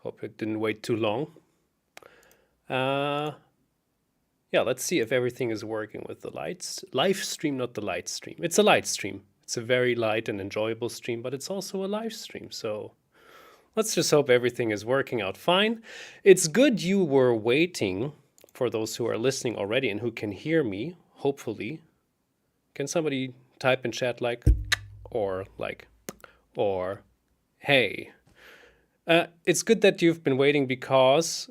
Hope it didn't wait too long. Yeah, let's see if everything is working with the lights. Live stream, not the light stream. It's a light stream. It's a very light and enjoyable stream, but it's also a live stream. So let's just hope everything is working out fine. It's good you were waiting, for those who are listening already and who can hear me, hopefully. Can somebody type in chat like, or hey? It's good that you've been waiting because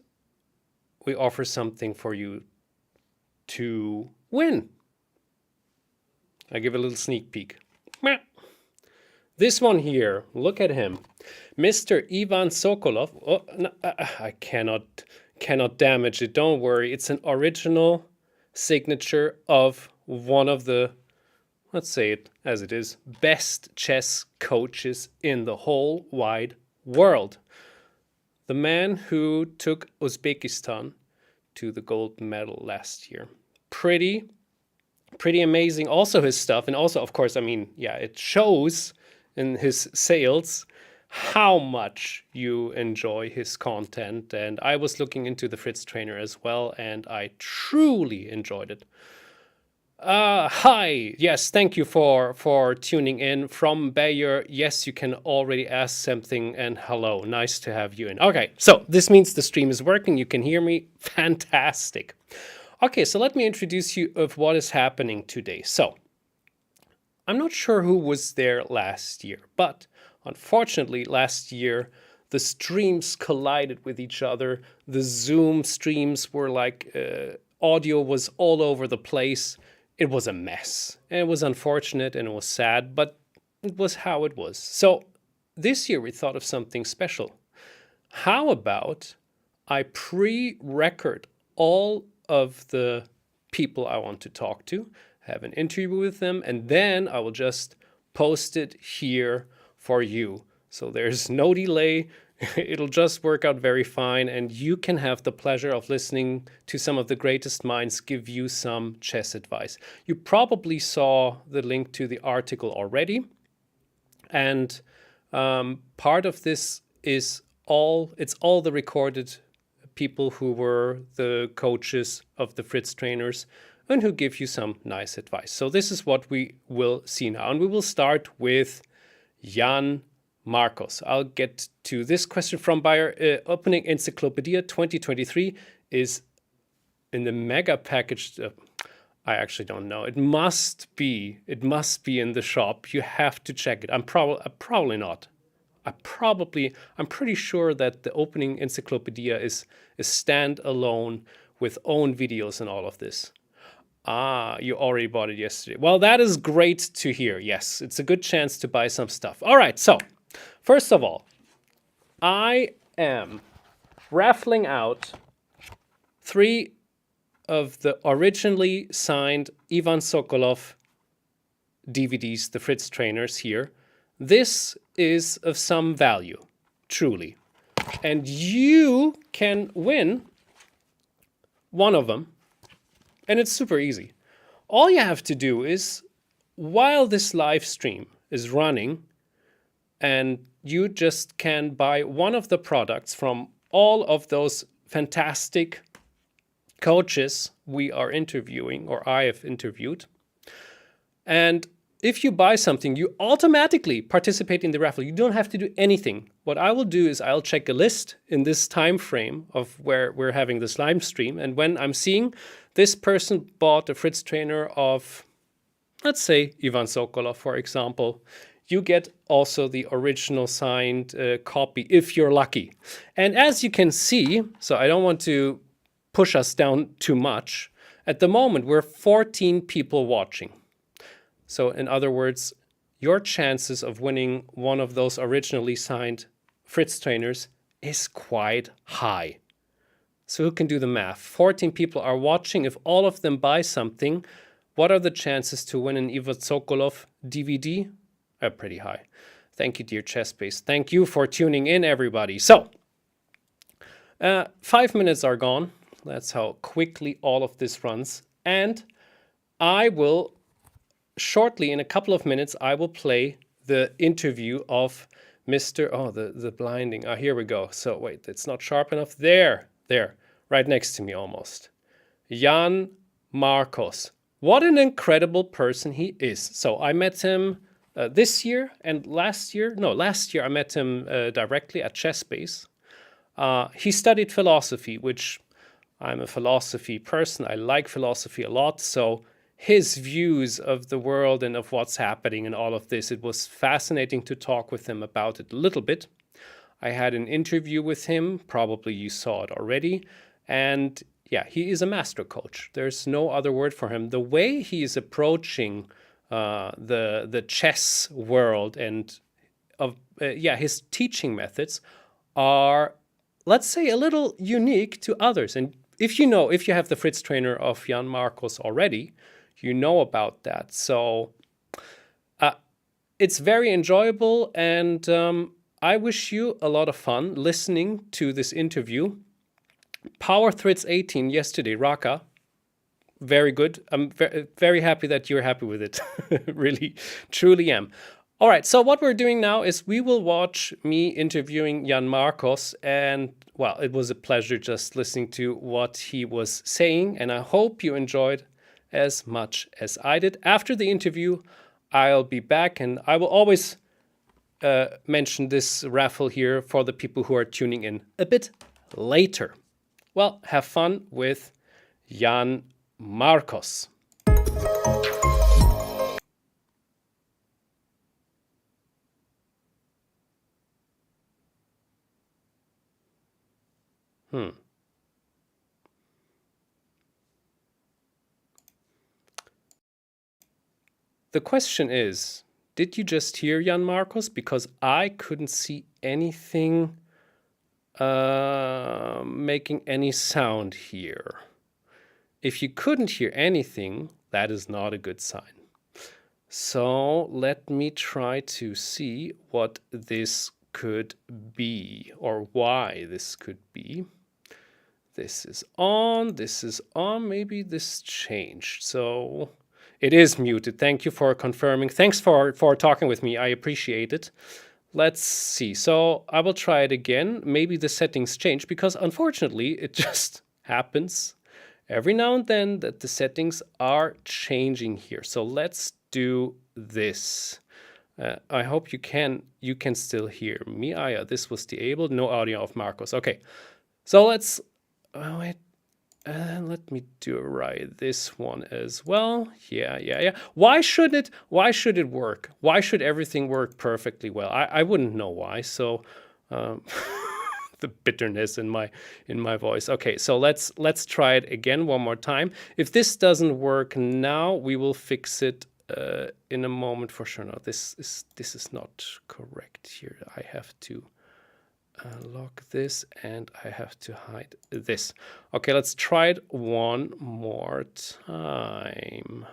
we offer something for you to win. I give a little sneak peek. This one here, look at him. Mr. Ivan Sokolov. Oh, no, I cannot damage it, don't worry. It's an original signature of one of the, let's say it as it is, best chess coaches in the whole wide world. The man who took Uzbekistan to the gold medal last year. Pretty amazing also his stuff. And also, of course, I mean, yeah, it shows in his sales how much you enjoy his content. And I was looking into the Fritz trainer as well, and I truly enjoyed it. Hi, yes, thank you for tuning in from Bayer. Yes, you can already ask something, and hello, nice to have you in. Okay, so this means the stream is working. You can hear me. Fantastic. Okay, so let me introduce you of what is happening today. So I'm not sure who was there last year, but unfortunately last year the streams collided with each other. The Zoom streams were like, audio was all over the place. It was a mess. And it was unfortunate and it was sad, but it was how it was. So this year we thought of something special. How about I pre-record all of the people I want to talk to, have an interview with them, and then I will just post it here for you. So there's no delay. It'll just work out very fine, and you can have the pleasure of listening to some of the greatest minds give you some chess advice. You probably saw the link to the article already, and part of this is it's all the recorded people who were the coaches of the Fritz trainers and who give you some nice advice. So this is what we will see now, and we will start with Jan Markos. I'll get to this question from Bayer. Opening Encyclopedia 2023 is in the mega package. I actually don't know. It must be in the shop. You have to check it. I'm probably not. I'm pretty sure that the Opening Encyclopedia is standalone with own videos and all of this. Ah, you already bought it yesterday. Well, that is great to hear. Yes, it's a good chance to buy some stuff. All right, so first of all, I am raffling out 3 of the originally signed Ivan Sokolov DVDs, the Fritz trainers here. This is of some value, truly. And you can win one of them. And it's super easy. All you have to do is, while this live stream is running, and you just can buy one of the products from all of those fantastic coaches we are interviewing, or I have interviewed. And if you buy something, you automatically participate in the raffle. You don't have to do anything. What I will do is I'll check a list in this time frame of where we're having this live stream. And when I'm seeing this person bought a Fritz trainer of, let's say, Ivan Sokolov, for example, you get also the original signed copy if you're lucky. And as you can see, so I don't want to push us down too much. At the moment, we're 14 people watching. So in other words, your chances of winning one of those originally signed Fritz trainers is quite high. So who can do the math? 14 people are watching. If all of them buy something, what are the chances to win an Ivan Sokolov DVD? Pretty high. Thank you, dear ChessBase. Thank you for tuning in, everybody. So 5 minutes are gone. That's how quickly all of this runs. And I will shortly, in a couple of minutes, I will play the interview of Mr. Oh, the blinding. Ah, here we go. So wait, it's not sharp enough. There, right next to me almost. Jan Markos. What an incredible person he is. So I met him this year and last year. No, last year I met him directly at Chess Base. He studied philosophy, which I'm a philosophy person. I like philosophy a lot. So his views of the world and of what's happening and all of this, it was fascinating to talk with him about it a little bit. I had an interview with him. Probably you saw it already. And yeah, he is a master coach. There's no other word for him. The way he is approaching the chess world and his teaching methods are, let's say, a little unique to others. And if you have the Fritz trainer of Jan Markos already, you know about that. So it's very enjoyable, and I wish you a lot of fun listening to this interview. Power Threads 18 yesterday, Raka. Very good. I'm very happy that you're happy with it. Really, truly am. All right, so what we're doing now is we will watch me interviewing Jan Markos, and well, it was a pleasure just listening to what he was saying, and I hope you enjoyed as much as I did. After the interview, I'll be back, and I will always mention this raffle here for the people who are tuning in a bit later. Well, have fun with Jan Markos. The question is, did you just hear Jan Markos? Because I couldn't see anything making any sound here. If you couldn't hear anything, that is not a good sign. So let me try to see what this could be, or why this could be. This is on, maybe this changed. So it is muted. Thank you for confirming. Thanks for talking with me. I appreciate it. Let's see. So I will try it again. Maybe the settings change, because unfortunately it just happens every now and then that the settings are changing here. So let's do this. I hope you can still hear me. Ah, yeah, this was disabled. No audio of Markos. Okay, so let's wait. Let me do this one as well. Yeah. Why should it work? Why should everything work perfectly well? I wouldn't know why. So the bitterness in my voice. Okay, so let's try it again one more time. If this doesn't work now, we will fix it in a moment for sure. No, this is not correct here. I have to lock this, and I have to hide this. Okay, let's try it one more time.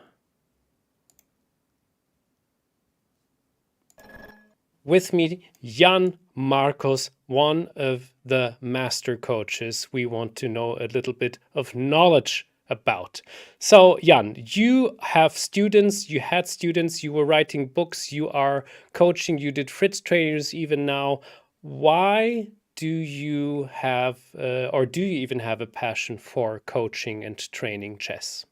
With me, Jan Markos, one of the master coaches we want to know a little bit of knowledge about. So Jan, you have students, you had students, you were writing books, you are coaching, you did Fritz trainers even now. Why do you have, or do you even have a passion for coaching and training chess?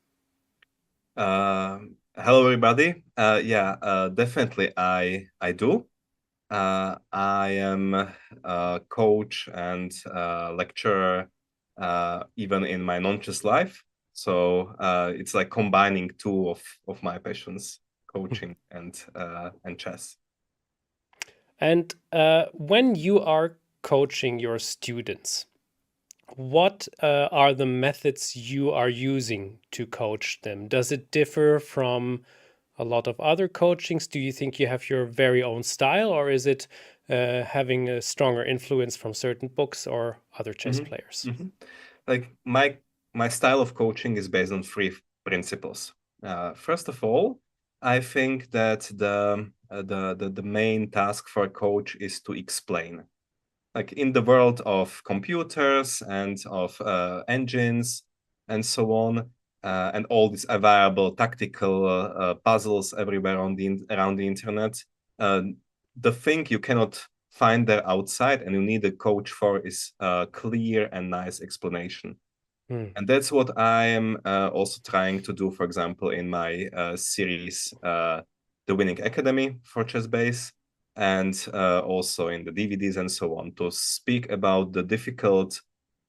Hello, everybody. Definitely I do. I am a coach and lecturer, even in my non-chess life. So it's like combining two of my passions, coaching and chess. And when you are coaching your students, what are the methods you are using to coach them? Does it differ from a lot of other coachings? Do you think you have your very own style, or is it having a stronger influence from certain books or other chess players? Like my style of coaching is based on three principles. First of all, I think that the main task for a coach is to explain. Like in the world of computers and of engines and so on, and all these available tactical puzzles everywhere around the internet, the thing you cannot find there outside and you need a coach for is a clear and nice explanation. And that's what I am also trying to do, for example, in my series, The Winning Academy for Chess Base, and also in the DVDs and so on, to speak about the difficult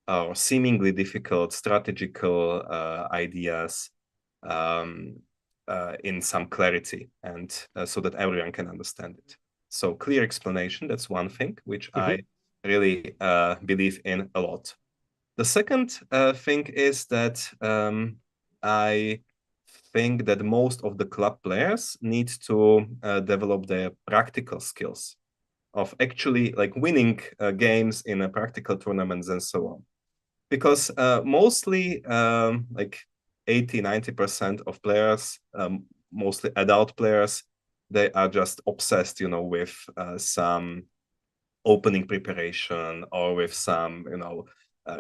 or seemingly difficult strategical ideas in some clarity, and so that everyone can understand it. So clear explanation, that's one thing which I really believe in a lot. The second thing is that I think that most of the club players need to develop their practical skills of actually like winning games in practical tournaments and so on. Because mostly like 80-90% of players, mostly adult players, they are just obsessed, with some opening preparation or with some,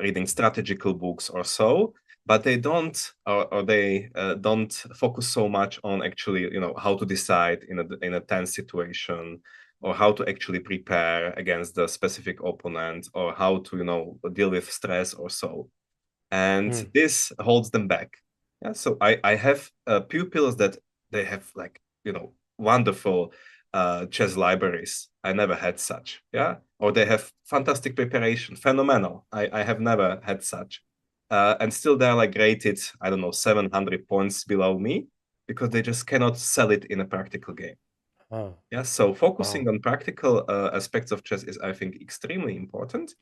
reading strategical books or so, but they don't, or they don't focus so much on actually, how to decide in a tense situation, or how to actually prepare against the specific opponent, or how to, deal with stress or so. And this holds them back. Yeah, so I have pupils that they have like, wonderful chess libraries. I never had such. Yeah, or they have fantastic preparation, phenomenal. I have never had such. And still they're like rated, I don't know, 700 points below me, because they just cannot sell it in a practical game. Yeah, so focusing on practical aspects of chess is, I think, extremely important.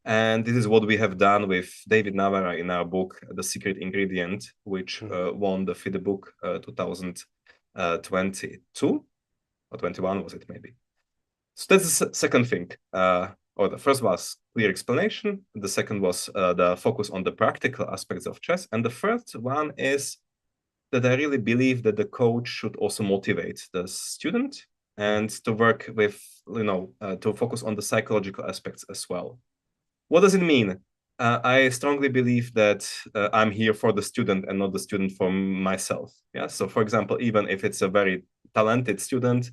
And this is what we have done with David Navarra in our book, The Secret Ingredient, which won the FIDE book 2022 or 21, was it maybe? So that's the second thing. Or the first was clear explanation. The second was the focus on the practical aspects of chess. And the third one is that I really believe that the coach should also motivate the student and to work with, to focus on the psychological aspects as well. What does it mean? I strongly believe that I'm here for the student and not the student for myself. Yeah. So, for example, even if it's a very talented student,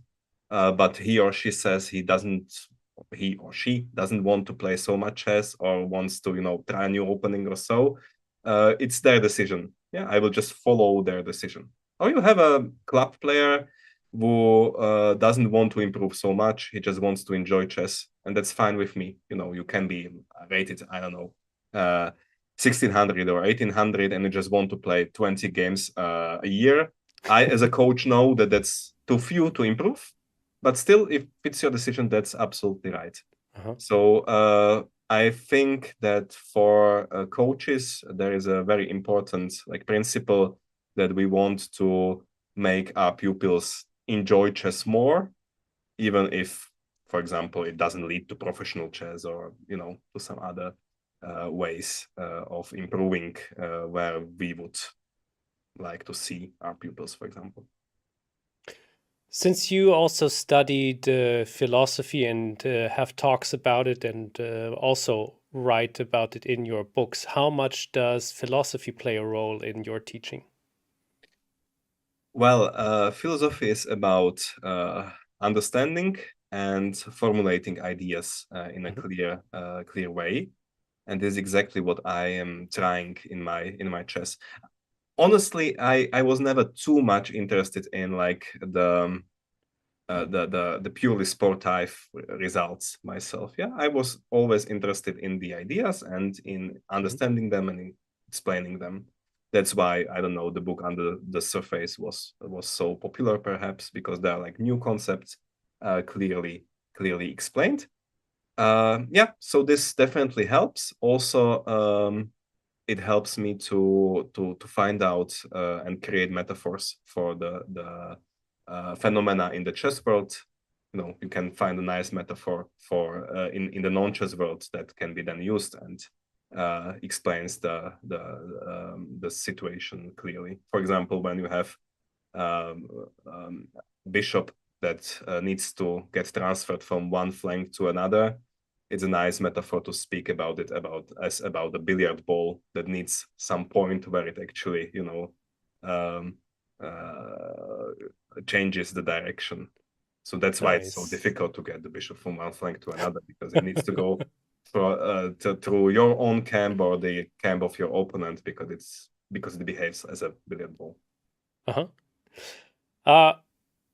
but he or she says he or she doesn't want to play so much chess, or wants to, try a new opening or so, it's their decision. Yeah, I will just follow their decision. Or you have a club player who doesn't want to improve so much. He just wants to enjoy chess, and that's fine with me. You can be rated, I don't know, 1600 or 1800, and you just want to play 20 games a year. I, as a coach, know that that's too few to improve, but still, if it's your decision, that's absolutely right. So I think that for coaches, there is a very important principle that we want to make our pupils enjoy chess more, even if, for example, it doesn't lead to professional chess, or to some other ways of improving where we would like to see our pupils, for example. Since you also studied philosophy and have talks about it, and also write about it in your books, how much does philosophy play a role in your teaching? Well, philosophy is about understanding and formulating ideas in a clear way, and this is exactly what I am trying in my chess. Honestly, I was never too much interested in the purely sportive results myself. Yeah, I was always interested in the ideas and in understanding them and in explaining them. That's why, I don't know, the book Under the Surface was so popular, perhaps because there are new concepts clearly explained. Yeah, so this definitely helps. Also, it helps me to find out and create metaphors for the phenomena in the chess world. You can find a nice metaphor for in the non-chess world that can be then used and explains the situation clearly. For example, when you have bishop that needs to get transferred from one flank to another, it's a nice metaphor to speak about it as about a billiard ball that needs some point where it actually changes the direction. So that's why it's so Nice. difficult to get the bishop from one flank to another, because it needs to go through your own camp or the camp of your opponent, because it behaves as a billiard ball. Uh-huh.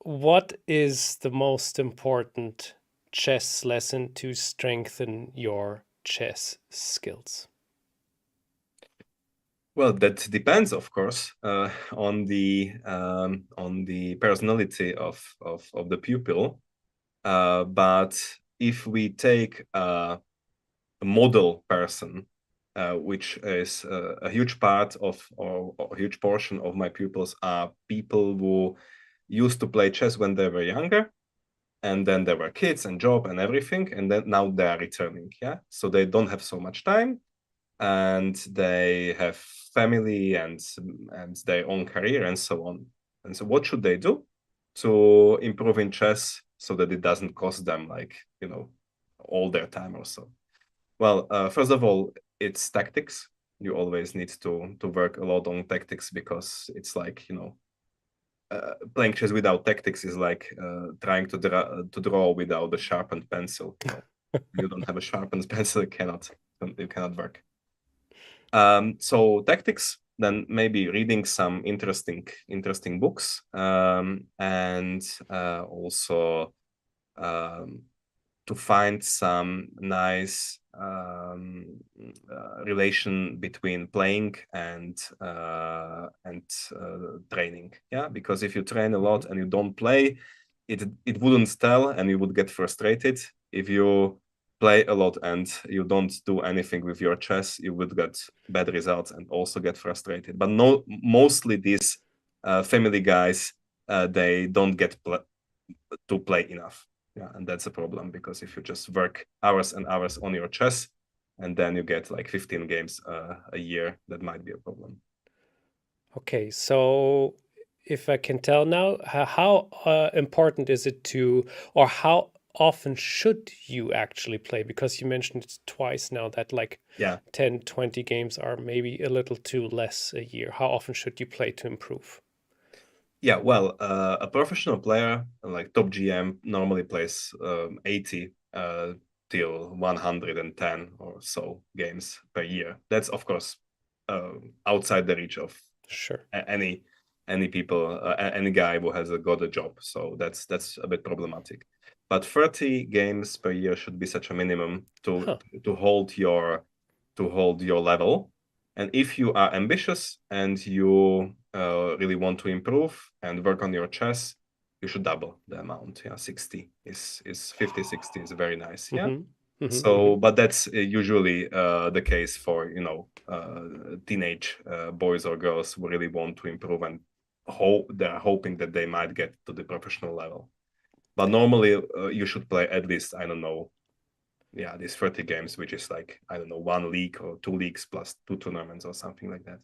What is the most important chess lesson to strengthen your chess skills? Well, that depends, of course, on the personality of the pupil. But if we take a model person, which is a huge part of, or a huge portion of my pupils, are people who used to play chess when they were younger, and then there were kids and job and everything, and then now they are returning. Yeah, so they don't have so much time, and they have family and their own career and so on. And so what should they do to improve in chess so that it doesn't cost them, like, all their time or so? Well, first of all, it's tactics. You always need to work a lot on tactics, because it's like, playing chess without tactics is like trying to draw without a sharpened pencil. You don't have a sharpened pencil, you cannot work. So tactics, then maybe reading some interesting books, and also to find some nice relation between playing and training. Yeah, because if you train a lot and you don't play, it wouldn't tell, and you would get frustrated. If you play a lot and you don't do anything with your chess, you would get bad results and also get frustrated. But mostly these family guys, they don't get to play enough. Yeah, and that's a problem, because if you just work hours and hours on your chess, and then you get like 15 games a year, that might be a problem. Okay, so if I can tell now, how important is it to, or how often should you actually play? Because you mentioned it twice now that like Yeah. 10, 20 games are maybe a little too less a year. How often should you play to improve? Yeah, well, a professional player, like top GM, normally plays 80 till 110 or so games per year. That's, of course, outside the reach of Sure. any people, any guy who has got a job. So that's a bit problematic. But 30 games per year should be such a minimum to hold your level. And if you are ambitious and you really want to improve and work on your chess, you should double the amount. Yeah, 60 is 50, 60 is very nice. Yeah. So, but that's usually the case for teenage boys or girls who really want to improve, and they're hoping that they might get to the professional level. But normally you should play at least, I don't know, these 30 games, which is like, I don't know, 1 league or 2 leagues plus 2 tournaments or something like that.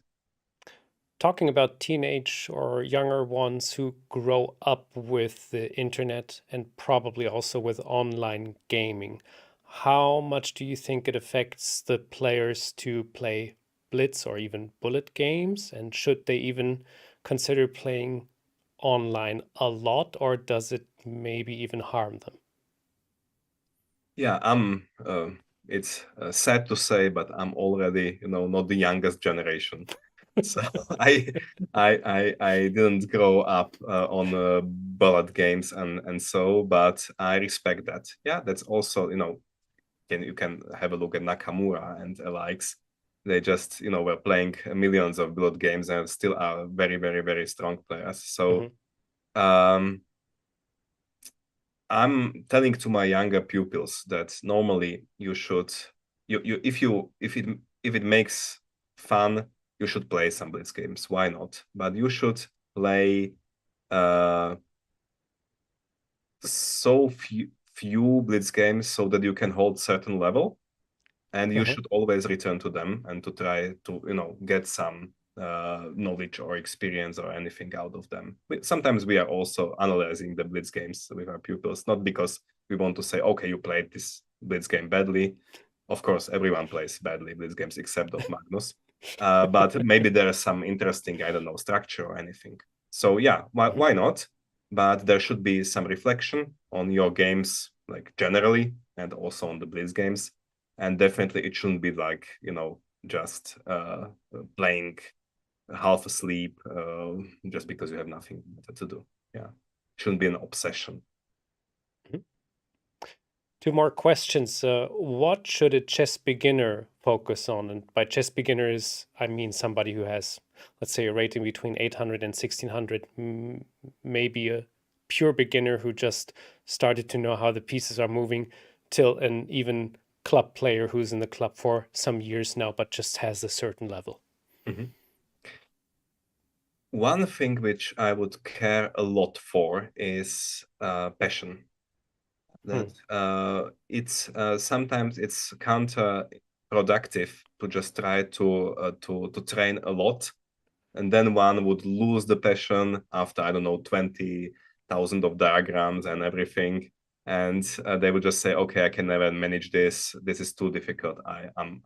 Talking about teenage or younger ones who grow up with the internet and probably also with online gaming, how much do you think it affects the players to play blitz or even bullet games? And should they even consider playing online a lot, or does it maybe even harm them? Yeah, it's sad to say, but I'm already, not the youngest generation. So I didn't grow up on bullet games and so, but I respect that. Yeah, that's also, you can have a look at Nakamura and the likes. They just, were playing millions of bullet games and still are very, very, very strong players. So I'm telling to my younger pupils that normally you should, if it makes fun, you should play some blitz games. Why not? But you should play so few blitz games so that you can hold certain level, and you should always return to them and to try to get some knowledge or experience or anything out of them. Sometimes we are also analyzing the blitz games with our pupils, not because we want to say, okay, you played this blitz game badly. Of course, everyone plays badly blitz games except of Magnus. But maybe there's some interesting, I don't know, structure or anything. So yeah, why not? but there should be some reflection on your games, like generally, and also on the blitz games. And definitely it shouldn't be like, just playing half asleep just because you have nothing to do. Yeah, it shouldn't be an obsession. Two more questions. What should a chess beginner focus on? And by chess beginners, I mean somebody who has, let's say, a rating between 800 and 1600, maybe a pure beginner who just started to know how the pieces are moving, till an even club player who's in the club for some years now, but just has a certain level. Mm-hmm. One thing which I would care a lot for is passion. That it's sometimes it's counterproductive to just try to train a lot, and then one would lose the passion after, I don't know, 20,000 of diagrams and everything, and they would just say, okay, I can never manage this. This is too difficult. I'm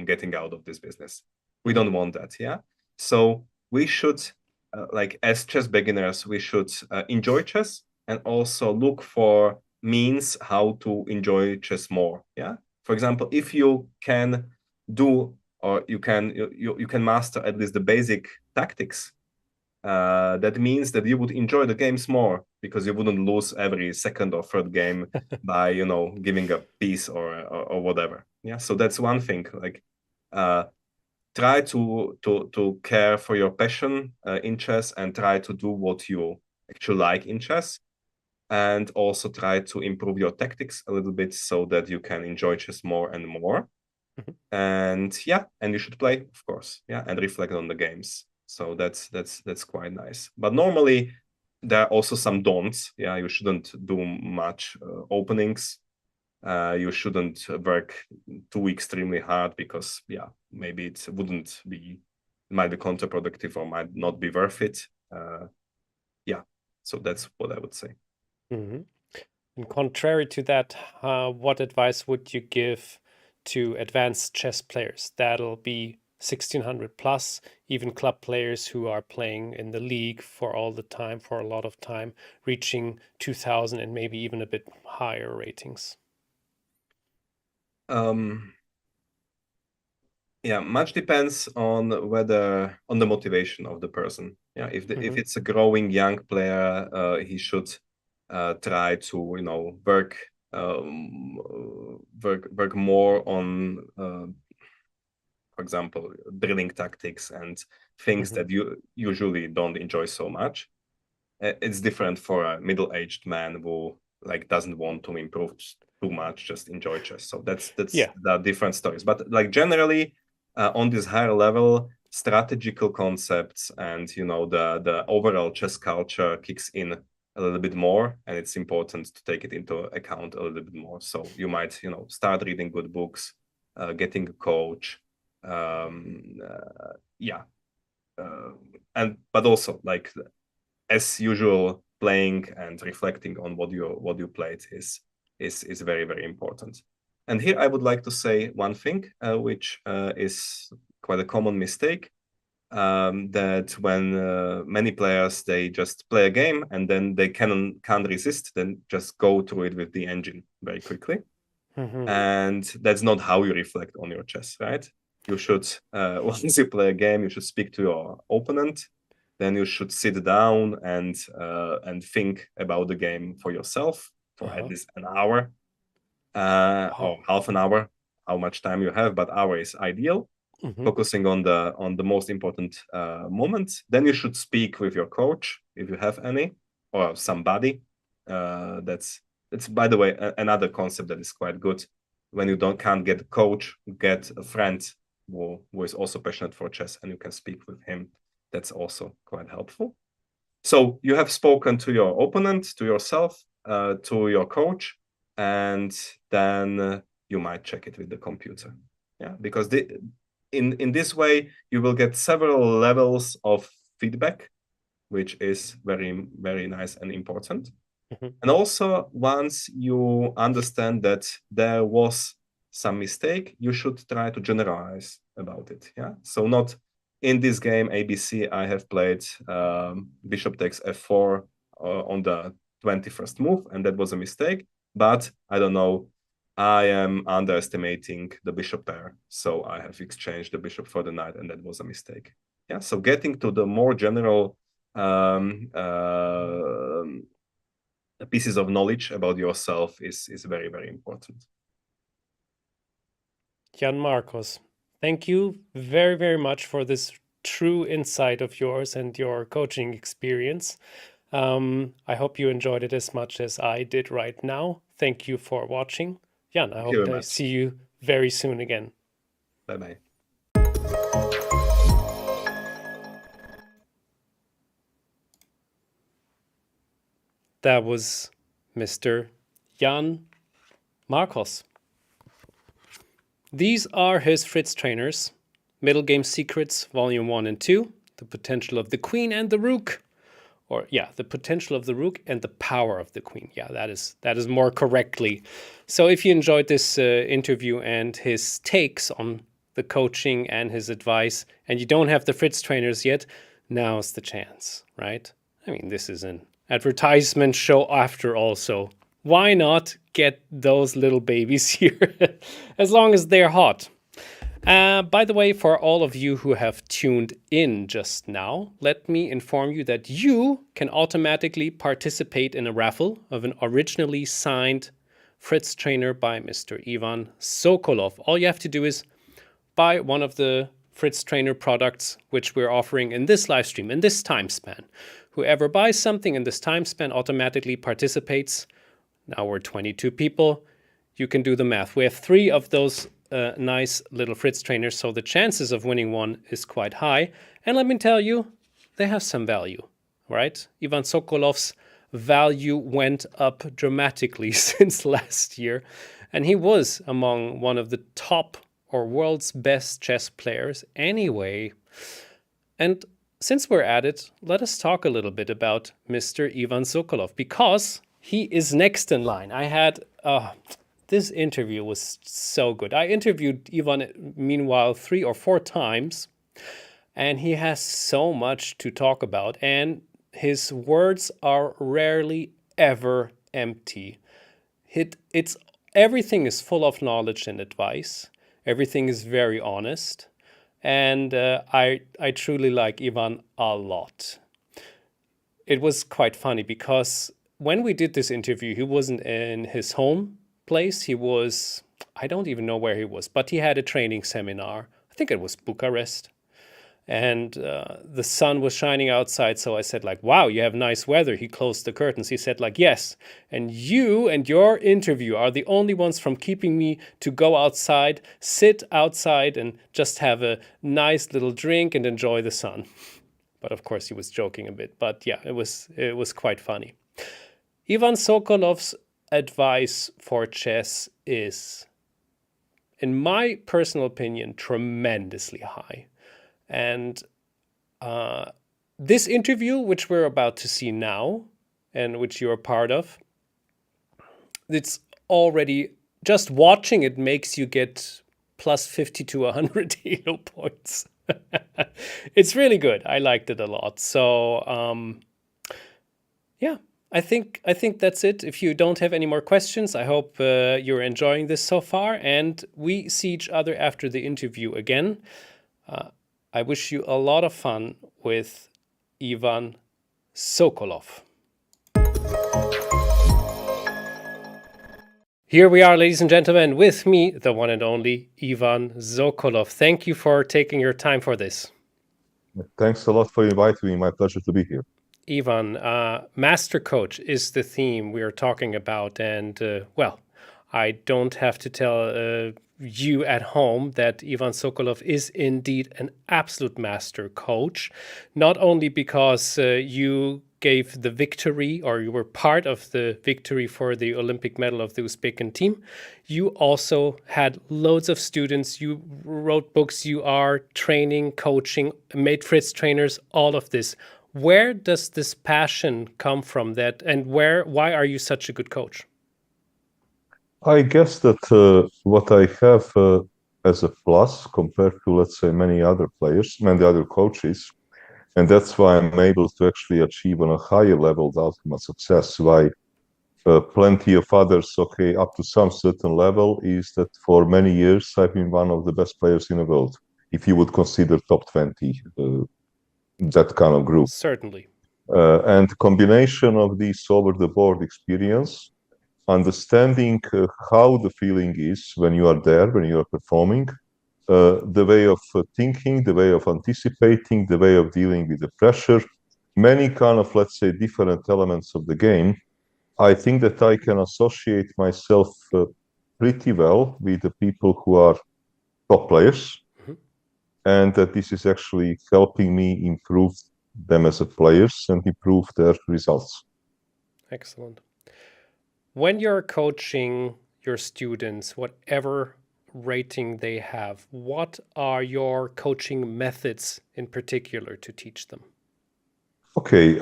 getting out of this business. We don't want that, yeah. So we should, like as chess beginners, we should enjoy chess and also look for means how to enjoy chess more. Yeah. For example, if you can do or you can master at least the basic tactics, that means that you would enjoy the games more because you wouldn't lose every second or third game by giving a piece or whatever. Yeah. So that's one thing. Like try to care for your passion in chess and try to do what you actually like in chess. And also try to improve your tactics a little bit so that you can enjoy chess more and more. And yeah, and you should play, of course, yeah, and reflect on the games. So that's quite nice. But normally there are also some don'ts. Yeah, you shouldn't do much openings. You shouldn't work too extremely hard because yeah, maybe it might be counterproductive or might not be worth it. Yeah, so that's what I would say. And contrary to that, what advice would you give to advanced chess players? That'll be 1600 plus, even club players who are playing in the league for all the time, for a lot of time, reaching 2000 and maybe even a bit higher ratings. Yeah, much depends on the motivation of the person. Yeah, if it's a growing young player, he should try to work more on for example, drilling tactics and things that you usually don't enjoy so much. It's different for a middle-aged man who like doesn't want to improve too much, just enjoy chess. So that's the different stories. But like generally, on this higher level, strategical concepts and the overall chess culture kicks in a little bit more, and it's important to take it into account a little bit more. So you might start reading good books, getting a coach, but also like as usual, playing and reflecting on what you played is very, very important. And here I would like to say one thing, which is quite a common mistake, that when many players, they just play a game and then they can't resist, then just go through it with the engine very quickly. And that's not how you reflect on your chess, right? You should, once you play a game, you should speak to your opponent. Then you should sit down and think about the game for yourself for at least an hour or half an hour, how much time you have, but hour is ideal. Focusing on the most important moments. Then you should speak with your coach if you have any, or somebody. That's by the way another concept that is quite good. When you can't get a coach, get a friend who is also passionate for chess, and you can speak with him. That's also quite helpful. So you have spoken to your opponent, to yourself, to your coach, and then you might check it with the computer. Yeah, because in this way you will get several levels of feedback, which is very, very nice and important. And also, once you understand that there was some mistake, you should try to generalize about it. Yeah. So not in this game ABC, I have played bishop takes f4 on the 21st move, and that was a mistake. But I don't know. I am underestimating the bishop pair, so I have exchanged the bishop for the knight, and that was a mistake. Yeah. So getting to the more general pieces of knowledge about yourself is very, very important. Jan Markos, thank you very, very much for this true insight of yours and your coaching experience. I hope you enjoyed it as much as I did right now. Thank you for watching. Jan, I hope to see you very soon again. Bye-bye. That was Mr. Jan Markos. These are his Fritz trainers. Middle Game Secrets, Volume 1 and 2. The Potential of the Queen and the Rook. Or, yeah, the potential of the rook and the power of the queen. Yeah, that is more correctly. So if you enjoyed this interview and his takes on the coaching and his advice, and you don't have the Fritz trainers yet, now's the chance, right? I mean, this is an advertisement show after all, so why not get those little babies here, as long as they're hot. By the way, for all of you who have tuned in just now, let me inform you that you can automatically participate in a raffle of an originally signed Fritz trainer by Mr. Ivan Sokolov. All you have to do is buy one of the Fritz trainer products which we're offering in this live stream, in this time span. Whoever buys something in this time span automatically participates. Now we're 22 people. You can do the math. We have 3 of those nice little Fritz trainers, so the chances of winning one is quite high. And let me tell you, they have some value, right? Ivan Sokolov's value went up dramatically since last year, and he was among one of the top or world's best chess players anyway. And since we're at it, let us talk a little bit about Mr. Ivan Sokolov, because he is next in line. I had... this interview was so good. I interviewed Ivan, meanwhile, 3 or 4 times, and he has so much to talk about, and his words are rarely ever empty. Everything is full of knowledge and advice. Everything is very honest, and I truly like Ivan a lot. It was quite funny because when we did this interview, he wasn't in his home place. He was, I don't even know where he was, but he had a training seminar. I think it was Bucharest. And the sun was shining outside, so I said like, wow, you have nice weather. He closed the curtains. He said like, yes, and you and your interview are the only ones from keeping me to go outside, sit outside and just have a nice little drink and enjoy the sun. But of course he was joking a bit, but yeah, it was quite funny. Ivan Sokolov's advice for chess is, in my personal opinion, tremendously high. And this interview, which we're about to see now, and which you're a part of, it's already, just watching it makes you get plus 50 to 100 Elo points. It's really good. I liked it a lot. So, yeah. I think that's it. If you don't have any more questions, I hope you're enjoying this so far, and we see each other after the interview again. I wish you a lot of fun with Ivan Sokolov. Here we are, ladies and gentlemen, with me, the one and only Ivan Sokolov. Thank you for taking your time for this. Thanks a lot for inviting me. My pleasure to be here. Ivan, Master Coach is the theme we are talking about. And, well, I don't have to tell you at home that Ivan Sokolov is indeed an absolute master coach, not only because you gave the victory, or you were part of the victory for the Olympic medal of the Uzbek team. You also had loads of students. You wrote books. You are training, coaching, made Fritz trainers, all of this. Where does this passion come from, that, and why are you such a good coach? I guess that what I have as a plus compared to, let's say, many other players, many other coaches, And that's why I'm able to actually achieve on a higher level the ultimate success. Why plenty of others, okay, up to some certain level, is that for many years I've been one of the best players in the world, if you would consider top 20, that kind of group. Certainly. And combination of this over-the-board experience, understanding how the feeling is when you are there, when you are performing, the way of thinking, the way of anticipating, the way of dealing with the pressure, many kind of, let's say, different elements of the game. I think that I can associate myself pretty well with the people who are top players, and that this is actually helping me improve them as a players and improve their results. Excellent. When you're coaching your students, whatever rating they have, what are your coaching methods in particular to teach them? Okay,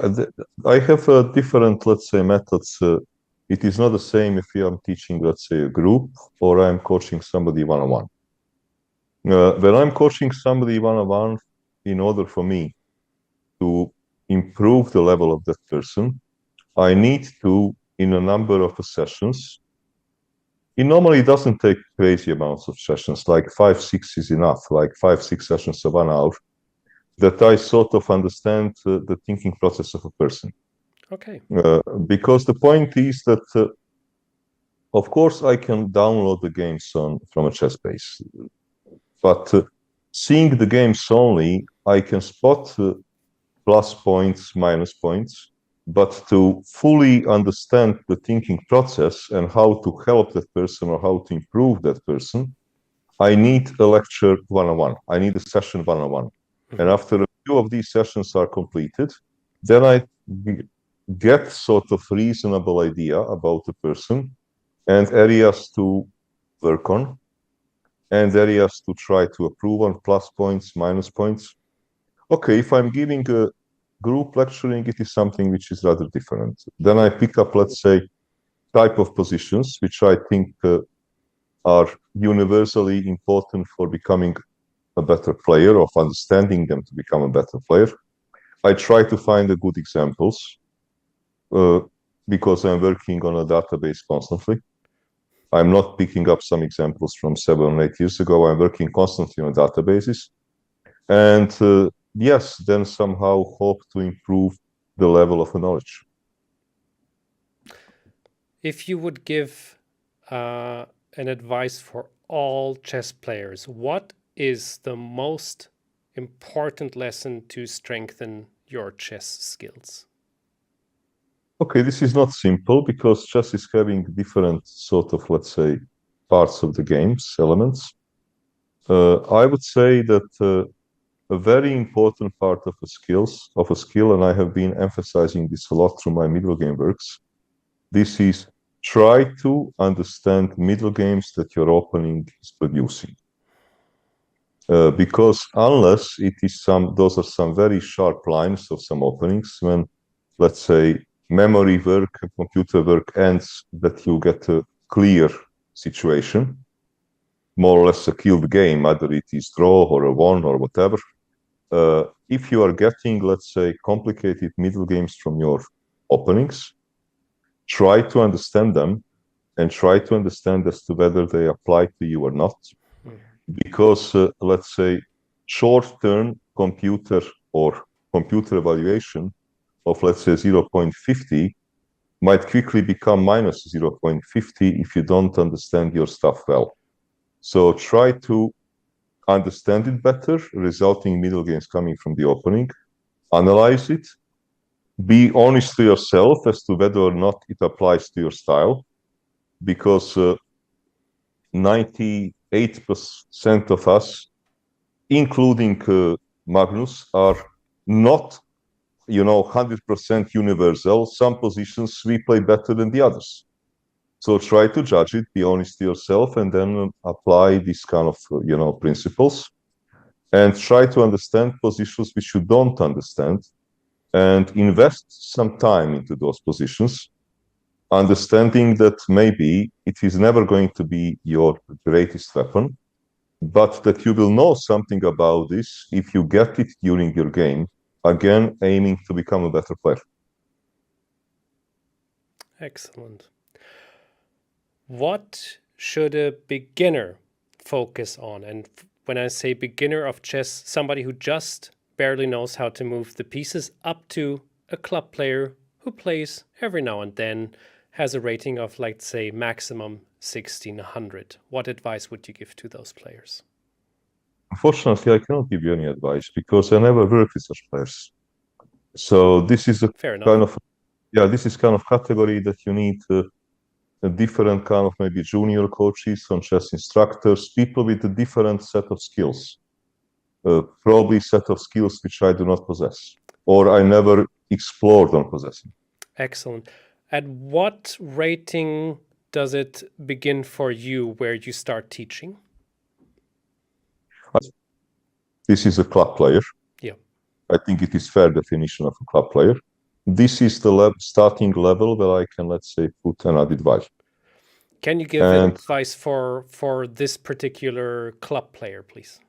I have different, let's say, methods. It is not the same if I'm teaching, let's say, a group or I'm coaching somebody one-on-one. When I'm coaching somebody one-on-one, in order for me to improve the level of that person, I need to, in a number of sessions, it normally doesn't take crazy amounts of sessions, like 5, 6 is enough, like 5, 6 sessions of 1 hour, that I sort of understand the thinking process of a person. Okay. Because the point is that, of course, I can download the games from a chess base, but seeing the games only, I can spot plus points, minus points, but to fully understand the thinking process and how to help that person or how to improve that person, I need a lecture one-on-one. I need a session one-on-one. And after a few of these sessions are completed, then I get sort of reasonable idea about the person and areas to work on and areas to try to improve on, plus points, minus points. Okay, if I'm giving a group lecturing, it is something which is rather different. Then I pick up, let's say, type of positions, which I think are universally important for becoming a better player, of understanding them to become a better player. I try to find the good examples because I'm working on a database constantly. I'm not picking up some examples from 7 or 8 years ago. I'm working constantly on databases. And yes, then somehow hope to improve the level of knowledge. If you would give an advice for all chess players, what is the most important lesson to strengthen your chess skills? Okay, this is not simple because chess is having different sort of, let's say, parts of the games, elements. I would say that a very important part of a skill, and I have been emphasizing this a lot through my middle game works, this is try to understand middle games that your opening is producing. Because unless it is those are some very sharp lines of some openings when, let's say, memory work, computer work ends, that you get a clear situation, more or less a killed game, either it is draw or a won or whatever. If you are getting, let's say, complicated middle games from your openings, try to understand them and try to understand as to whether they apply to you or not. Because, let's say, short-term computer or computer evaluation of, let's say, 0.50 might quickly become minus 0.50 if you don't understand your stuff well. So try to understand it better, resulting middle games coming from the opening, analyze it, be honest to yourself as to whether or not it applies to your style, because 98% of us, including Magnus, are not, 100% universal. Some positions we play better than the others. So try to judge it, be honest to yourself, and then apply these kind of, principles, and try to understand positions which you don't understand, and invest some time into those positions, understanding that maybe it is never going to be your greatest weapon, but that you will know something about this if you get it during your game, again, aiming to become a better player. Excellent. What should a beginner focus on? And when I say beginner of chess, somebody who just barely knows how to move the pieces, up to a club player who plays every now and then, has a rating of, let's say, maximum 1600. What advice would you give to those players? Unfortunately, I cannot give you any advice because I never worked with such players. So this is a Fair enough. kind of, yeah, this is kind of category that you need a different kind of maybe junior coaches, some chess instructors, people with a different set of skills, probably set of skills which I do not possess, or I never explored on possessing. Excellent. At what rating does it begin for you where you start teaching? This is a club player. Yeah. I think it is fair definition of a club player. This is the starting level where I can, let's say, put an added value. Can you give advice for this particular club player, please?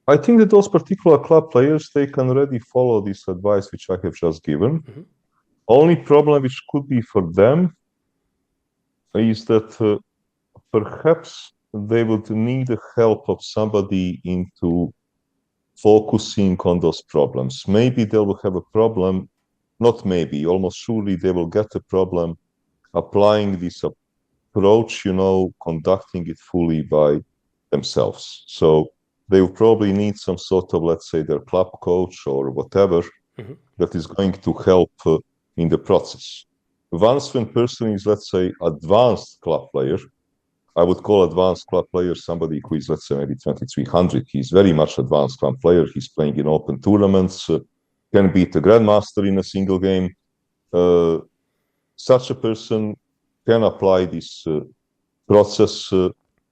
I think that those particular club players, they can already follow this advice which I have just given. Mm-hmm. Only problem which could be for them is that perhaps they would need the help of somebody into focusing on those problems. Maybe they will have a problem, not maybe, almost surely they will get a problem applying this approach, conducting it fully by themselves. So they will probably need some sort of, let's say, their club coach or whatever mm-hmm. that is going to help in the process. Once when person is, let's say, advanced club player, I would call advanced club player somebody who is, let's say, maybe 2300. He's very much advanced club player. He's playing in open tournaments, can beat a grandmaster in a single game. Such a person can apply this process,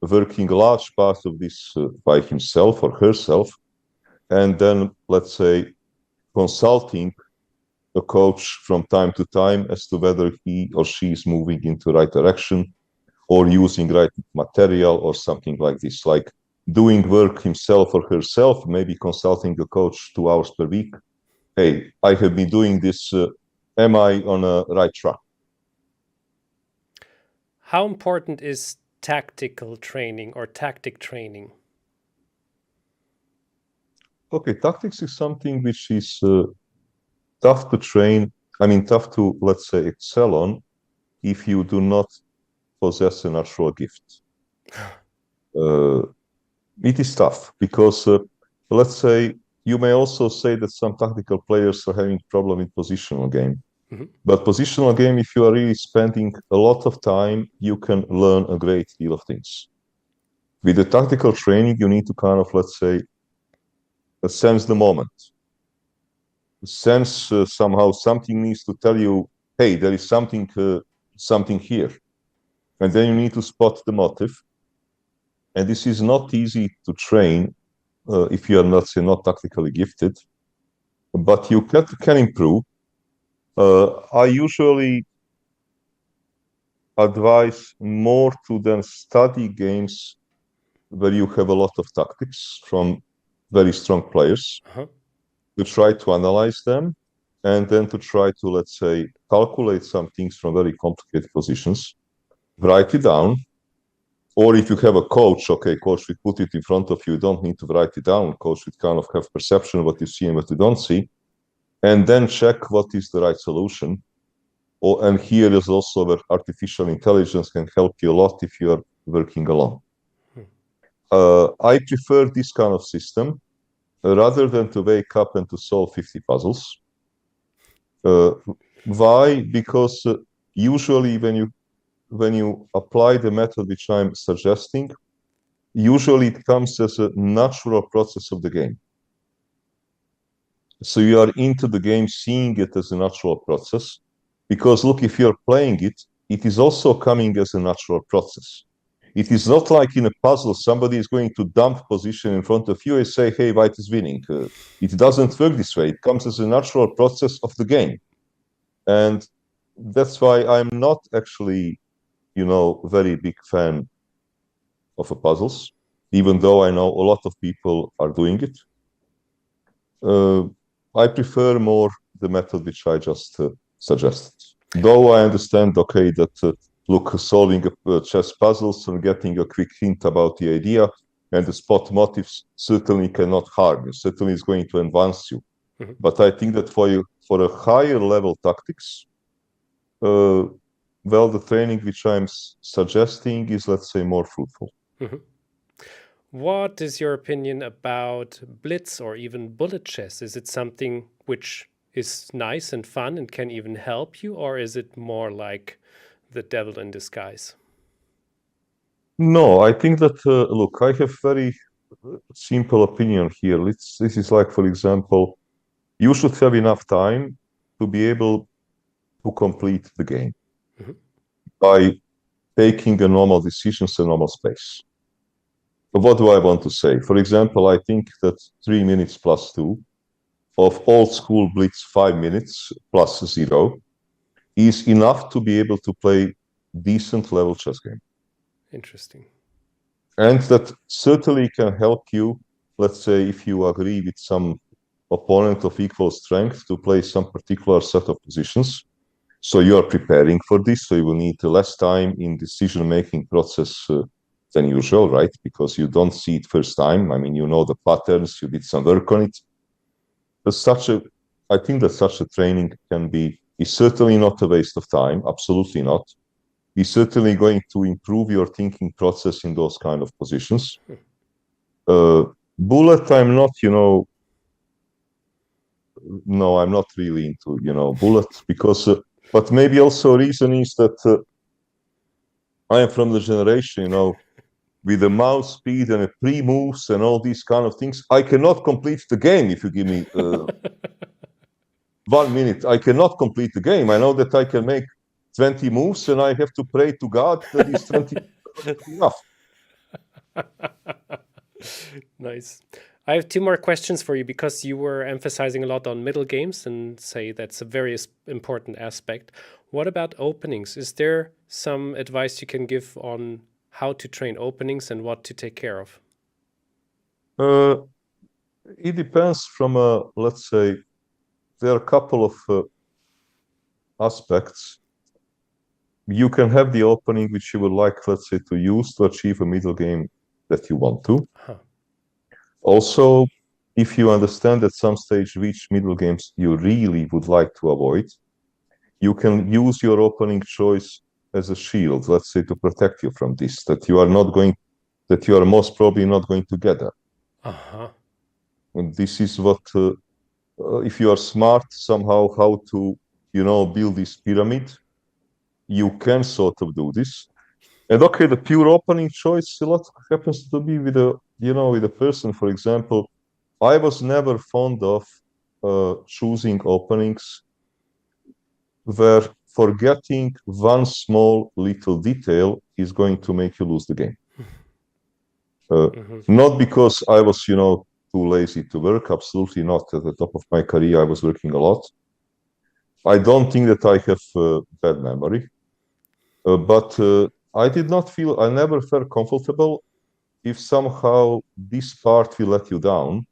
working a large part of this by himself or herself, and then, let's say, consulting a coach from time to time as to whether he or she is moving into the right direction or using right material or something like this, like doing work himself or herself, maybe consulting a coach 2 hours per week. Hey, I have been doing this. Am I on a right track? How important is tactical training or tactic training? Okay, tactics is something which is tough to train. I mean, tough to, let's say, excel on if you do not possess a natural gift. It is tough because, let's say, you may also say that some tactical players are having problem with positional game. Mm-hmm. But positional game, if you are really spending a lot of time, you can learn a great deal of things. With the tactical training, you need to kind of, let's say, sense the moment. Sense somehow something needs to tell you, hey, there is something here. And then you need to spot the motive. And this is not easy to train if you are, let's say, not tactically gifted. But you can improve. I usually advise more to then study games where you have a lot of tactics from very strong players, to try to analyze them, and then to try to, let's say, calculate some things from very complicated positions, write it down, or if you have a coach, okay, coach will put it in front of you, you don't need to write it down, coach would kind of have perception of what you see and what you don't see, and then check what is the right solution. And here is also where artificial intelligence can help you a lot if you are working alone. I prefer this kind of system rather than to wake up and to solve 50 puzzles. Why? Because usually when you apply the method which I'm suggesting, usually it comes as a natural process of the game. So you are into the game, seeing it as a natural process. Because look, if you're playing it, it is also coming as a natural process. It is not like in a puzzle, somebody is going to dump position in front of you and say, hey, white is winning. It doesn't work this way. It comes as a natural process of the game. And that's why I'm not actually, very big fan of puzzles, even though I know a lot of people are doing it. I prefer more the method which I just suggested. Though I understand, okay, that look, solving chess puzzles and getting a quick hint about the idea and the spot motifs certainly cannot harm you. Certainly is going to advance you. Mm-hmm. But I think that for a higher level tactics, well, the training which I'm suggesting is, let's say, more fruitful. Mm-hmm. What is your opinion about blitz or even bullet chess? Is it something which is nice and fun and can even help you, or is it more like the devil in disguise? No, I think that, look, I have very simple opinion here. This is like, for example, you should have enough time to be able to complete the game mm-hmm. by taking a normal decisions in normal space. What do I want to say? For example, I think that 3 minutes plus 2 of old school blitz 5 minutes plus 0 is enough to be able to play decent level chess game. Interesting. And that certainly can help you, let's say, if you agree with some opponent of equal strength to play some particular set of positions. So you are preparing for this, so you will need less time in decision-making process than usual, right? Because you don't see it first time. I mean, you know the patterns, you did some work on it. I think that such a training is certainly not a waste of time, absolutely not. It's certainly going to improve your thinking process in those kind of positions. Bullet, I'm not, no, I'm not really into, bullet, because, but maybe also a reason is that I am from the generation, with the mouse speed and a pre-moves and all these kind of things, I cannot complete the game if you give me 1 minute. I cannot complete the game. I know that I can make 20 moves and I have to pray to God that these 20 are enough. Nice. I have 2 more questions for you because you were emphasizing a lot on middle games and say that's a very important aspect. What about openings? Is there some advice you can give on how to train openings and what to take care of? It depends from, let's say, there are a couple of aspects. You can have the opening which you would like, let's say, to use to achieve a middle game that you want to. Huh. Also, if you understand at some stage which middle games you really would like to avoid, you can use your opening choice as a shield, let's say, to protect you from this, that you are most probably not going to get that. Uh-huh. And this is what, if you are smart somehow how to, build this pyramid, you can sort of do this. And okay, the pure opening choice, a lot happens to be with a person. For example, I was never fond of choosing openings where forgetting one small little detail is going to make you lose the game. Not because I was, too lazy to work. Absolutely not. At the top of my career, I was working a lot. I don't think that I have bad memory. But I never felt comfortable if somehow this part will let you down.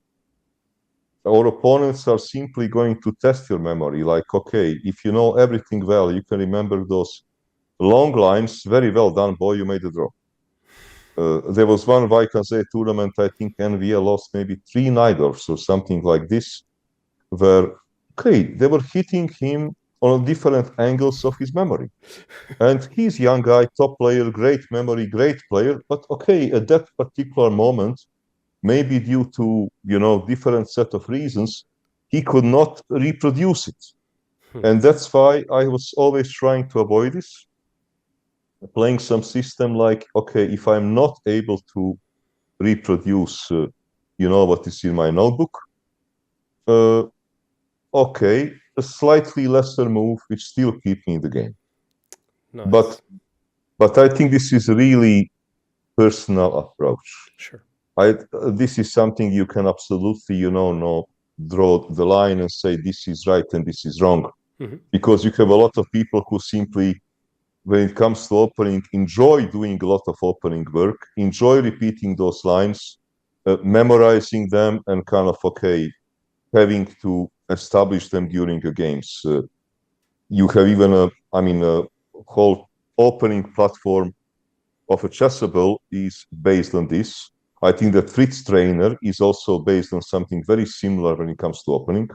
Our opponents are simply going to test your memory. Like, okay, if you know everything well, you can remember those long lines. Very well done, boy, you made a draw. There was one Vaikanze tournament, I think NVL lost maybe 3 Najdorfs or something like this, where, okay, they were hitting him on different angles of his memory. And he's young guy, top player, great memory, great player. But okay, at that particular moment, maybe due to, different set of reasons, he could not reproduce it. And that's why I was always trying to avoid this. Playing some system like, okay, if I'm not able to reproduce, what is in my notebook, okay, a slightly lesser move which still keep me in the game. Nice. But I think this is a really personal approach. Sure. This is something you can absolutely, draw the line and say this is right and this is wrong. Mm-hmm. Because you have a lot of people who simply, when it comes to opening, enjoy doing a lot of opening work, enjoy repeating those lines, memorizing them, and kind of, okay, having to establish them during the games. You have even a whole opening platform of a chessable is based on this. I think that Fritz Trainer is also based on something very similar when it comes to opening.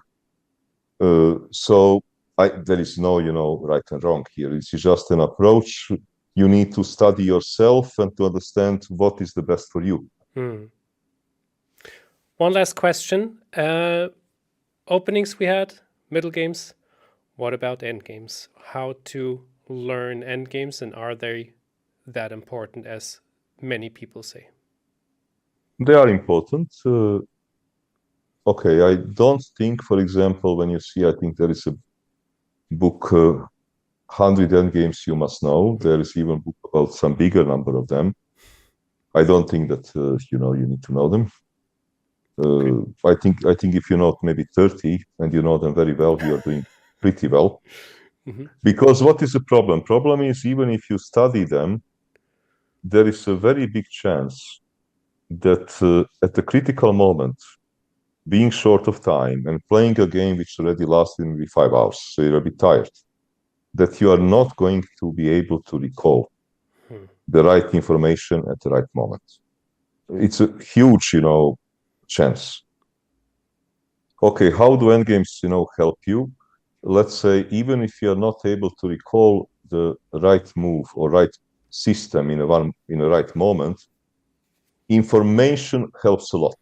So there is no, right and wrong here. It's just an approach. You need to study yourself and to understand what is the best for you. One last question. Openings we had, middle games. What about end games? How to learn end games, and are they that important as many people say? They are important. Okay, I don't think, for example, when you see, I think there is a book, 100 endgames you must know. There is even a book about some bigger number of them. I don't think that, you need to know them. I think if you know maybe 30 and you know them very well, you are doing pretty well. Because what is the problem? Problem is, even if you study them, there is a very big chance that at the critical moment, being short of time and playing a game which already lasted maybe 5 hours, so you're a bit tired, that you are not going to be able to recall the right information at the right moment. It's a huge, chance. Okay, how do endgames, help you? Let's say, even if you are not able to recall the right move or right system in a right moment, information helps a lot.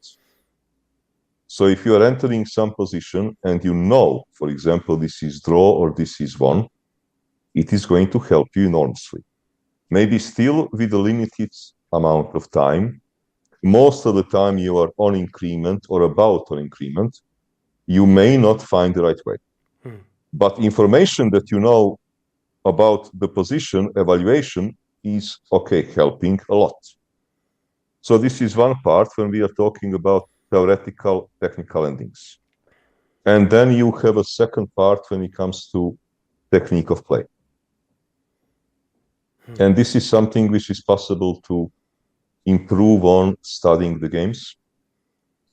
So if you are entering some position and you know, for example, this is draw or this is won, it is going to help you enormously. Maybe still with a limited amount of time. Most of the time you are on increment or about on increment. You may not find the right way. But information that you know about the position evaluation is, helping a lot. So this is one part when we are talking about theoretical technical endings. And then you have a second part when it comes to technique of play. And this is something which is possible to improve on studying the games.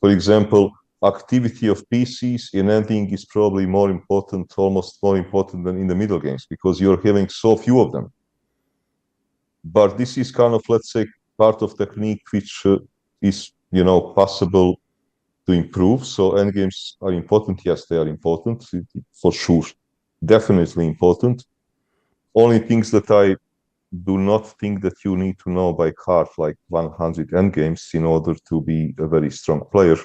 For example, activity of pieces in ending is probably more important, almost more important than in the middle games, because you're having so few of them. But this is kind of, let's say, part of technique which is, possible to improve. So endgames are important. Yes, they are important, for sure. Definitely important. Only things that I do not think that you need to know by heart, like 100 endgames, in order to be a very strong player.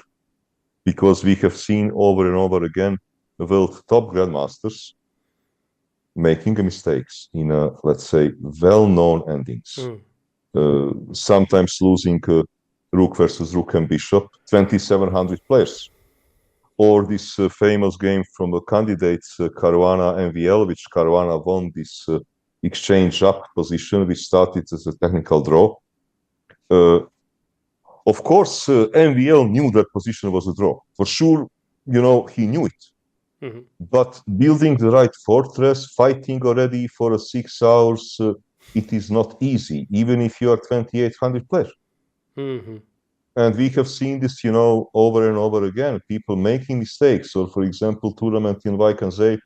Because we have seen over and over again the world top grandmasters making mistakes in, let's say, well-known endings. Sometimes losing rook versus rook and bishop, 2,700 players. Or this famous game from the candidates, Caruana MVL, which Caruana won this exchange up position, which started as a technical draw. Of course, MVL knew that position was a draw. For sure, he knew it. But building the right fortress, fighting already for 6 hours, it is not easy, even if you are 2,800 players. And we have seen this, over and over again, people making mistakes. Or, for example, tournament in Vaikanzai,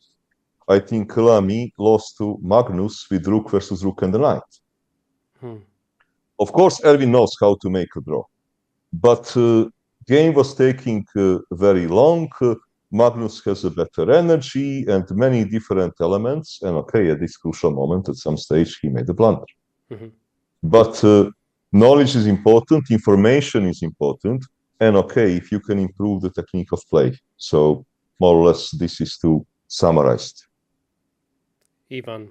I think Kalami lost to Magnus with rook versus rook and the knight. Of course, Erwin knows how to make a draw. But game was taking very long. Magnus has a better energy and many different elements. And at this crucial moment, at some stage, he made a blunder. But knowledge is important, information is important, and if you can improve the technique of play. So more or less, this is to summarize it. Ivan,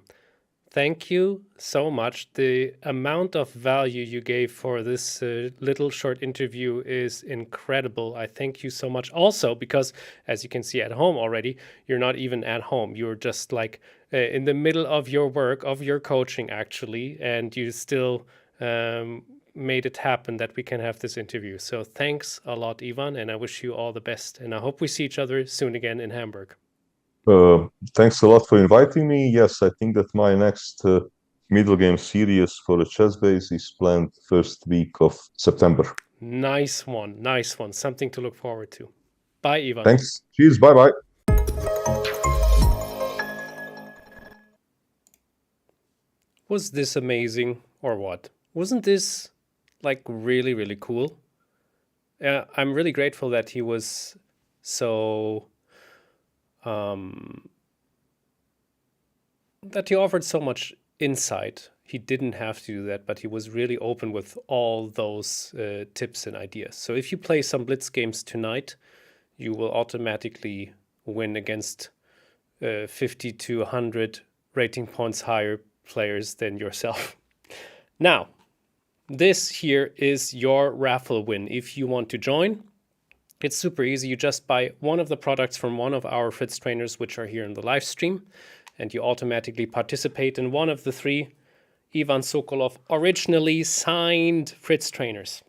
thank you so much. The amount of value you gave for this little short interview is incredible. I thank you so much. Also, because as you can see at home already, you're not even at home. You're just like in the middle of your work, of your coaching actually, and you still made it happen that we can have this interview. So thanks a lot, Ivan, and I wish you all the best. And I hope we see each other soon again in Hamburg. Thanks a lot for inviting me. Yes, I think that my next middle game series for the chess base is planned first week of September. Nice one. Nice one. Something to look forward to. Bye, Ivan. Thanks. Cheers. Bye-bye. Was this amazing or what? Wasn't this like really, really cool? I'm really grateful that he was so that he offered so much insight. He didn't have to do that, but he was really open with all those tips and ideas. So if you play some blitz games tonight, you will automatically win against 50 to 100 rating points higher players than yourself. Now, this here is your raffle win. If you want to join, it's super easy. You just buy one of the products from one of our Fritz trainers, which are here in the live stream, and you automatically participate in one of the 3 Ivan Sokolov originally signed Fritz trainers.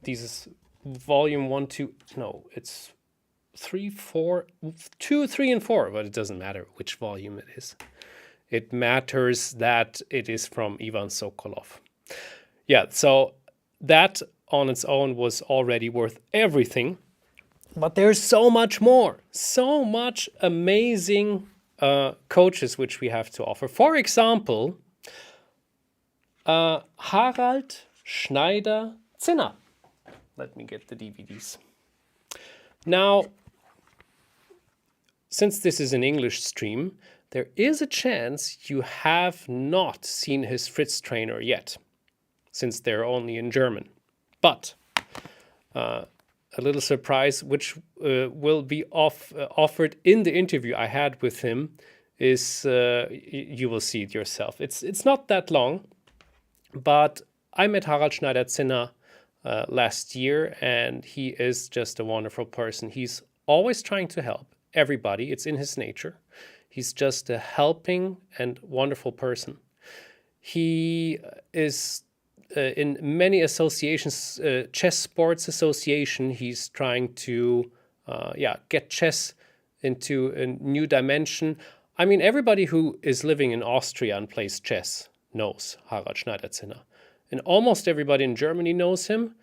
This is volume 1, 2, no, it's 3, 4, 2, 3, and 4, but it doesn't matter which volume it is. It matters that it is from Ivan Sokolov. Yeah, so that on its own was already worth everything. But there's so much more, so much amazing coaches which we have to offer. For example, Harald Schneider-Zinner. Let me get the DVDs. Now, since this is an English stream, there is a chance you have not seen his Fritz trainer yet, since they're only in German. But a little surprise, which will be offered in the interview I had with him, is you will see it yourself. It's not that long, but I met Harald Schneider-Cena last year, and he is just a wonderful person. He's always trying to help everybody. It's in his nature. He's just a helping and wonderful person. He is in many associations, chess sports association, he's trying to get chess into a new dimension. I mean, everybody who is living in Austria and plays chess knows Harald Schneider-Zinner. And almost everybody in Germany knows him.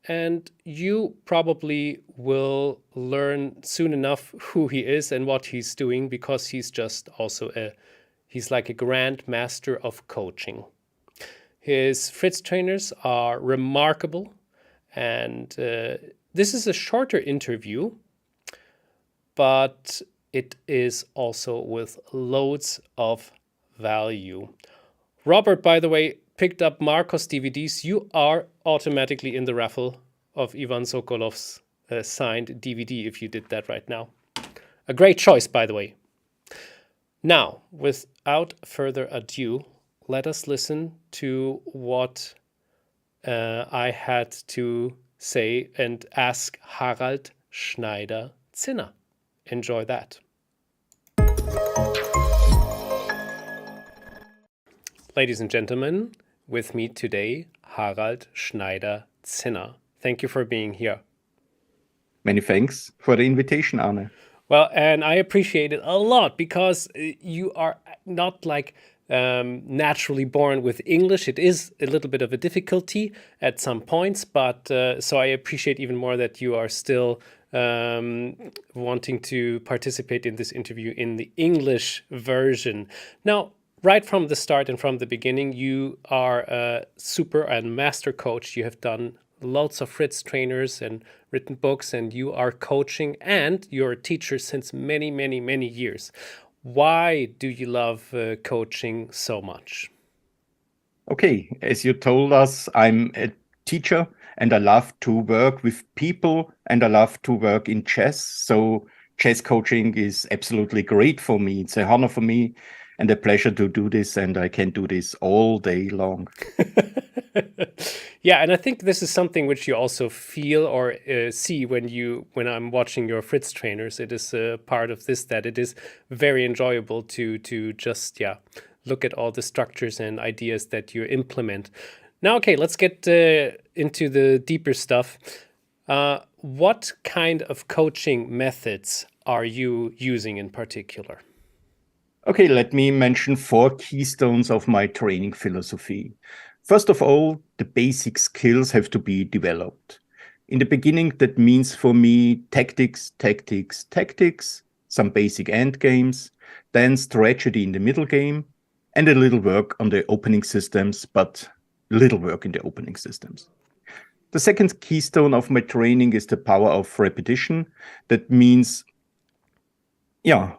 And you probably will learn soon enough who he is and what he's doing, because he's just also he's like a grand master of coaching. His Fritz trainers are remarkable, and this is a shorter interview, but it is also with loads of value. Robert, by the way, picked up Markos DVDs. You are automatically in the raffle of Ivan Sokolov's signed DVD if you did that right now. A great choice, by the way. Now, without further ado, let us listen to what I had to say and ask Harald Schneider-Zinner. Enjoy that. Ladies and gentlemen, with me today, Harald Schneider-Zinner. Thank you for being here. Many thanks for the invitation, Arne. Well, and I appreciate it a lot, because you are not like naturally born with English. It is a little bit of a difficulty at some points, but so I appreciate even more that you are still wanting to participate in this interview in the English version. Now, right from the start and from the beginning, you are a super and master coach. You have done lots of Fritz trainers and written books, and you are coaching and you're a teacher since many, many, many years. Why do you love coaching so much? Okay, as you told us, I'm a teacher and I love to work with people and I love to work in chess. So chess coaching is absolutely great for me. It's an honor for me and a pleasure to do this, and I can do this all day long. Yeah, and I think this is something which you also feel or see when I'm watching your Fritz trainers. It is a part of this that it is very enjoyable to just look at all the structures and ideas that you implement. Now, okay, let's get into the deeper stuff. What kind of coaching methods are you using in particular? Okay, let me mention 4 keystones of my training philosophy. First of all, the basic skills have to be developed. In the beginning, that means for me tactics, tactics, tactics, some basic end games, then strategy in the middle game, and a little work on the opening systems, but little work in the opening systems. The second keystone of my training is the power of repetition. That means,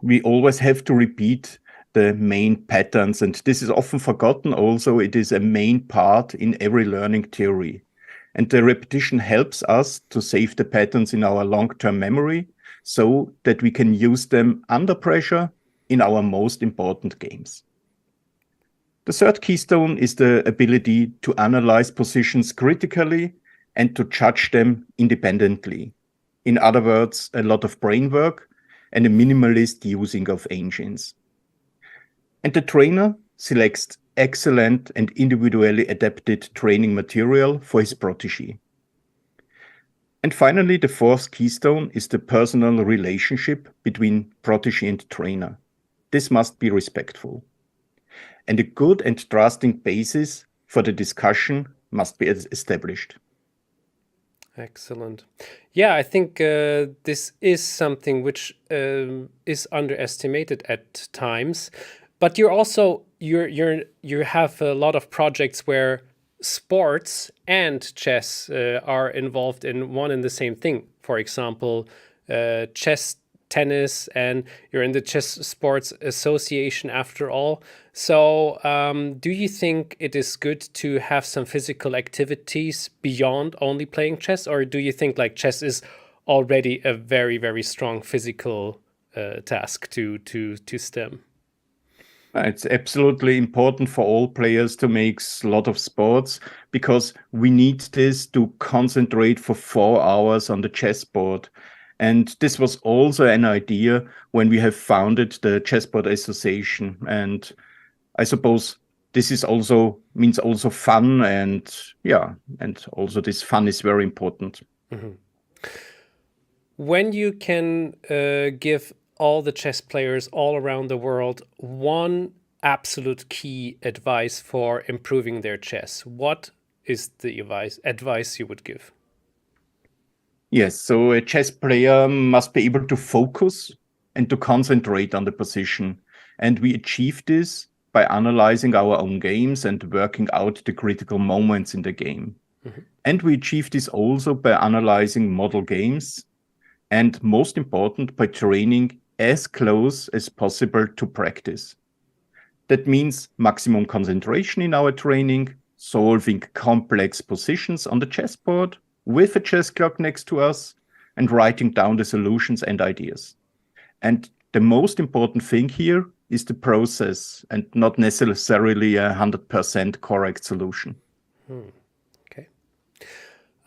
we always have to repeat the main patterns, and this is often forgotten also. It is a main part in every learning theory. And the repetition helps us to save the patterns in our long-term memory so that we can use them under pressure in our most important games. The third keystone is the ability to analyze positions critically and to judge them independently. In other words, a lot of brain work and a minimalist using of engines. And the trainer selects excellent and individually adapted training material for his protege. And finally, the fourth keystone is the personal relationship between protege and trainer. This must be respectful. And a good and trusting basis for the discussion must be established. Excellent. Yeah, I think this is something which is underestimated at times. But you're also you have a lot of projects where sports and chess are involved in one and the same thing. For example, chess, tennis, and you're in the Chess Sports Association after all. So do you think it is good to have some physical activities beyond only playing chess, or do you think like chess is already a very, very strong physical task to stem? It's absolutely important for all players to make a lot of sports, because we need this to concentrate for 4 hours on the chessboard. And this was also an idea when we have founded the Chessboard Association. And I suppose this is also means also fun, and also this fun is very important. Mm-hmm. When you can give all the chess players all around the world one absolute key advice for improving their chess, what is the advice you would give? Yes, so a chess player must be able to focus and to concentrate on the position. And we achieve this by analyzing our own games and working out the critical moments in the game. Mm-hmm. And we achieve this also by analyzing model games, and most important, by training as close as possible to practice. That means maximum concentration in our training, solving complex positions on the chessboard with a chess clock next to us, and writing down the solutions and ideas. And the most important thing here is the process, and not necessarily 100% correct solution. Okay.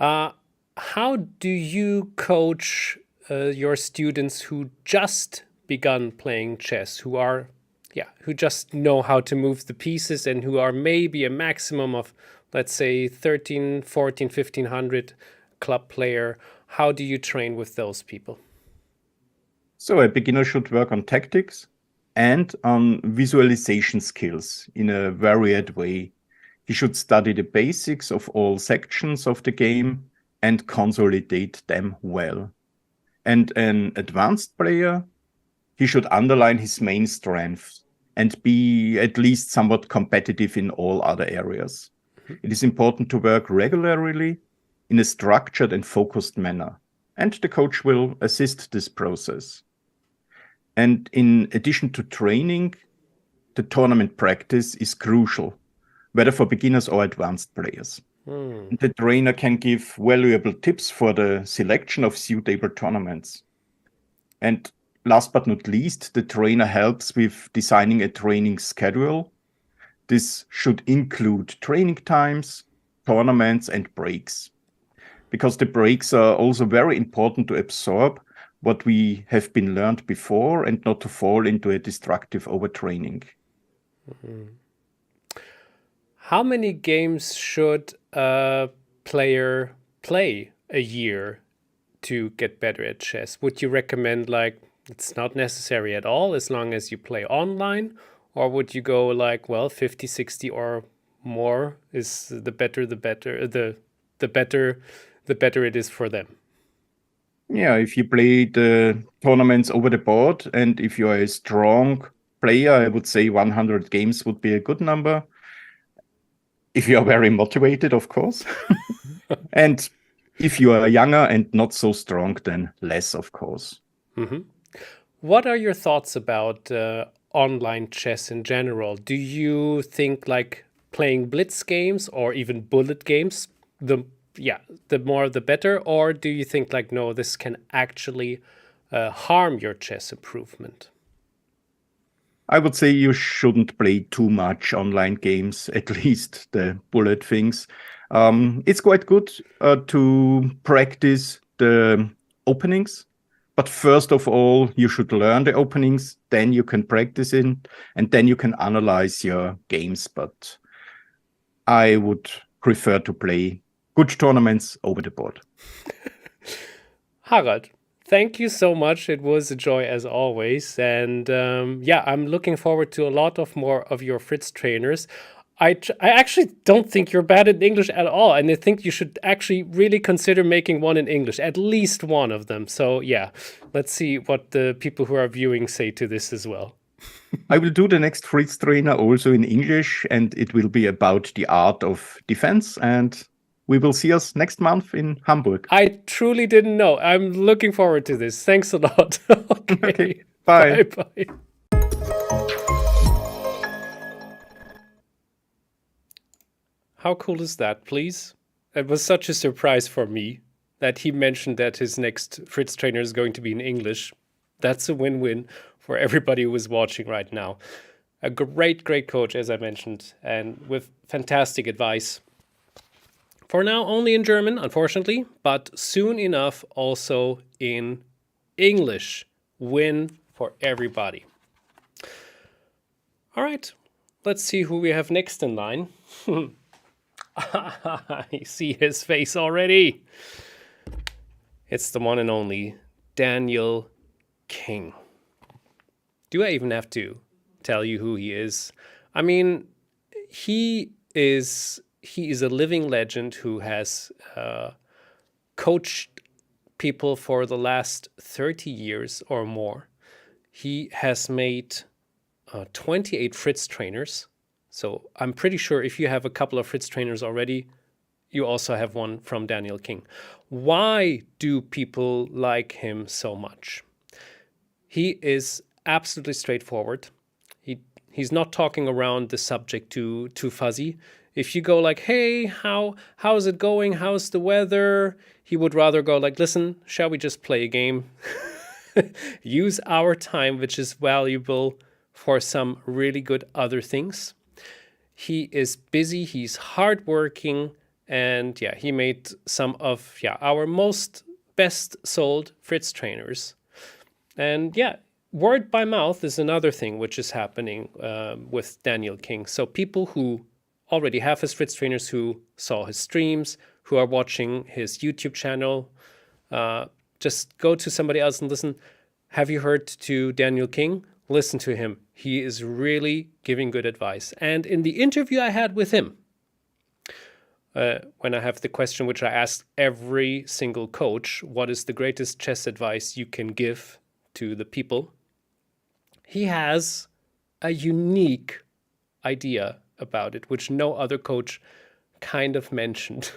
How do you coach your students who just begun playing chess, who just know how to move the pieces and who are maybe a maximum of, let's say, 13, 14, 1500 club player? How do you train with those people? So a beginner should work on tactics and on visualization skills in a varied way. He should study the basics of all sections of the game and consolidate them well. And an advanced player, he should underline his main strengths and be at least somewhat competitive in all other areas. Mm-hmm. It is important to work regularly in a structured and focused manner, and the coach will assist this process. And in addition to training, the tournament practice is crucial, whether for beginners or advanced players. The trainer can give valuable tips for the selection of suitable tournaments. And last but not least, the trainer helps with designing a training schedule. This should include training times, tournaments, and breaks, because the breaks are also very important to absorb what we have been learned before and not to fall into a destructive overtraining. Mm-hmm. How many games should a player play a year to get better at chess? Would you recommend like it's not necessary at all as long as you play online? Or would you go like, 50, 60 or more is the better it is for them? Yeah, if you play the tournaments over the board, and if you are a strong player, I would say 100 games would be a good number. If you are very motivated, of course. And if you are younger and not so strong, then less, of course. What are your thoughts about online chess in general? Do you think like playing blitz games or even bullet games, the more the better, or do you think like no, this can actually harm your chess improvement? I would say you shouldn't play too much online games, at least the bullet things. It's quite good to practice the openings. But first of all, you should learn the openings, then you can practice it, and then you can analyze your games. But I would prefer to play good tournaments over the board. Harald, thank you so much. It was a joy as always. And I'm looking forward to a lot of more of your Fritz trainers. I actually don't think you're bad at English at all. And I think you should actually really consider making one in English, at least one of them. So yeah, let's see what the people who are viewing say to this as well. I will do the next Fritz trainer also in English, and it will be about the art of defense. And we will see us next month in Hamburg. I truly didn't know. I'm looking forward to this. Thanks a lot. Okay. Bye. Bye. How cool is that, please? It was such a surprise for me that he mentioned that his next Fritz trainer is going to be in English. That's a win-win for everybody who is watching right now. A great coach, as I mentioned, and with fantastic advice. For now, only in German, unfortunately, but soon enough also in English. Win for everybody. All right, let's see who we have next in line. I see his face already. It's the one and only Daniel King. Do I even have to tell you who he is? I mean, he is a living legend who has coached people for the last 30 years or more. He has made 28 Fritz trainers. So I'm pretty sure if you have a couple of Fritz trainers already, you also have one from Daniel King. Why do people like him so much? He is absolutely straightforward. He's not talking around the subject too fuzzy. If you go like, hey, how's it going? How's the weather? He would rather go like, listen, shall we just play a game? Use our time, which is valuable for some really good other things. He is busy, he's hardworking, and he made some of our most best sold Fritz trainers. And word by mouth is another thing which is happening with Daniel King. So people who already have his Fritz trainers, who saw his streams, who are watching his YouTube channel, just go to somebody else and listen. Have you heard to Daniel King? Listen to him. He is really giving good advice. And in the interview I had with him, when I have the question which I asked every single coach, what is the greatest chess advice you can give to the people? He has a unique idea about it, which no other coach kind of mentioned,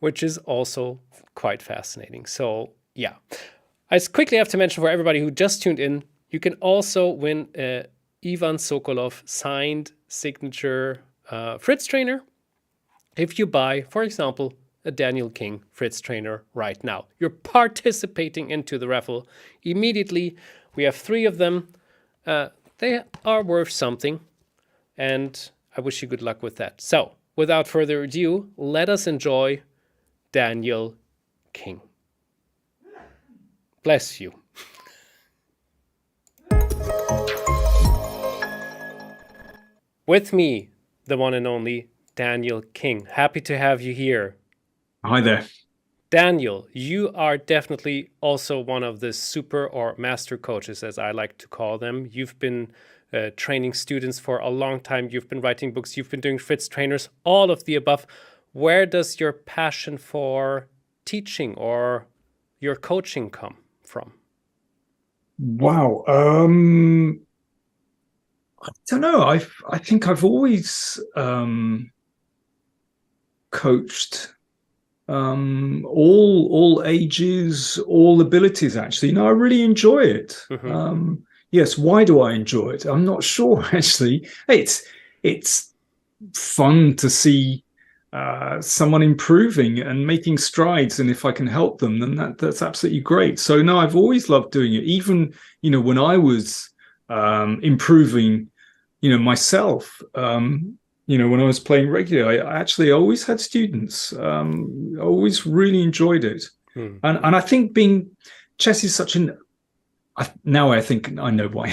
which is also quite fascinating. So I quickly have to mention for everybody who just tuned in, you can also win a Ivan Sokolov signed signature Fritz trainer if you buy, for example, a Daniel King Fritz trainer right now. You're participating into the raffle immediately. We have 3 of them. They are worth something, and I wish you good luck with that. So, without further ado, let us enjoy Daniel King. Bless you. With me, the one and only Daniel King. Happy to have you here. Hi there. Daniel, you are definitely also one of the super or master coaches, as I like to call them. You've been training students for a long time. You've been writing books. You've been doing Fritz trainers, all of the above. Where does your passion for teaching or your coaching come from? Wow. I don't know. I think I've always coached all ages, all abilities. Actually, no, I really enjoy it. Yes. Why do I enjoy it? I'm not sure. Actually, it's fun to see someone improving and making strides, and if I can help them, then that's absolutely great. So no, I've always loved doing it. Even when I was improving, myself. When I was playing regularly, I actually always had students. Always really enjoyed it, and I think chess is such an. Now I think I know why.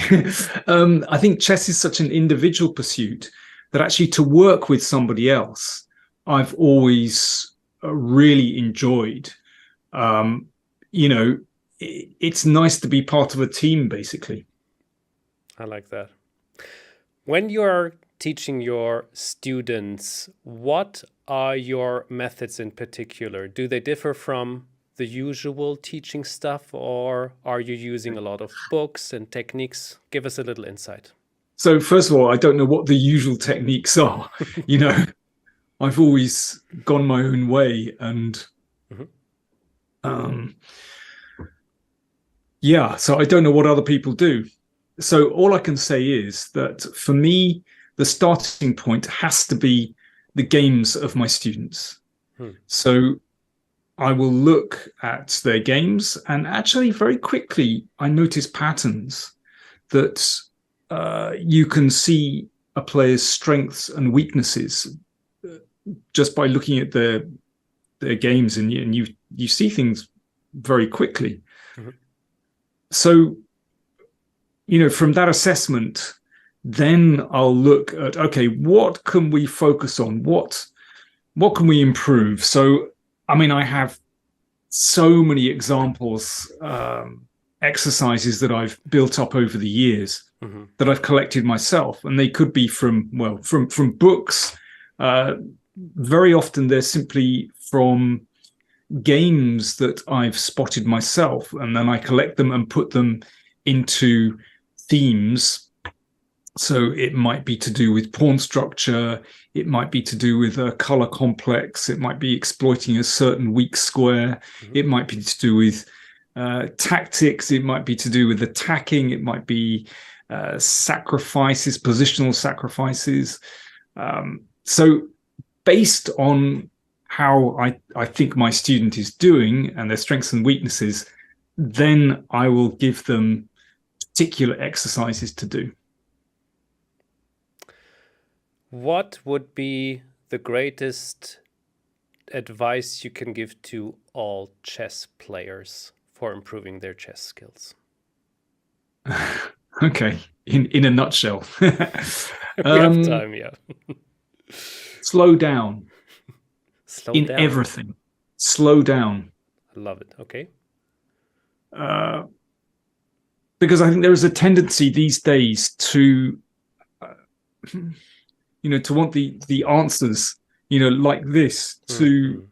I think chess is such an individual pursuit that actually to work with somebody else, I've always really enjoyed. It's nice to be part of a team, basically. I like that. When you're teaching your students, what are your methods in particular? Do they differ from the usual teaching stuff, or are you using a lot of books and techniques? Give us a little insight. So first of all, I don't know what the usual techniques are. I've always gone my own way, and so I don't know what other people do. So all I can say is that for me, the starting point has to be the games of my students. So I will look at their games, and actually very quickly I notice patterns that you can see a player's strengths and weaknesses just by looking at their games, and you see things very quickly. So from that assessment, then I'll look at, okay, what can we focus on? What can we improve? So, I have so many examples, exercises that I've built up over the years that I've collected myself, and they could be from books. Very often they're simply from games that I've spotted myself, and then I collect them and put them into themes. So it might be to do with pawn structure, it might be to do with a color complex, it might be exploiting a certain weak square, it might be to do with tactics, it might be to do with attacking, it might be sacrifices, positional sacrifices. So based on how I think my student is doing and their strengths and weaknesses, then I will give them particular exercises to do. What would be the greatest advice you can give to all chess players for improving their chess skills? Okay, in a nutshell. We have time, yeah. Slow down. Slow down. Everything. Slow down. I love it. Okay. Because I think there is a tendency these days to to want the answers, like this, to,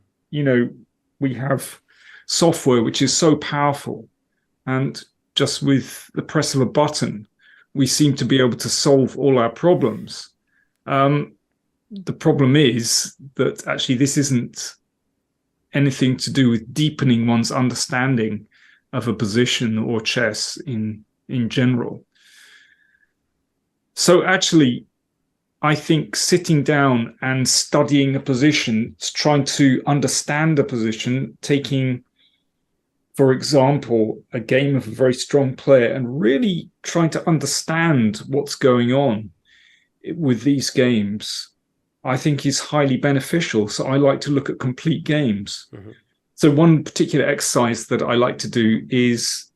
we have software which is so powerful, and just with the press of a button, we seem to be able to solve all our problems. The problem is that actually this isn't anything to do with deepening one's understanding of a position or chess in general. So actually, I think sitting down and studying a position, trying to understand a position, taking, for example, a game of a very strong player and really trying to understand what's going on with these games, I think is highly beneficial. So I like to look at complete games. So one particular exercise that I like to do is,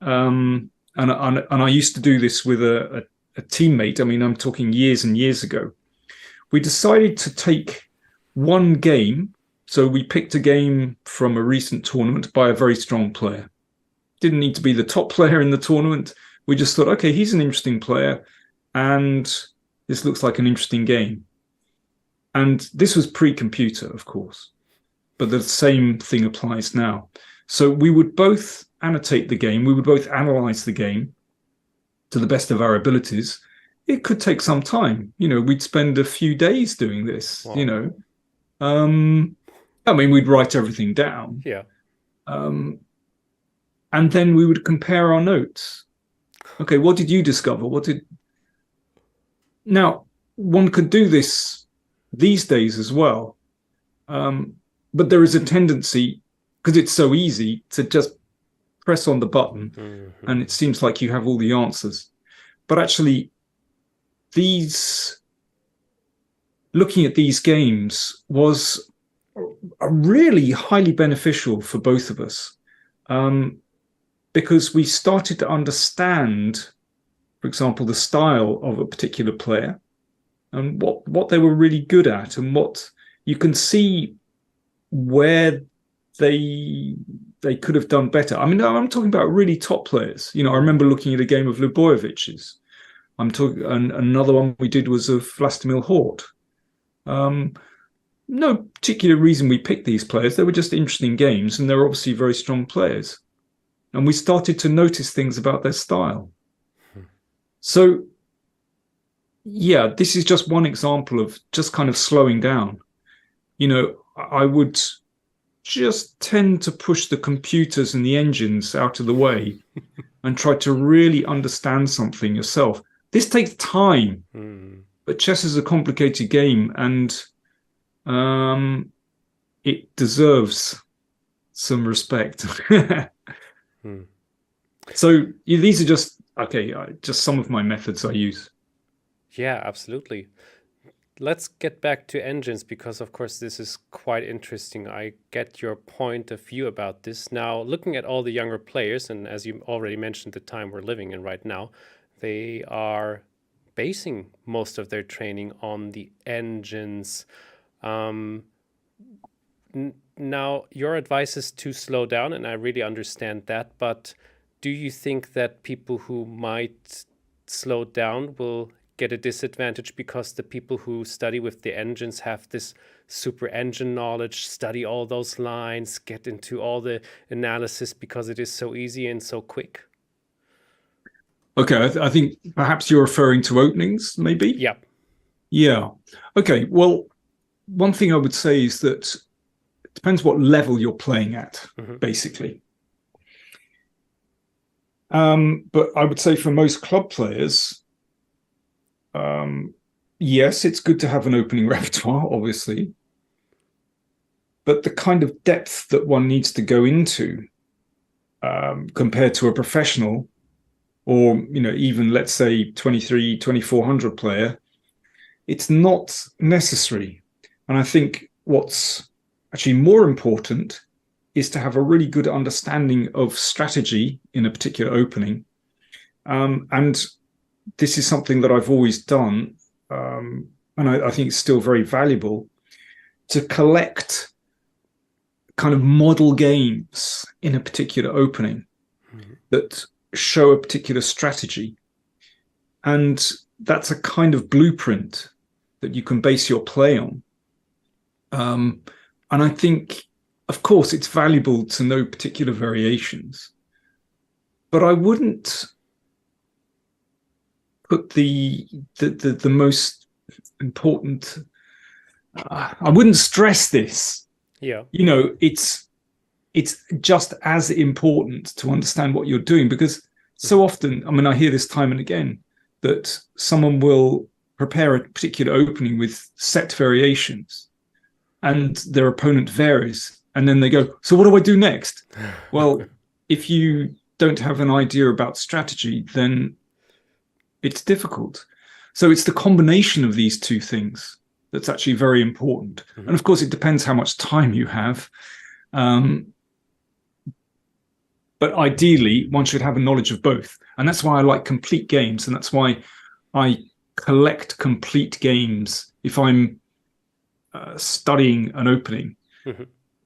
and I used to do this with a teammate. I'm talking years and years ago. We decided to take one game. So we picked a game from a recent tournament by a very strong player. Didn't need to be the top player in the tournament. We just thought, okay, he's an interesting player, and this looks like an interesting game. And this was pre-computer, of course, but the same thing applies now. So we would both annotate the game. We would both analyze the game to the best of our abilities. It could take some time. We'd spend a few days doing this, Wow. I mean, we'd write everything down. Yeah. And then we would compare our notes. Okay, what did you discover? Now, one could do this these days as well. But there is a tendency, because it's so easy, to just press on the button and it seems like you have all the answers. But actually, looking at these games was really highly beneficial for both of us, because we started to understand, for example, the style of a particular player and what they were really good at, and what you can see where they could have done better. I mean, I'm talking about really top players. I remember looking at a game of Lubojevic's. I'm talking, another one we did was of Vlastimil Hort. No particular reason we picked these players. They were just interesting games, and they're obviously very strong players. And we started to notice things about their style. So, yeah, this is just one example of just kind of slowing down. I would just tend to push the computers and the engines out of the way and try to really understand something yourself. This takes time, but chess is a complicated game, and it deserves some respect. So these are just some of my methods I use. Yeah, absolutely. Let's get back to engines, because of course this is quite interesting. I get your point of view about this. Now, looking at all the younger players, and as you already mentioned, the time we're living in right now, they are basing most of their training on the engines. Now, your advice is to slow down, and I really understand that, but do you think that people who might slow down will get a disadvantage because the people who study with the engines have this super engine knowledge, study all those lines, get into all the analysis because it is so easy and so quick? Okay, I think perhaps you're referring to openings, maybe? Yeah. Yeah. Okay, well, one thing I would say is that it depends what level you're playing at, basically. But I would say for most club players, yes, it's good to have an opening repertoire, obviously. But the kind of depth that one needs to go into compared to a professional, or even let's say 2400 player, it's not necessary. And I think what's actually more important is to have a really good understanding of strategy in a particular opening. And this is something that I've always done, and I think it's still very valuable, to collect kind of model games in a particular opening that show a particular strategy. And that's a kind of blueprint that you can base your play on. And I think, of course, it's valuable to know particular variations, but I wouldn't put the most important. I wouldn't stress this. Yeah. It's just as important to understand what you're doing, because so often, I mean, I hear this time and again, that someone will prepare a particular opening with set variations and their opponent varies. And then they go, so what do I do next? Well, if you don't have an idea about strategy, then it's difficult. So it's the combination of these two things that's actually very important. And of course, it depends how much time you have. But ideally, one should have a knowledge of both. And that's why I like complete games. And that's why I collect complete games. If I'm studying an opening,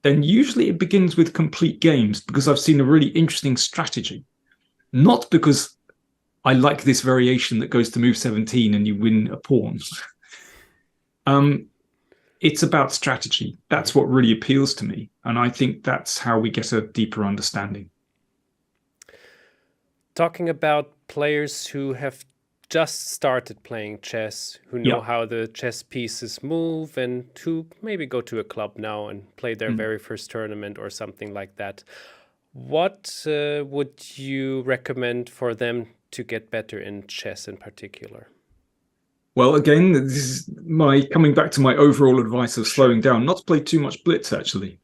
then usually it begins with complete games, because I've seen a really interesting strategy. Not because I like this variation that goes to move 17 and you win a pawn. it's about strategy. That's what really appeals to me. And I think that's how we get a deeper understanding. Talking about players who have just started playing chess, who know how the chess pieces move, and who maybe go to a club now and play their very first tournament or something like that. What would you recommend for them to get better in chess in particular? Well, again, this is coming back to my overall advice of slowing down, not to play too much blitz, actually.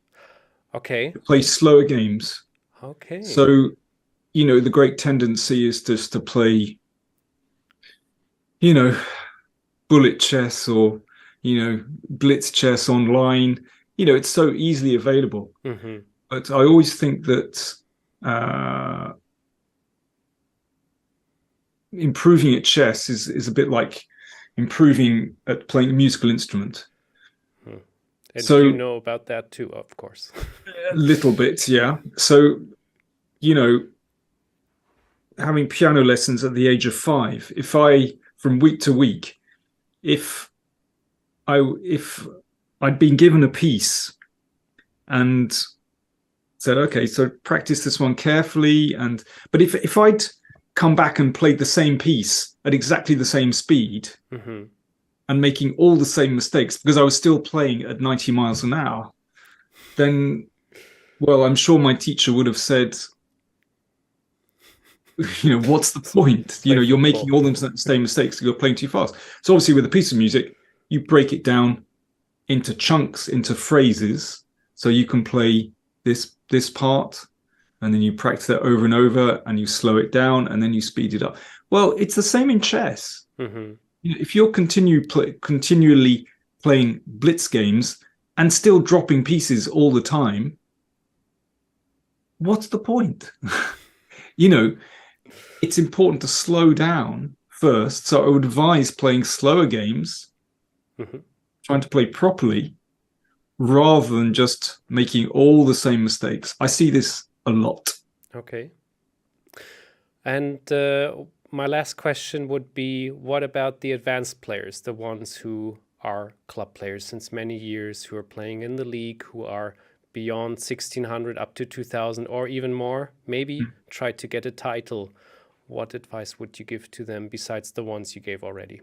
Okay. Play slower games. Okay. So, the great tendency is just to play, bullet chess or, blitz chess online. It's so easily available. Mm-hmm. But I always think that improving at chess is a bit like improving at playing a musical instrument. And so you know about that too, of course. A little bit, yeah. So, having piano lessons at the age of 5, from week to week, if I'd been given a piece and said, okay, so practice this one carefully, but if I'd come back and played the same piece at exactly the same speed and making all the same mistakes because I was still playing at 90 miles an hour, then, well, I'm sure my teacher would have said, what's the point? You're making all the same mistakes. You're playing too fast. So obviously with a piece of music, you break it down into chunks, into phrases, so you can play this part, and then you practice that over and over, and you slow it down, and then you speed it up. Well, it's the same in chess. If you're continually playing blitz games and still dropping pieces all the time, what's the point? It's important to slow down first. So I would advise playing slower games, trying to play properly, rather than just making all the same mistakes. I see this a lot. Okay. And my last question would be, what about the advanced players, the ones who are club players since many years, who are playing in the league, who are beyond 1600 up to 2000 or even more, maybe try to get a title? What advice would you give to them besides the ones you gave already?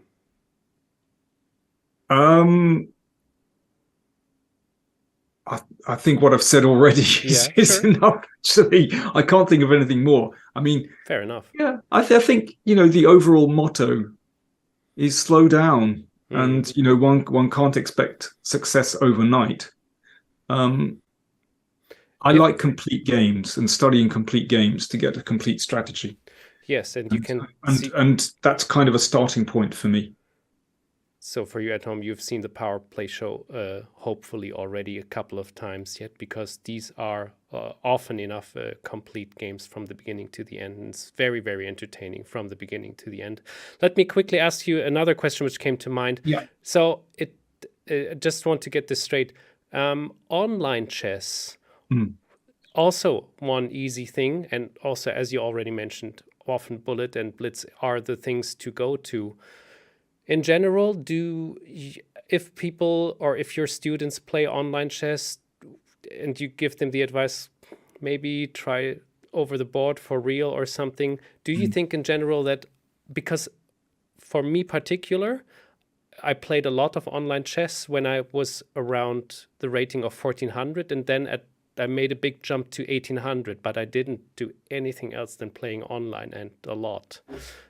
I think what I've said already is enough. Actually, I can't think of anything more. I mean, fair enough. Yeah, I think the overall motto is slow down, and one can't expect success overnight. I like complete games and studying complete games to get a complete strategy. Yes, and you can and that's kind of a starting point for me. So for you at home, you've seen the Power Play show hopefully already a couple of times yet, because these are often enough complete games from the beginning to the end. And it's very, very entertaining from the beginning to the end. Let me quickly ask you another question which came to mind. Yeah. So I just want to get this straight. Online chess, also one easy thing, and also, as you already mentioned, often bullet and blitz are the things to go to. In general, if people or if your students play online chess and you give them the advice, maybe try over the board for real or something, do you think in general that, because for me particular, I played a lot of online chess when I was around the rating of 1400, and then I made a big jump to 1800, but I didn't do anything else than playing online, and a lot.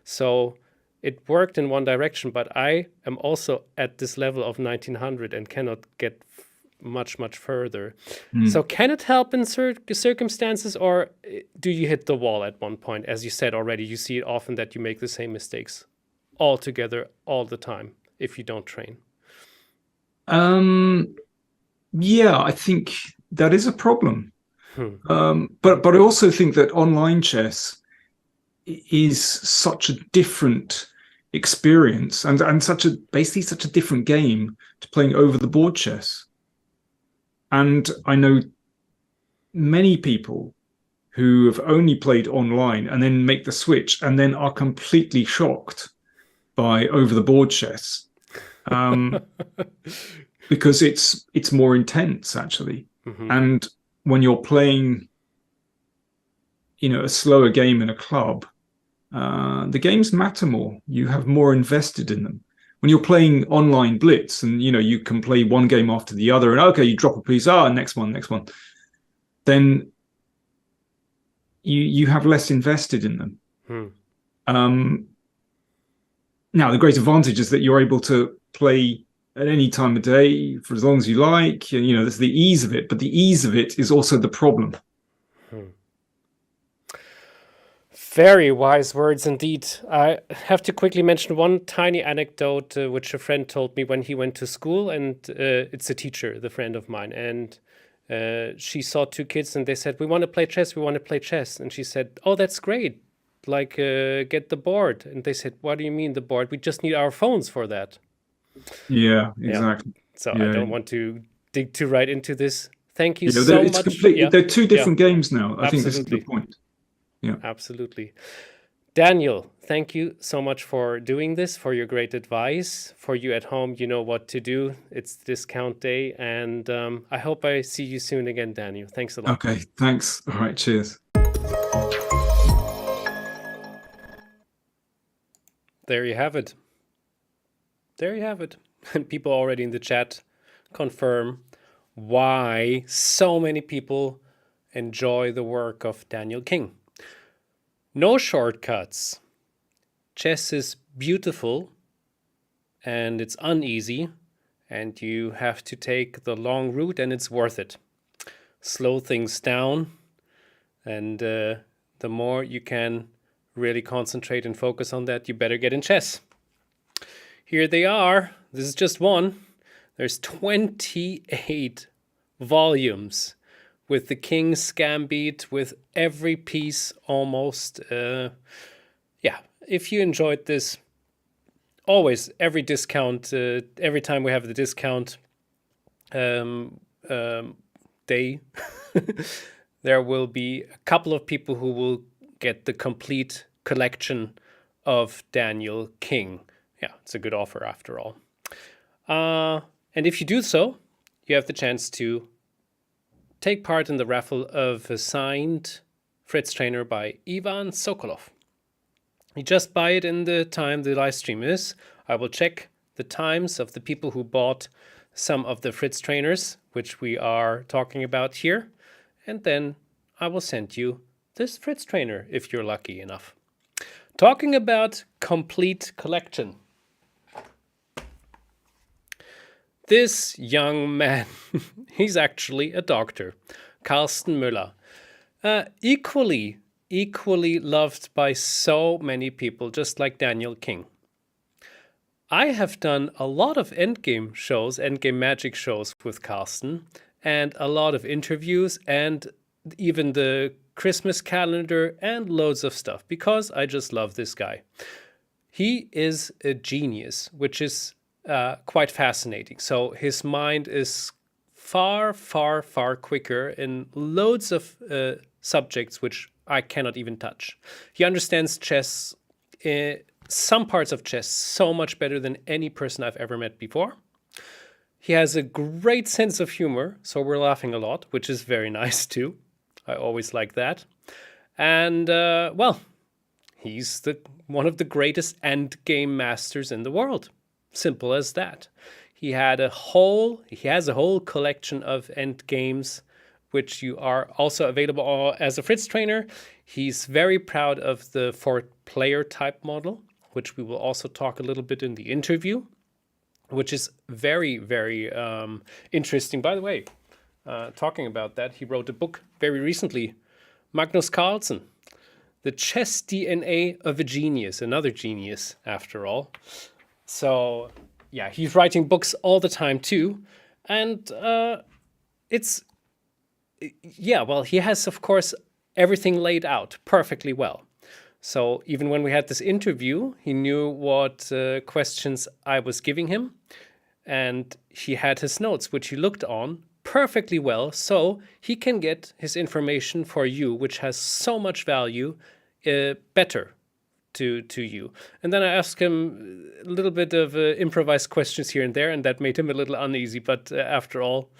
So it worked in one direction, but I am also at this level of 1900 and cannot get much further. So can it help in circumstances, or do you hit the wall at one point? As you said already, you see it often that you make the same mistakes all together all the time if you don't train. Yeah, I think that is a problem. But I also think that online chess is such a different experience and basically such a different game to playing over the board chess. And I know many people who have only played online and then make the switch and then are completely shocked by over the board chess. because it's more intense actually. Mhm. And when you're playing, a slower game in a club, the games matter more. You have more invested in them. When you're playing online blitz, and you can play one game after the other, and okay, you drop a piece, next one, then you have less invested in them. Now, the great advantage is that you're able to play at any time of day for as long as you like. And, that's the ease of it. But the ease of it is also the problem. Very wise words indeed. I have to quickly mention one tiny anecdote which a friend told me when he went to school, and it's a teacher, the friend of mine, and she saw two kids and they said, we want to play chess, and she said, oh, that's great, like get the board. And they said, what do you mean the board? We just need our phones for that. Yeah, exactly. So I don't want to dig too right into this. Thank you so much. They're two different games now. I think this is the point. Yeah, absolutely. Daniel, thank you so much for doing this, for your great advice. For you at home, you know what to do. It's discount day, and I hope I see you soon again, Daniel. Thanks a lot. Okay, thanks. All right, cheers. There you have it. There you have it. And people already in the chat confirm why so many people enjoy the work of Daniel King. No shortcuts. Chess is beautiful and it's uneasy, and you have to take the long route, and it's worth it. Slow things down, and the more you can really concentrate and focus on that, you better get in chess. Here they are. This is just one. There's 28 volumes with the King's Gambit, with every piece almost. If you enjoyed this, always, every discount, every time we have the discount day, there will be a couple of people who will get the complete collection of Daniel King. Yeah, it's a good offer after all. And if you do so, you have the chance to take part in the raffle of a signed Fritz trainer by Ivan Sokolov. You just buy it in the time the live stream is. I will check the times of the people who bought some of the Fritz trainers, which we are talking about here, and then I will send you this Fritz trainer if you're lucky enough. Talking about complete collection. This young man, he's actually a doctor, Karsten Mueller. Equally loved by so many people, just like Daniel King. I have done a lot of endgame shows, endgame magic shows with Karsten, and a lot of interviews, and even the Christmas calendar, and loads of stuff, because I just love this guy. He is a genius, which is quite fascinating. So his mind is far quicker in loads of subjects which I cannot even touch. He understands chess, some parts of chess, so much better than any person I've ever met before. He has a great sense of humor, so we're laughing a lot, which is very nice too. I always like that. And he's one of the greatest endgame masters in the world. Simple as that. He has a whole collection of endgames, which you are also available as a Fritz trainer. He's very proud of the 4-player type model, which we will also talk a little bit in the interview, which is very interesting. By the way, talking about that, he wrote a book very recently, Magnus Carlsen, The Chess DNA of a Genius, another genius after all. So, yeah, he's writing books all the time too. And he has, of course, everything laid out perfectly well. So even when we had this interview, he knew what questions I was giving him. And he had his notes, which he looked on perfectly well. So he can get his information for you, which has so much value, better to you. And then I asked him a little bit of improvised questions here and there, and that made him a little uneasy. But after all,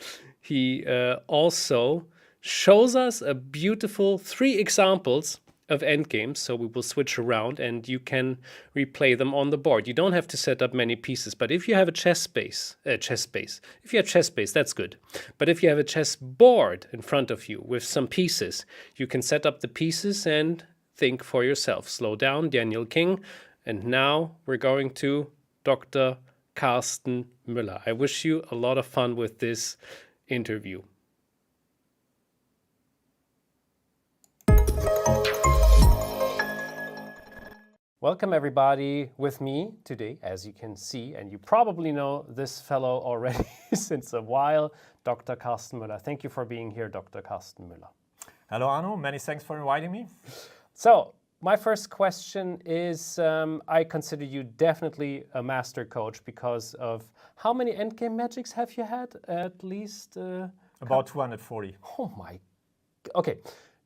he also shows us a beautiful 3 examples of endgames. So we will switch around and you can replay them on the board. You don't have to set up many pieces, but if you have a chess base, if you have chess base, that's good. But if you have a chess board in front of you with some pieces, you can set up the pieces and think for yourself. Slow down, Daniel King. And now we're going to Dr. Karsten Mueller. I wish you a lot of fun with this interview. Welcome everybody with me today, as you can see, and you probably know this fellow already since a while, Dr. Karsten Mueller. Thank you for being here, Dr. Karsten Mueller. Hello, Arno. Many thanks for inviting me. So, my first question is, I consider you definitely a master coach because of how many endgame magics have you had? At least? About 240. Oh my. Okay.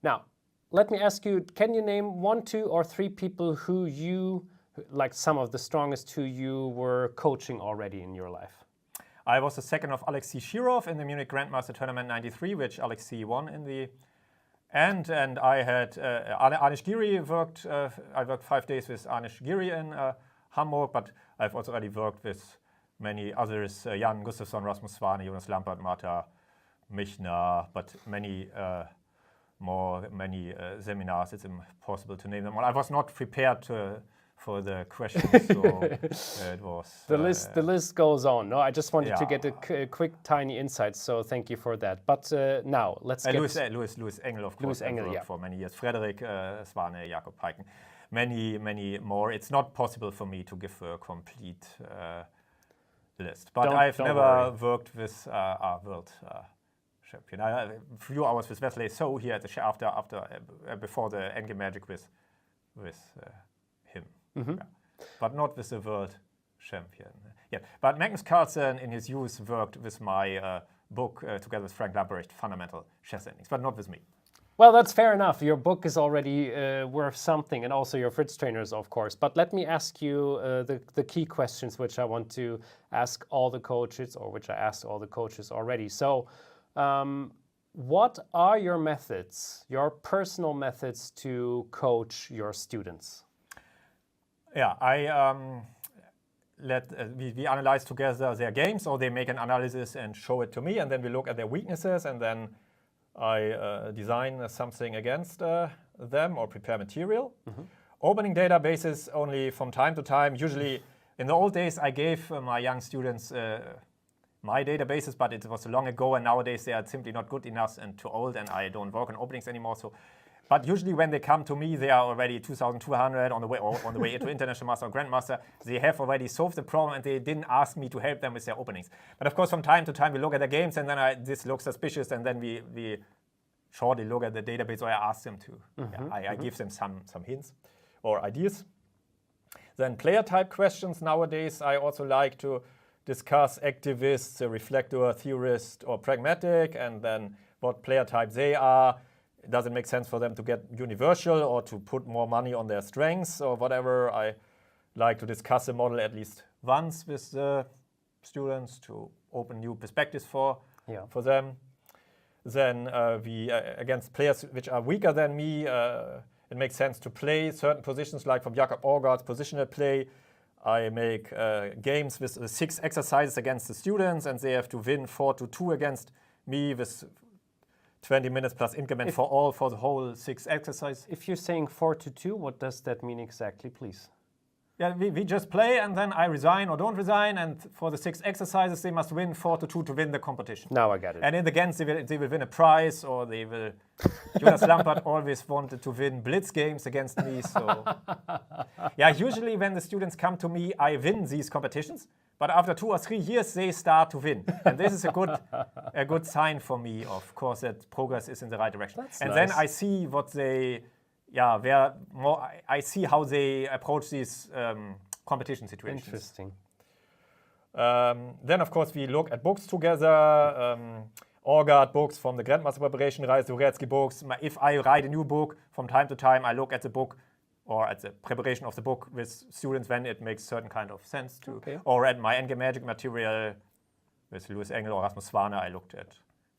Now, let me ask you, can you name 1, 2, or 3 people who you, like some of the strongest who you were coaching already in your life? I was the second of Alexei Shirov in the Munich Grandmaster Tournament 93, which Alexei won in the end. And I had Anish Giri worked, I worked 5 days with Anish Giri in Hamburg, but I've also already worked with many others, Jan Gustafsson, Rasmus Svane, Jonas Lampert, Marta Michner, but many seminars. It's impossible to name them all. I was not prepared for the questions, so it was... The list goes on. No, I just wanted to get a quick, tiny insight, so thank you for that. But now, let's get... Louis Engel, of course, worked for many years. Frederick Svane, Jakob Peiken, many more. It's not possible for me to give a complete list. But I've never worked with our world champion. I had a few hours with Wesley So here at the before the endgame magic with him, but not with the world champion. Yeah, but Magnus Carlsen in his youth worked with my book together with Frank Labrecht, Fundamental Chess Endings, but not with me. Well, that's fair enough. Your book is already worth something, and also your Fritz trainers, of course. But let me ask you the key questions which I want to ask all the coaches, or which I asked all the coaches already. So. What are your methods, your personal methods to coach your students? Yeah, we analyze together their games, or they make an analysis and show it to me, and then we look at their weaknesses, and then I design something against them or prepare material. Opening databases only from time to time. Usually, in the old days, I gave my young students my databases, but it was long ago, and nowadays they are simply not good enough and too old, and I don't work on openings anymore. So, but usually when they come to me, they are already 2,200 on the way into International Master or Grandmaster. They have already solved the problem, and they didn't ask me to help them with their openings. But of course, from time to time, we look at the games, and then this looks suspicious, and then we shortly look at the database, or I ask them to. I give them some hints or ideas. Then player type questions. Nowadays, I also like to discuss activists, reflector, theorist, or pragmatic, and then what player type they are. Does it make sense for them to get universal or to put more money on their strengths or whatever? I like to discuss the model at least once with the students to open new perspectives for them. Then against players which are weaker than me, it makes sense to play certain positions, like from Jakob Aagaard's positional play. I make games with 6 exercises against the students, and they have to win 4-2 against me with 20 minutes plus increment for the whole 6 exercises. If you're saying 4-2, what does that mean exactly, please? Yeah, we just play, and then I resign or don't resign, and for the 6 exercises they must win 4-2 to win the competition. Now I got it. And in the games they will win a prize, or they will... Jonas Lampert always wanted to win blitz games against me, so... Yeah, usually when the students come to me, I win these competitions, but after 2 or 3 years they start to win. And this is a good sign for me, of course, that progress is in the right direction. That's and nice. Then I see what they... I see how they approach these competition situations. Interesting. Then, of course, we look at books together. Aagaard books from the Grandmaster Preparation, Reis Dvoretsky books. If I write a new book, from time to time, I look at the book or at the preparation of the book with students when it makes certain kind of sense to, Okay. or at my Endgame Magic material with Louis Engel or Rasmus Swana, I looked at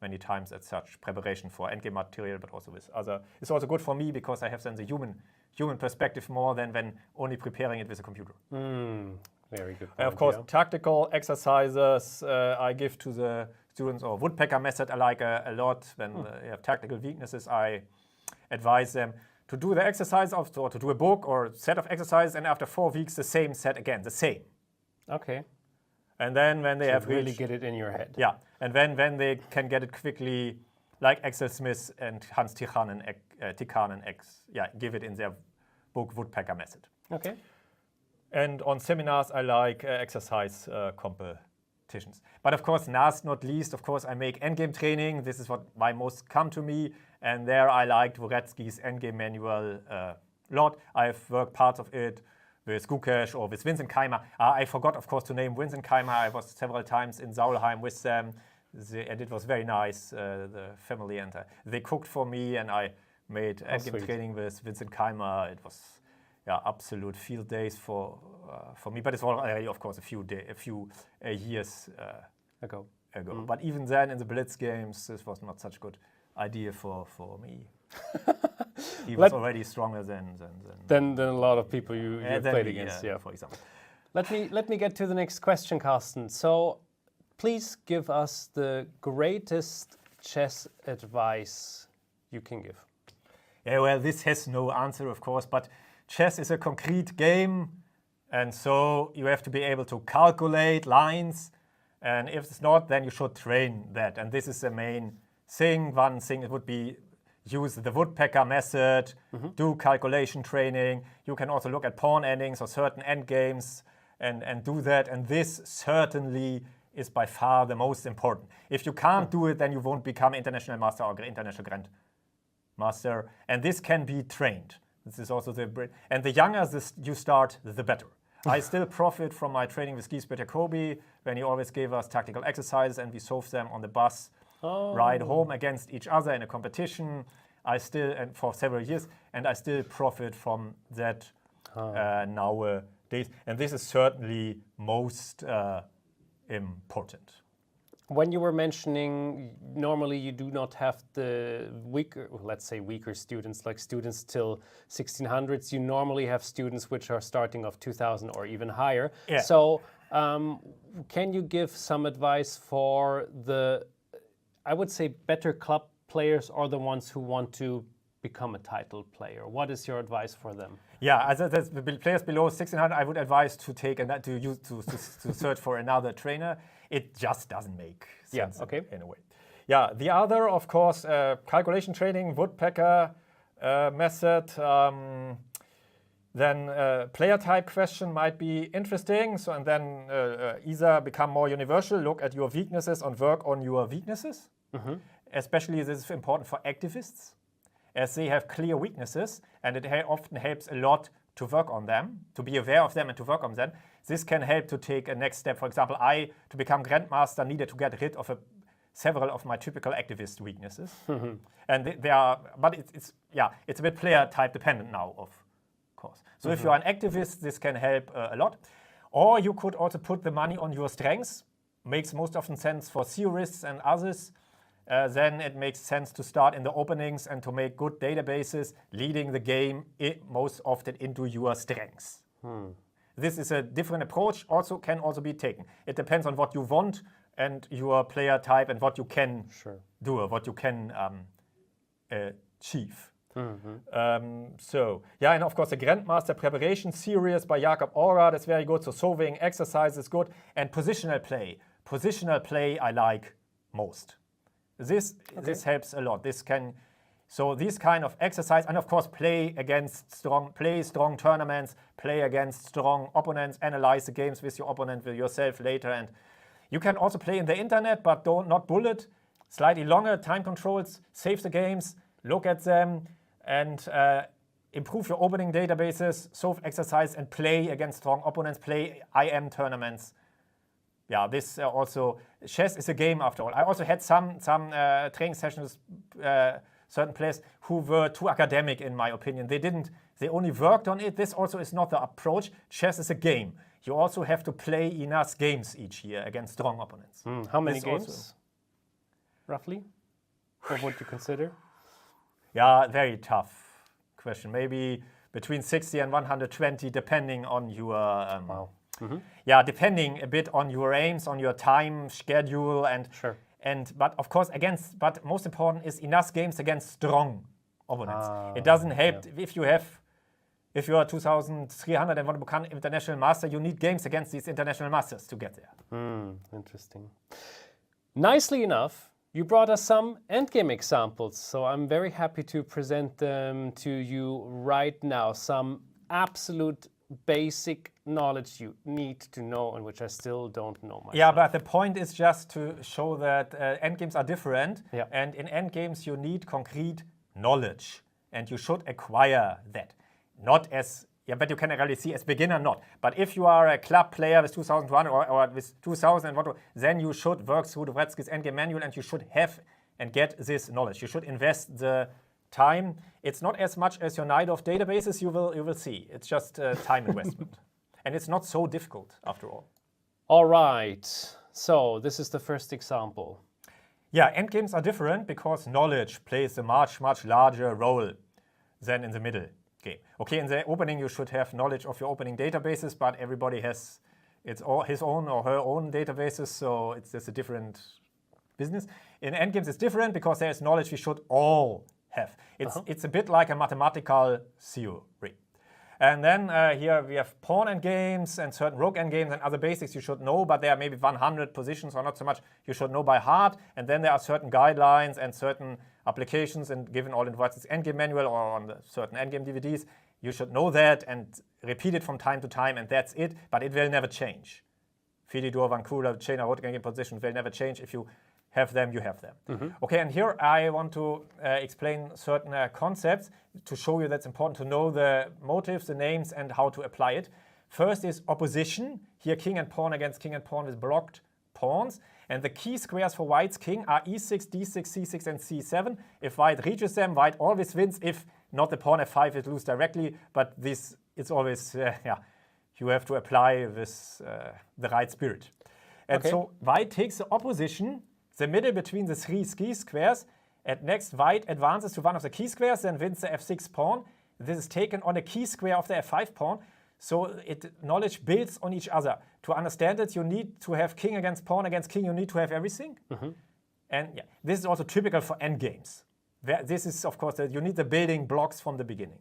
many times at such preparation for endgame material, but also with other. It's also good for me because I have then the human perspective more than when only preparing it with a computer. Very good. Of course, tactical exercises I give to the students, or woodpecker method I like a lot. When they have tactical weaknesses, I advise them to do the exercise or to do a book or set of exercises, and after 4 weeks the same set again, the same. Okay. And then when they have really reached, get it in your head. yeah, and when they can get it quickly, like Axel Smith and Hans Tikhanen, give it in their book Woodpecker Method. Okay. And on seminars, I like exercise competitions. But of course, last not least, of course, I make endgame training. This is what my most come to me. And there I liked Dvoretsky's endgame manual a lot. I've worked parts of it with Gukesh or with Vincent Keimer. I forgot, of course, to name Vincent Keimer. I was several times in Saulheim with them. And it was very nice, the family. And they cooked for me, and I made endgame training with Vincent Keimer. It was absolute field days for me, but it's already, of course, a few years ago. But even then, in the blitz games, this was not such a good idea for me. He was already stronger than a lot of people you played against. Yeah, for example. Let me get to the next question, Karsten. So, please give us the greatest chess advice you can give. Yeah, well, this has no answer, of course, but chess is a concrete game, and so you have to be able to calculate lines, and if it's not, then you should train that. And this is the main thing. One thing it would be use the woodpecker method, do calculation training. You can also look at pawn endings or certain end games and do that. And this certainly is by far the most important. If you can't do it, then you won't become international master or international grandmaster. And this can be trained. This is also and the younger you start, the better. I still profit from my training with Gisbert Jacobi when he always gave us tactical exercises and we solved them on the bus ride home against each other in a competition. And for several years, and I still profit from that nowadays. And this is certainly most important. When you were mentioning, normally you do not have the weaker students, like students till 1600s. You normally have students which are starting off 2000 or even higher. Yeah. So can you give some advice for the, I would say, better club players or the ones who want to become a title player? What is your advice for them? Yeah, as the players below 1600, I would advise to take to search for another trainer. It just doesn't make sense in a way. Yeah, the other, of course, calculation training, woodpecker method. Then player type question might be interesting. So and then either become more universal, look at your weaknesses and work on your weaknesses. Especially this is important for activists, as they have clear weaknesses, and it often helps a lot to work on them, to be aware of them and to work on them. This can help to take a next step. For example, to become grandmaster, needed to get rid of several of my typical activist weaknesses. And it's a bit player type dependent now, of course. So if you are an activist, this can help a lot. Or you could also put the money on your strengths. Makes most often sense for theorists and others. Then it makes sense to start in the openings and to make good databases, leading the game most often into your strengths. This is a different approach, can also be taken. It depends on what you want and your player type and what you can do, or what you can achieve. And of course the Grandmaster Preparation Series by Jakob Ora, that's very good. So solving exercise is good. And positional play I like most. This helps a lot. This kind of exercise, and of course play strong tournaments, play against strong opponents, analyze the games with your opponent, with yourself later. And you can also play in the internet, but not bullet. Slightly longer time controls, save the games, look at them, and improve your opening databases, solve exercise, and play against strong opponents, play IM tournaments. Yeah, this also, chess is a game after all. I also had some training sessions certain players who were too academic, in my opinion. They only worked on it. This also is not the approach. Chess is a game. You also have to play enough games each year against strong opponents. How many This games, also- roughly? What would you consider? Yeah, very tough question. Maybe between 60 and 120, depending on your Wow. yeah, depending a bit on your aims, on your time schedule, and Sure. but of course but most important is enough games against strong opponents. It doesn't help if you are 2,300 and want to become international master, you need games against these international masters to get there. Interesting. Nicely enough, you brought us some endgame examples, so I'm very happy to present them to you right now. Some absolute basic knowledge you need to know and which I still don't know myself. Yeah, but the point is just to show that endgames are different. Yeah. And in endgames, you need concrete knowledge. And you should acquire that. Not as, but you can really see as beginner, not. But if you are a club player with 2001 or with 2000, then you should work through the Dvoretsky's endgame manual and you should have and get this knowledge. You should invest the time. It's not as much as your night of databases, you will see. It's just time investment. And it's not so difficult after all. All right, so this is the first example. Yeah, endgames are different because knowledge plays a much, much larger role than in the middle game. Okay, in the opening you should have knowledge of your opening databases, but everybody has his own or her own databases, so it's just a different business. In endgames it's different because there is knowledge we should all have. It's a bit like a mathematical theory. And then here we have pawn endgames and certain rook endgames and other basics you should know, but there are maybe 100 positions or not so much you should know by heart. And then there are certain guidelines and certain applications, and given all in Dvoretsky's endgame manual or on the certain endgame DVDs, you should know that and repeat it from time to time, and that's it. But it will never change. Filidor, Vancouver, Chena, rook endgame position will never change. If you have them, you have them. Okay, and here I want to explain certain concepts to show you that's important to know the motives, the names, and how to apply it. First is opposition. Here king and pawn against king and pawn with blocked pawns. And the key squares for white's king are e6, d6, c6, and c7. If white reaches them, white always wins. If not, the pawn f5 it loses directly. But this, it's always, you have to apply with the right spirit. And so white takes the opposition, the middle between the three key squares. At next, white advances to one of the key squares, then wins the f6 pawn. This is taken on a key square of the f5 pawn. So knowledge builds on each other. To understand it, you need to have king against pawn against king. You need to have everything. And this is also typical for endgames. This is, of course, you need the building blocks from the beginning.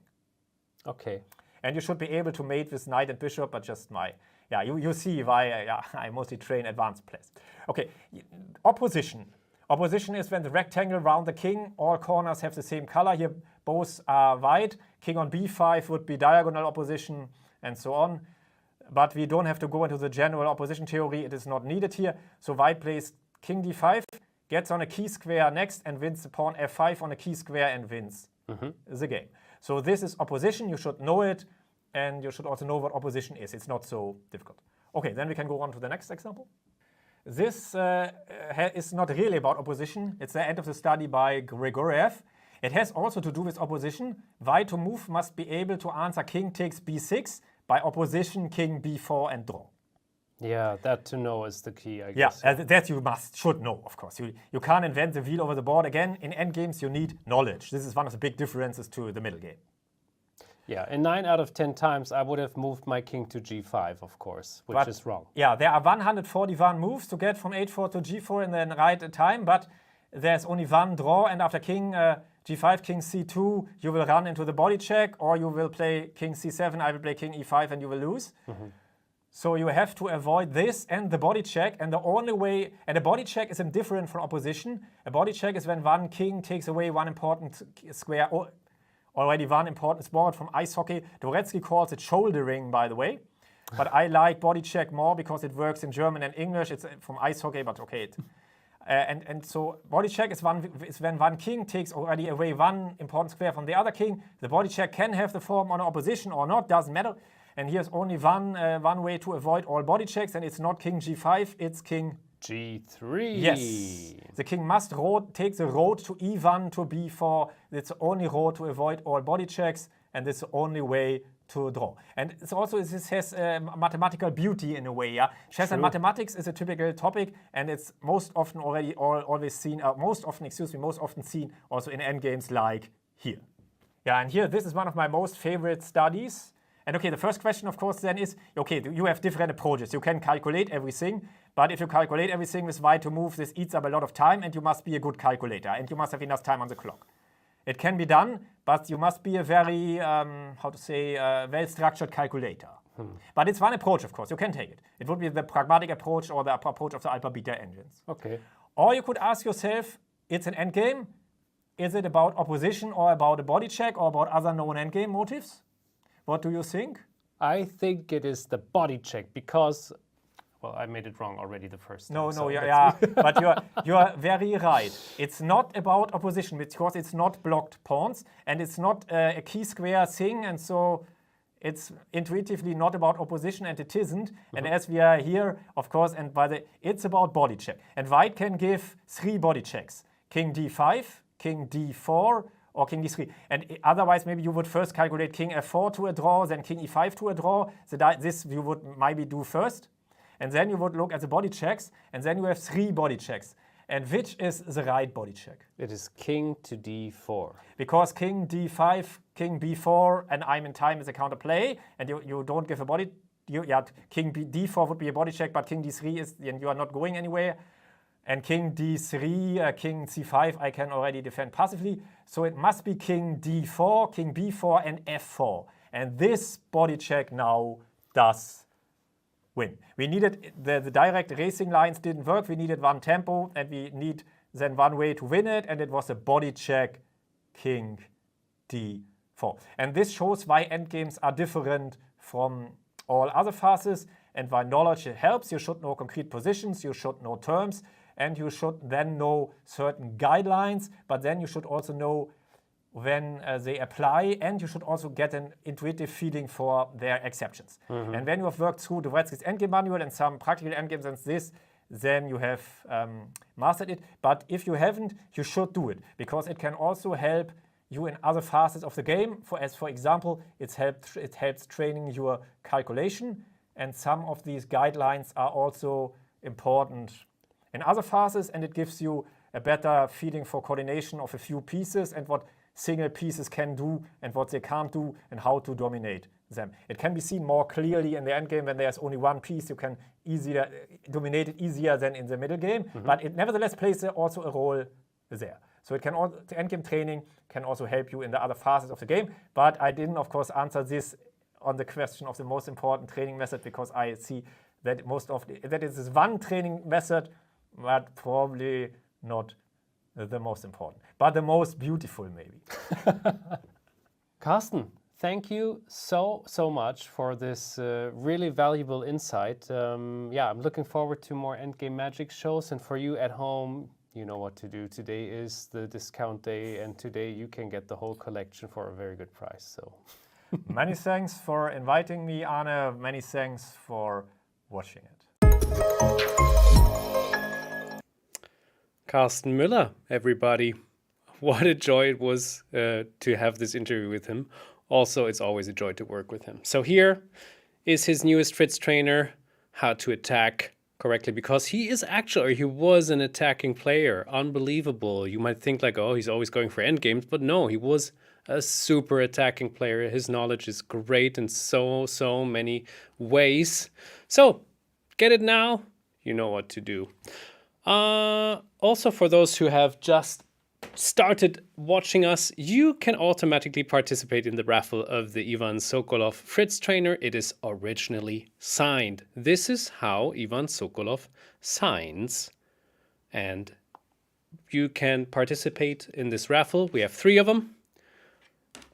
Okay. And you should be able to mate with knight and bishop, but just you see why I mostly train advanced players. Okay, opposition. Opposition is when the rectangle around the king, all corners have the same color. Here both are white. King on b5 would be diagonal opposition and so on. But we don't have to go into the general opposition theory. It is not needed here. So white plays king d5, gets on a key square next and wins the pawn f5 on a key square and wins the game. So this is opposition. You should know it. And you should also know what opposition is. It's not so difficult. Okay, then we can go on to the next example. This is not really about opposition. It's the end of the study by Grigoriev. It has also to do with opposition. White to move must be able to answer king takes b6, by opposition king b4 and draw. Yeah, that to know is the key, I guess. Yeah, that you should know, of course. You can't invent the wheel over the board again. In endgames, you need knowledge. This is one of the big differences to the middle game. Yeah, and 9 out of 10 times I would have moved my king to g5, of course, which is wrong. Yeah, there are 141 moves to get from h4 to g4 in the right time, but there's only one draw, and after king g5, king c2, you will run into the body check, or you will play king c7, I will play king e5, and you will lose. So you have to avoid this and the body check, and the only way, and a body check is different from opposition. A body check is when one king takes away one important square, or already one important sport from ice hockey. Dvoretsky calls it shouldering, by the way. But I like body check more because it works in German and English. It's from ice hockey, but okay. And so body check is when one king takes already away one important square from the other king. The body check can have the form on opposition or not, doesn't matter. And here's only one way to avoid all body checks, and it's not king g5, it's king G3. Yes. The king must take the road to E1 to B4. It's the only road to avoid all body checks, and it's the only way to draw. And it's also, this has mathematical beauty in a way. Yeah, chess and mathematics is a typical topic, and it's most often always seen. Most often seen also in endgames like here. Yeah, and here this is one of my most favorite studies. And okay, the first question, of course, then is, okay, you have different approaches. You can calculate everything, but if you calculate everything with white to move, this eats up a lot of time, and you must be a good calculator, and you must have enough time on the clock. It can be done, but you must be a very, well-structured calculator. But it's one approach, of course. You can take it. It would be the pragmatic approach or the approach of the alpha-beta engines. Okay. Or you could ask yourself, it's an endgame. Is it about opposition or about a body check or about other known endgame motives? What do you think? I think it is the body check because, well, I made it wrong already the first time. But you're very right. It's not about opposition because it's not blocked pawns and it's not a key square thing, and so it's intuitively not about opposition, and it isn't. And as we are here, of course, it's about body check. And white can give 3 body checks: king d5, king d4, or king d3. And otherwise, maybe you would first calculate king f4 to a draw, then king e5 to a draw. This you would maybe do first. And then you would look at the body checks, and then you have 3 body checks. And which is the right body check? It is king to d4. Because king d5, king b4, and I'm in time is a counterplay, and you don't give a body. King d4 would be a body check, but king d3 is, and you are not going anywhere. And king d3, king c5, I can already defend passively. So it must be king d4, king b4, and f4. And this body check now does win. We needed, the direct racing lines didn't work. We needed one tempo, and we need then one way to win it, and it was a body check, king d4. And this shows why endgames are different from all other phases, and why knowledge helps. You should know concrete positions, you should know terms, and you should then know certain guidelines, but then you should also know when they apply, and you should also get an intuitive feeling for their exceptions. And when you have worked through Dvoretzky's endgame manual and some practical endgames and this, then you have mastered it. But if you haven't, you should do it, because it can also help you in other phases of the game. For example, it helps training your calculation, and some of these guidelines are also important in other phases, and it gives you a better feeling for coordination of a few pieces and what single pieces can do and what they can't do and how to dominate them. It can be seen more clearly in the endgame when there's only one piece. You can dominate it easier than in the middle game, but it nevertheless plays also a role there. So it can the endgame training can also help you in the other phases of the game, but I didn't, of course, answer this on the question of the most important training method, because I see that that is this one training method, but probably not the most important, but the most beautiful maybe. Karsten, thank you so much for this really valuable insight. I'm looking forward to more endgame magic shows, and for you at home, you know what to do. Today is the discount day, and today you can get the whole collection for a very good price. So, many thanks for inviting me, Arne. Many thanks for watching it. Karsten Mueller, everybody. What a joy it was to have this interview with him. Also, it's always a joy to work with him. So here is his newest Fritz trainer, how to attack correctly, because he was an attacking player. Unbelievable. You might think like, oh, he's always going for endgames, but no, he was a super attacking player. His knowledge is great in so many ways. So get it now. You know what to do. Also, for those who have just started watching us, you can automatically participate in the raffle of the Ivan Sokolov Fritz trainer. It is originally signed. This is how Ivan Sokolov signs, and you can participate in this raffle. We have 3 of them.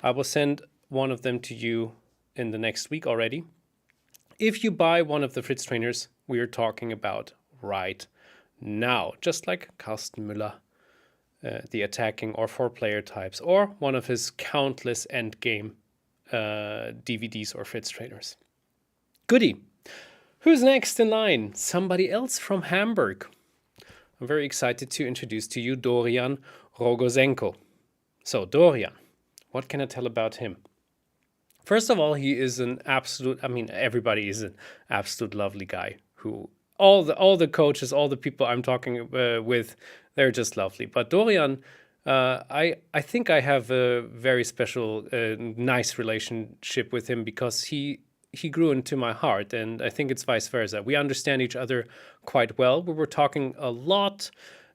I will send one of them to you in the next week already. If you buy one of the Fritz trainers we are talking about right now, just like Karsten Mueller, the attacking or 4-player types, or one of his countless endgame DVDs or Fritz trainers. Goodie. Who's next in line? Somebody else from Hamburg. I'm very excited to introduce to you Dorian Rogozenko. So, Dorian, what can I tell about him? First of all, he is an absolute, I mean, everybody is an absolute lovely guy who, all the coaches, all the people I'm talking with, they're just lovely. But Dorian, I think I have a very special, nice relationship with him because he grew into my heart, and I think it's vice versa. We understand each other quite well. We were talking a lot,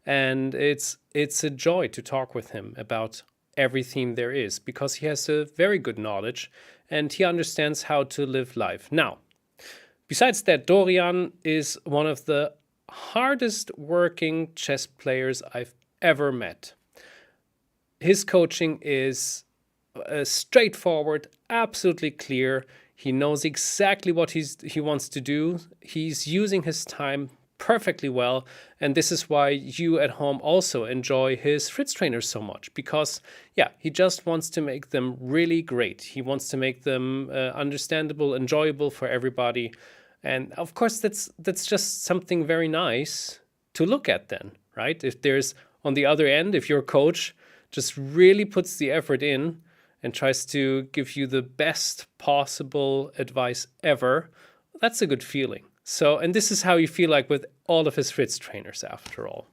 and it's a joy to talk with him about everything there is because he has a very good knowledge and he understands how to live life. Now, besides that, Dorian is one of the hardest working chess players I've ever met. His coaching is straightforward, absolutely clear. He knows exactly what he wants to do. He's using his time perfectly well, and this is why you at home also enjoy his Fritz trainers so much, because he just wants to make them really great. He wants to make them understandable, enjoyable for everybody, and of course that's just something very nice to look at then, right? If there's on the other end, if your coach just really puts the effort in and tries to give you the best possible advice ever, that's a good feeling. So, and this is how you feel like with all of his Fritz trainers after all.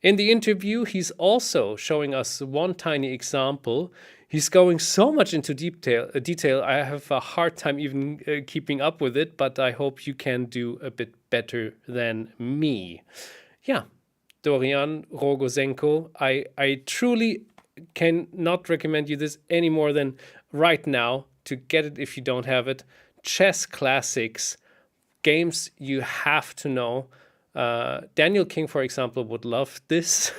In the interview, he's also showing us one tiny example. He's going so much into detail. I have a hard time even keeping up with it, but I hope you can do a bit better than me. Yeah, Dorian Rogozenko, I truly cannot recommend you this any more than right now to get it if you don't have it. Chess classics, games you have to know. Daniel King, for example, would love this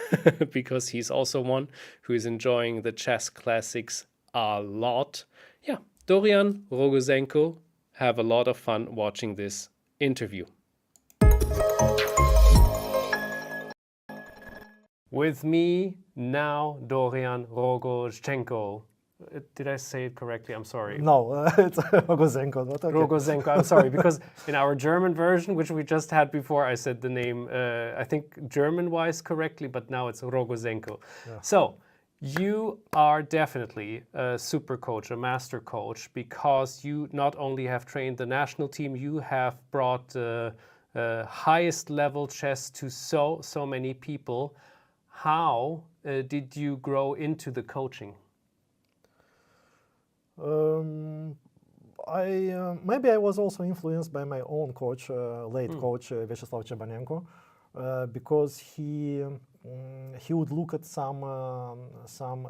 because he's also one who is enjoying the chess classics a lot. Yeah, Dorian Rogozenko, have a lot of fun watching this interview. With me now, Dorian Rogozenko. Did I say it correctly? I'm sorry. No, it's Rogozenko. Not okay. Rogozenko, I'm sorry, because in our German version, which we just had before, I said the name, I think German-wise correctly, but now it's Rogozenko. Yeah. So, you are definitely a super coach, a master coach, because you not only have trained the national team, you have brought highest level chess to so many people. How did you grow into the coaching? Maybe I was also influenced by my own coach, late coach Vyacheslav Chebanenko, because he would look at some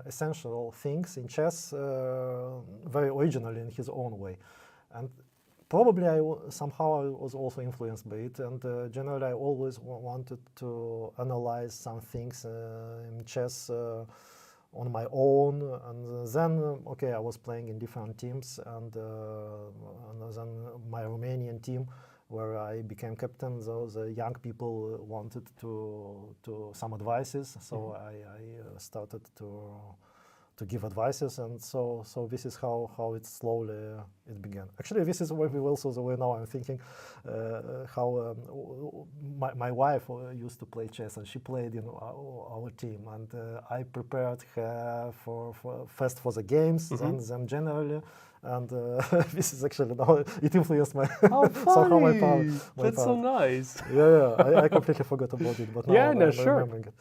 essential things in chess very originally in his own way, and probably somehow I was also influenced by it. And generally, I always wanted to analyze some things in chess on my own, and then I was playing in different teams, and then my Romanian team, where I became captain, those young people wanted to some advices, so I started to give advices, and so this is how it slowly it began. Actually, this is maybe also the way now I'm thinking how my wife used to play chess, and she played in our team, and I prepared her for first for the games, and then generally, and this is actually now it influenced my somehow my power. That's so nice. Yeah, I completely forgot about it, but now I'm remembering it.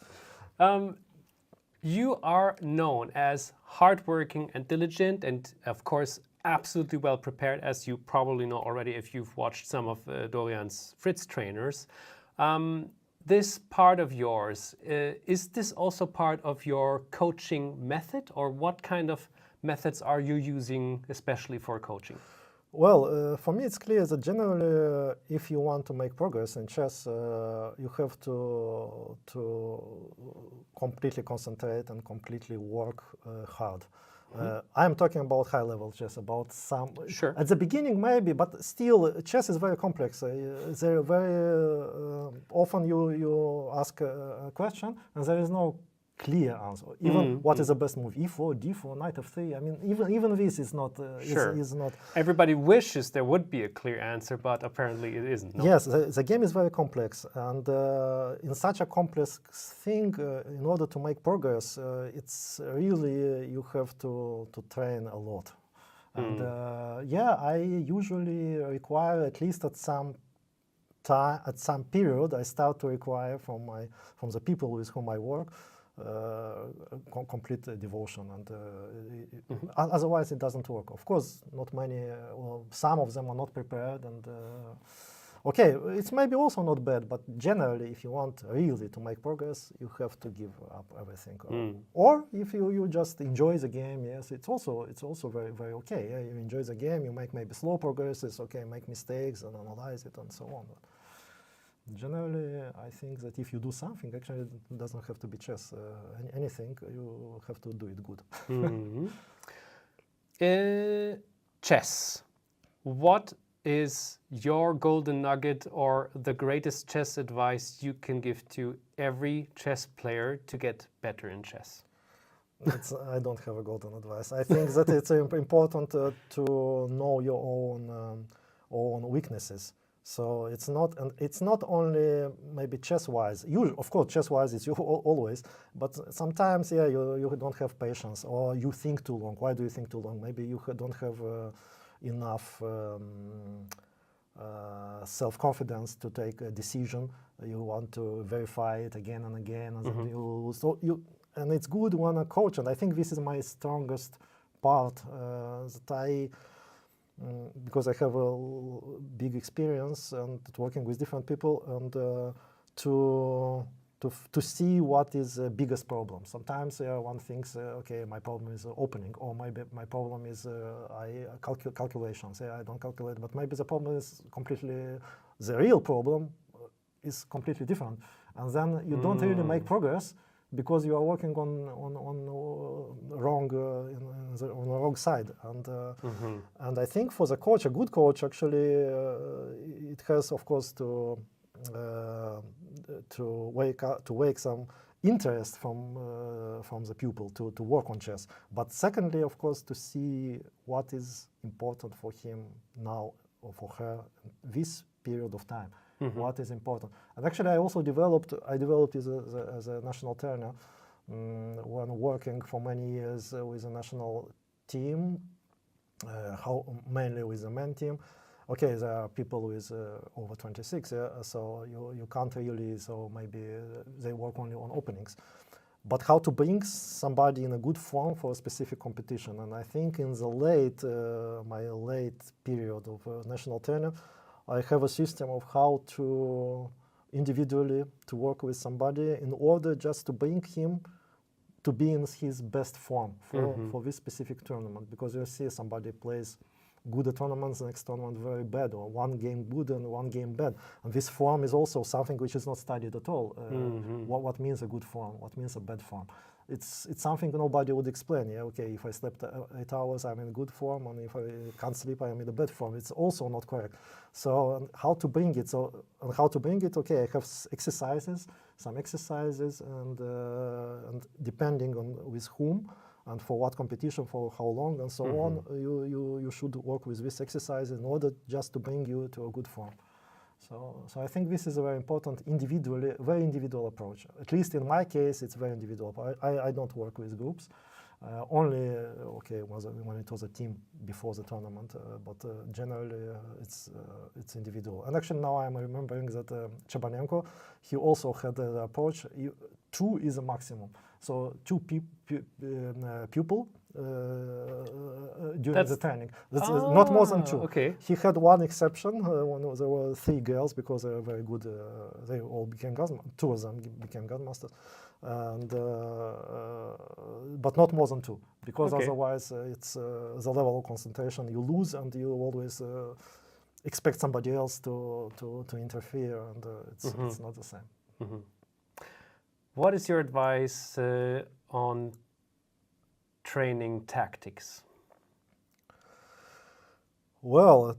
You are known as hardworking and diligent, and of course absolutely well prepared, as you probably know already if you've watched some of Dorian's Fritz trainers. This part of yours, is this also part of your coaching method, or what kind of methods are you using especially for coaching? Well, for me it's clear that generally if you want to make progress in chess, you have to completely concentrate and completely work hard. I'm talking about high-level chess, about some... Sure. At the beginning maybe, but still chess is very complex. Very often you ask a question and there is no clear answer. Even what is the best move? E4, D4, knight f3. I mean, even this is not. Sure. Is not. Everybody wishes there would be a clear answer, but apparently it isn't. No? Yes, the game is very complex, and in such a complex thing, in order to make progress, it's really you have to train a lot. And yeah, I usually require at least at some time, at some period, I start to require from the people with whom I work complete devotion, and otherwise it doesn't work. Of course, not many, well, some of them are not prepared, and okay, it's maybe also not bad, but generally, if you want really to make progress, you have to give up everything. Or if you just enjoy the game, yes, it's also very, very okay. Yeah, you enjoy the game, you make maybe slow progresses, okay, make mistakes and analyze it and so on. But generally, I think that if you do something, actually it doesn't have to be chess. Anything, you have to do it good. Chess. What is your golden nugget or the greatest chess advice you can give to every chess player to get better in chess? I don't have a golden advice. I think that it's important to know your own weaknesses. So it's not only maybe chess-wise. Of course, chess-wise is always, but sometimes, yeah, you don't have patience, or you think too long. Why do you think too long? Maybe you don't have enough self-confidence to take a decision. You want to verify it again and again, and and it's good when a coach. And I think this is my strongest part because I have a big experience and working with different people, and to see what is the biggest problem. Sometimes one thinks, okay, my problem is opening, or maybe my problem is calculations. I don't calculate, but maybe the problem is the real problem is completely different, and then you don't really make progress, because you are working on the wrong side, and I think for the coach, a good coach, actually, it has, of course, to wake some interest from the pupil to work on chess. But secondly, of course, to see what is important for him now or for her this period of time. What is important. And actually, I developed as a national trainer when working for many years with a national team, mainly with the men team. Okay, there are people with over 26, so you can't really, so maybe they work only on openings. But how to bring somebody in a good form for a specific competition. And I think in the my late period of national trainer, I have a system of how to individually to work with somebody in order just to bring him to be in his best form for this specific tournament. Because you see somebody plays good at tournaments, next tournament very bad, or one game good and one game bad. And this form is also something which is not studied at all. What means a good form? What means a bad form? It's something nobody would explain. Yeah, okay, if I slept 8 hours, I'm in good form, and if I can't sleep, I'm in a bad form. It's also not correct. So how to bring it? Okay, I have some exercises, and depending on with whom and for what competition, for how long, and so on, you should work with this exercise in order just to bring you to a good form. So I think this is a very important very individual approach. At least in my case, it's very individual. I don't work with groups. Only when it was a team before the tournament, but generally it's individual. And actually now I'm remembering that Chabanenko, he also had the approach. 2 is a maximum. So 2 pupil during the training. That's not more than 2. Okay. He had one exception when there were 3 girls, because they were very good. They all became grandmasters. 2 of them became grandmasters, and but not more than 2, because otherwise it's the level of concentration you lose, and you always expect somebody else to interfere, and it's not the same. What is your advice on training tactics? Well,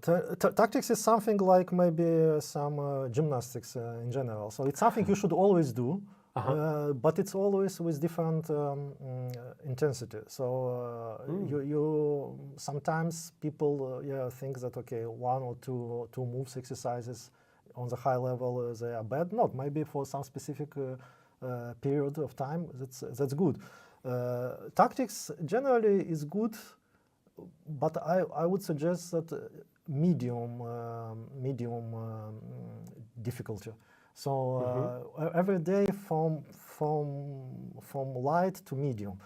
tactics is something like maybe some gymnastics in general. So it's something you should always do, but it's always with different intensity. So you sometimes people think that okay, one or two moves exercises on the high level they are bad. Not maybe for some specific period of time that's good. Tactics generally is good, but I would suggest that medium difficulty. So every day from light to medium.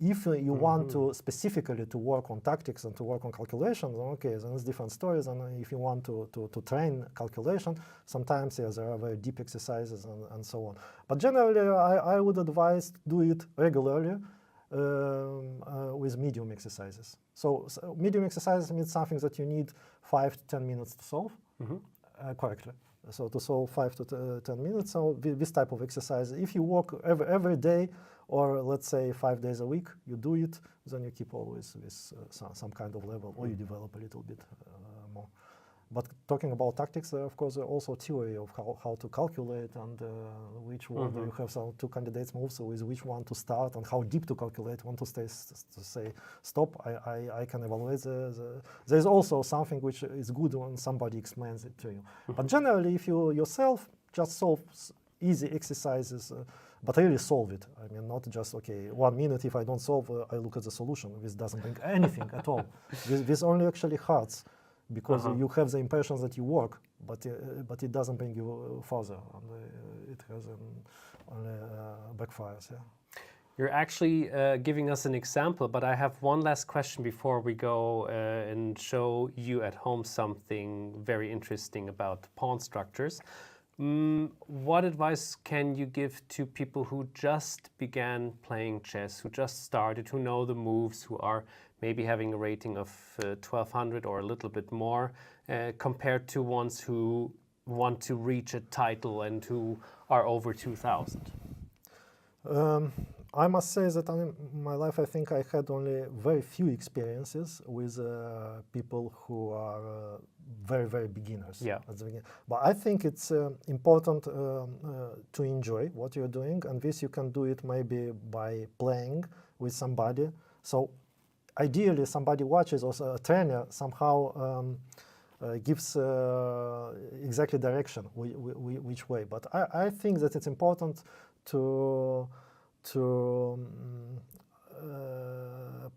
If you want to specifically to work on tactics and to work on calculations, okay, then it's different stories. And if you want to train calculation, sometimes there are very deep exercises and so on. But generally, I would advise do it regularly with medium exercises. So medium exercises means something that you need 5 to 10 minutes to solve correctly. So to solve 5 to 10 minutes, so this type of exercise, if you work every day, or let's say 5 days a week, you do it, then you keep always with some kind of level, or you develop a little bit more. But talking about tactics, of course, also theory of how to calculate and which one you have some two candidates moves, so with which one to start and how deep to calculate, when to say stop. I can evaluate there's also something which is good when somebody explains it to you. But generally, if you yourself just solve easy exercises, but really solve it. I mean, not just, okay, 1 minute, if I don't solve, I look at the solution. This doesn't bring anything at all. This only actually hurts. Because you have the impression that you work, but it doesn't bring you further, and it has only backfires. Yeah. You're actually giving us an example, but I have one last question before we go and show you at home something very interesting about pawn structures. What advice can you give to people who just began playing chess, who just started, who know the moves, who are maybe having a rating of 1200 or a little bit more, compared to ones who want to reach a title and who are over 2000? I must say that in my life, I think I had only very few experiences with people who are very, very beginners at the beginning. But I think it's important to enjoy what you're doing, and this you can do it maybe by playing with somebody. So ideally, somebody watches, or a trainer somehow gives exactly direction which way. But I think that it's important to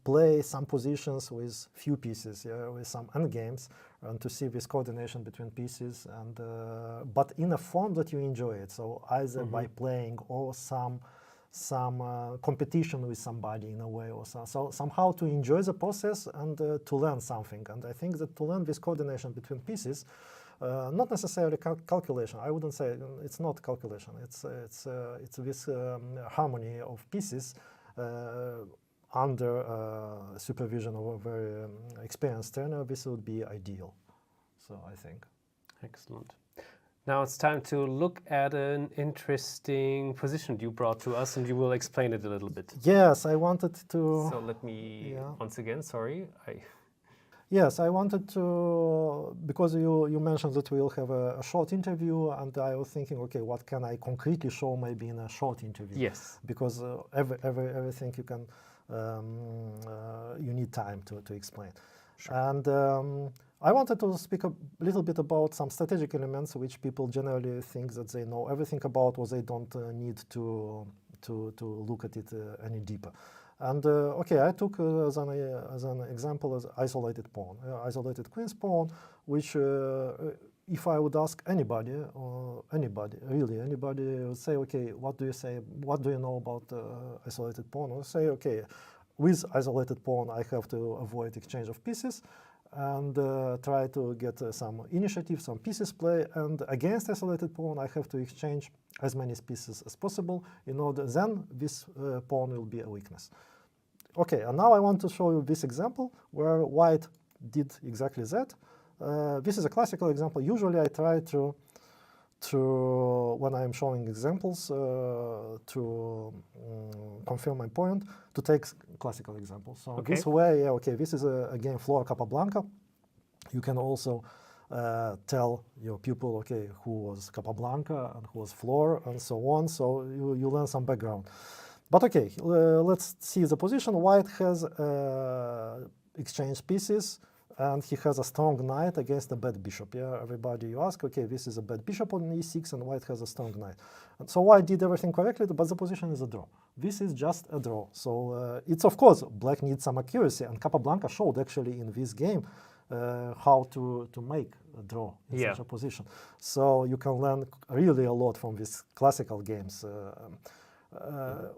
play some positions with few pieces, with some endgames, and to see this coordination between pieces, and but in a form that you enjoy it. So either by playing or some competition with somebody in a way, or so somehow to enjoy the process and to learn something. And I think that to learn this coordination between pieces, not necessarily calculation. I wouldn't say it's not calculation. It's this harmony of pieces under supervision of a very experienced trainer. This would be ideal. So I think. Excellent. Now it's time to look at an interesting position you brought to us, and you will explain it a little bit. Yes, I wanted to. So let me once again. Sorry. Yes, I wanted to, because you mentioned that we'll have a short interview, and I was thinking, okay, what can I concretely show maybe in a short interview? Yes. Because everything you can, you need time to explain. Sure. And I wanted to speak a little bit about some strategic elements which people generally think that they know everything about, or they don't need to look at it any deeper. And okay, I took as an example as isolated pawn, isolated queen's pawn, which if I would ask anybody, really anybody, would say, okay, what do you say? What do you know about isolated pawn? I would say, okay, with isolated pawn, I have to avoid exchange of pieces and try to get some initiative, some pieces play. And against isolated pawn, I have to exchange as many pieces as possible in order then this pawn will be a weakness. Okay, and now I want to show you this example where white did exactly that. This is a classical example. Usually I try to when I'm showing examples to confirm my point, to take classical examples. So this way, okay, this is again floor Capablanca. You can also tell your pupil, okay, who was Capablanca and who was Flor and so on. So you learn some background. But okay, let's see the position. White has exchanged pieces, and he has a strong knight against a bad bishop. Yeah, everybody, you ask, okay, this is a bad bishop on e6, and white has a strong knight. And so white did everything correctly, but the position is a draw. This is just a draw. So it's, of course, black needs some accuracy, and Capablanca showed actually in this game how to make a draw in such a position. So you can learn really a lot from these classical games.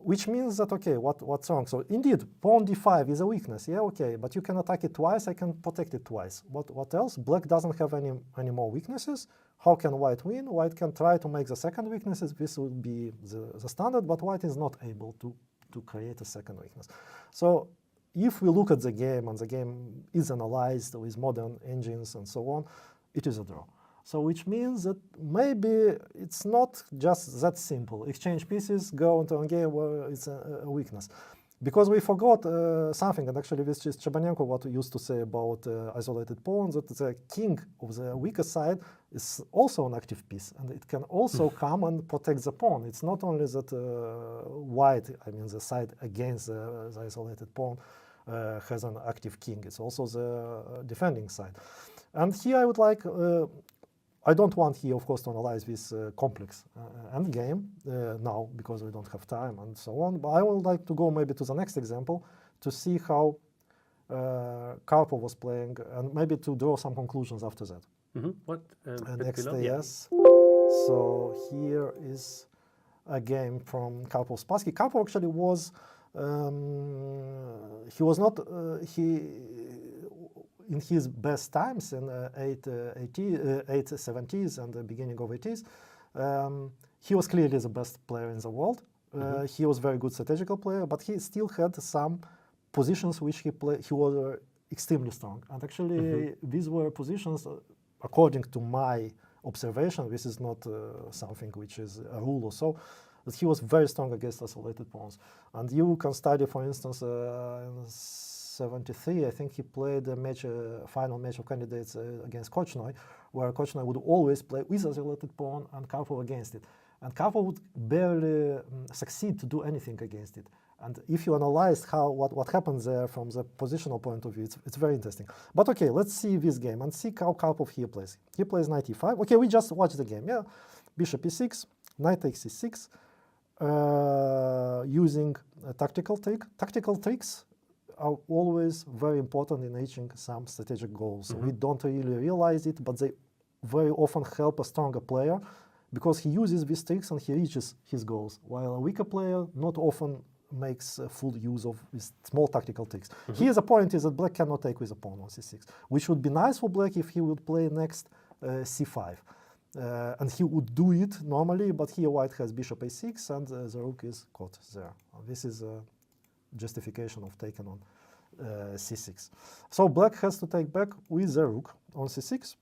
Which means that, okay, what's wrong? So indeed, pawn d5 is a weakness. Yeah, okay, but you can attack it twice, I can protect it twice. What else? Black doesn't have any more weaknesses. How can white win? White can try to make the second weaknesses. This would be the standard, but white is not able to create a second weakness. So if we look at the game, and the game is analyzed with modern engines and so on, it is a draw. So which means that maybe it's not just that simple. Exchange pieces, go into a game where it's a weakness. Because we forgot something, and actually this is Chebanenko what we used to say about isolated pawns, that the king of the weaker side is also an active piece, and it can also come and protect the pawn. It's not only that white, I mean the side against the isolated pawn, has an active king. It's also the defending side. And here I would like, I don't want here, of course, to analyze this complex endgame now, because we don't have time and so on. But I would like to go maybe to the next example to see how Karpov was playing, and maybe to draw some conclusions after that. What? Next, yes. So here is a game from Karpov-Spassky. Karpov actually was, he was not, in his best times in 870s and the beginning of 80s, he was clearly the best player in the world. He was a very good strategical player, but he still had some positions which he was extremely strong. And actually, these were positions, according to my observation, this is not something which is a rule or so, that he was very strong against isolated pawns. And you can study, for instance, in 73, I think he played a match, final match of candidates against Korchnoi, where Korchnoi would always play with isolated pawn and Karpov against it. And Karpov would barely succeed to do anything against it. And if you analyze what happens there from the positional point of view, it's very interesting. But okay, let's see this game and see how Karpov here plays. He plays knight e5. Okay, we just watched the game. Yeah, bishop e6, knight takes e6, using a tactical trick. Tactical tricks are always very important in reaching some strategic goals. We don't really realize it, but they very often help a stronger player because he uses these tricks and he reaches his goals, while a weaker player not often makes full use of these small tactical tricks. Here the point is that black cannot take with a pawn on c6, which would be nice for black if he would play next c5. And he would do it normally, but here white has bishop a6 and the rook is caught there. This is justification of taking on c6. So black has to take back with the rook on c6,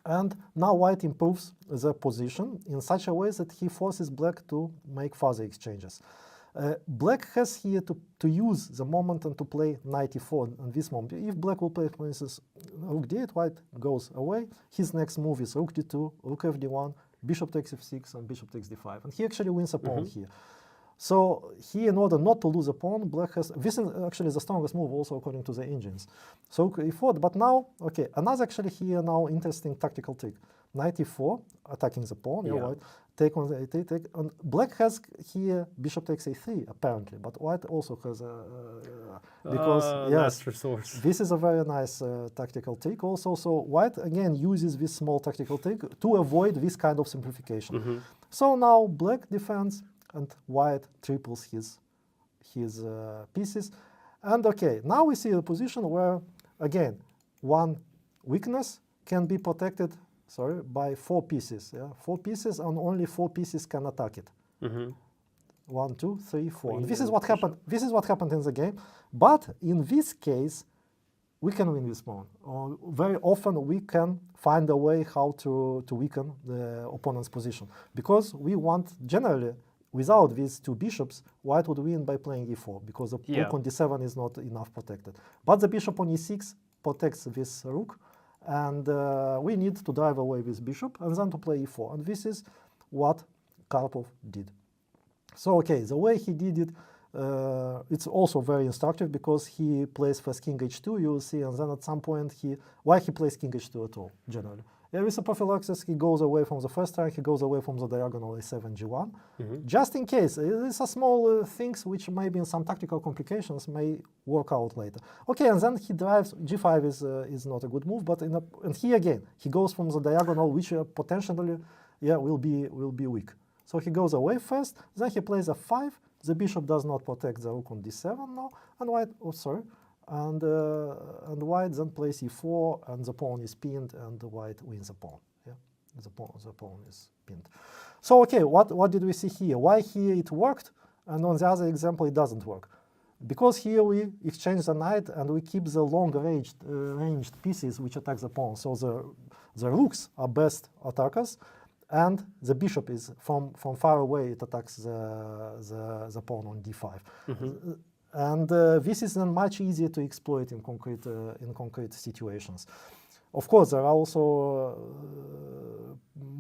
and now white improves the position in such a way that he forces black to make further exchanges. Black has here to use the moment and to play knight e4 in this moment. If black will play, for instance, rook d8, white goes away. His next move is rook d2, rook fd1, bishop takes f6, and bishop takes d5. And he actually wins a pawn here. So here, in order not to lose a pawn, black has, this is actually the strongest move also according to the engines. So e4, but now, okay, another actually here now interesting tactical trick. Knight e4, attacking the pawn, white, take on the take, and black has here bishop takes a3 apparently, but white also has a, because last resource. This is a very nice tactical trick also. So white again uses this small tactical trick to avoid this kind of simplification. So now black defends, and white triples his pieces. And okay, now we see a position where, again, one weakness can be protected, by 4 pieces. 4 pieces, and only 4 pieces can attack it. 1, 2, 3, 4. And this is what happened. This is what happened in the game. But in this case, we can win this pawn. Very often we can find a way how to weaken the opponent's position, because we want generally, without these 2 bishops, white would win by playing e4, because the rook on d7 is not enough protected. But the bishop on e6 protects this rook, and we need to drive away with bishop and then to play e4. And this is what Karpov did. So, okay, the way he did it, it's also very instructive because he plays first king h2, you will see, and then at some point why he plays king h2 at all, generally. Yeah, with a prophylaxis, he goes away from the first rank, he goes away from the diagonal a7, g1. Just in case, these are small things which maybe in some tactical complications may work out later. Okay, and then he drives, g5 is not a good move, but and here again, he goes from the diagonal, which potentially will be weak. So he goes away first, then he plays f5, the bishop does not protect the rook on d7 now, and white, and white then plays e4, and the pawn is pinned, and the white wins the pawn. Yeah, the pawn is pinned. So okay, what did we see here? Why here it worked, and on the other example it doesn't work? Because here we exchange the knight and we keep the long-ranged pieces which attack the pawn. So the rooks are best attackers, and the bishop is from far away. It attacks the pawn on d5. And this is then much easier to exploit in concrete situations. Of course, there are also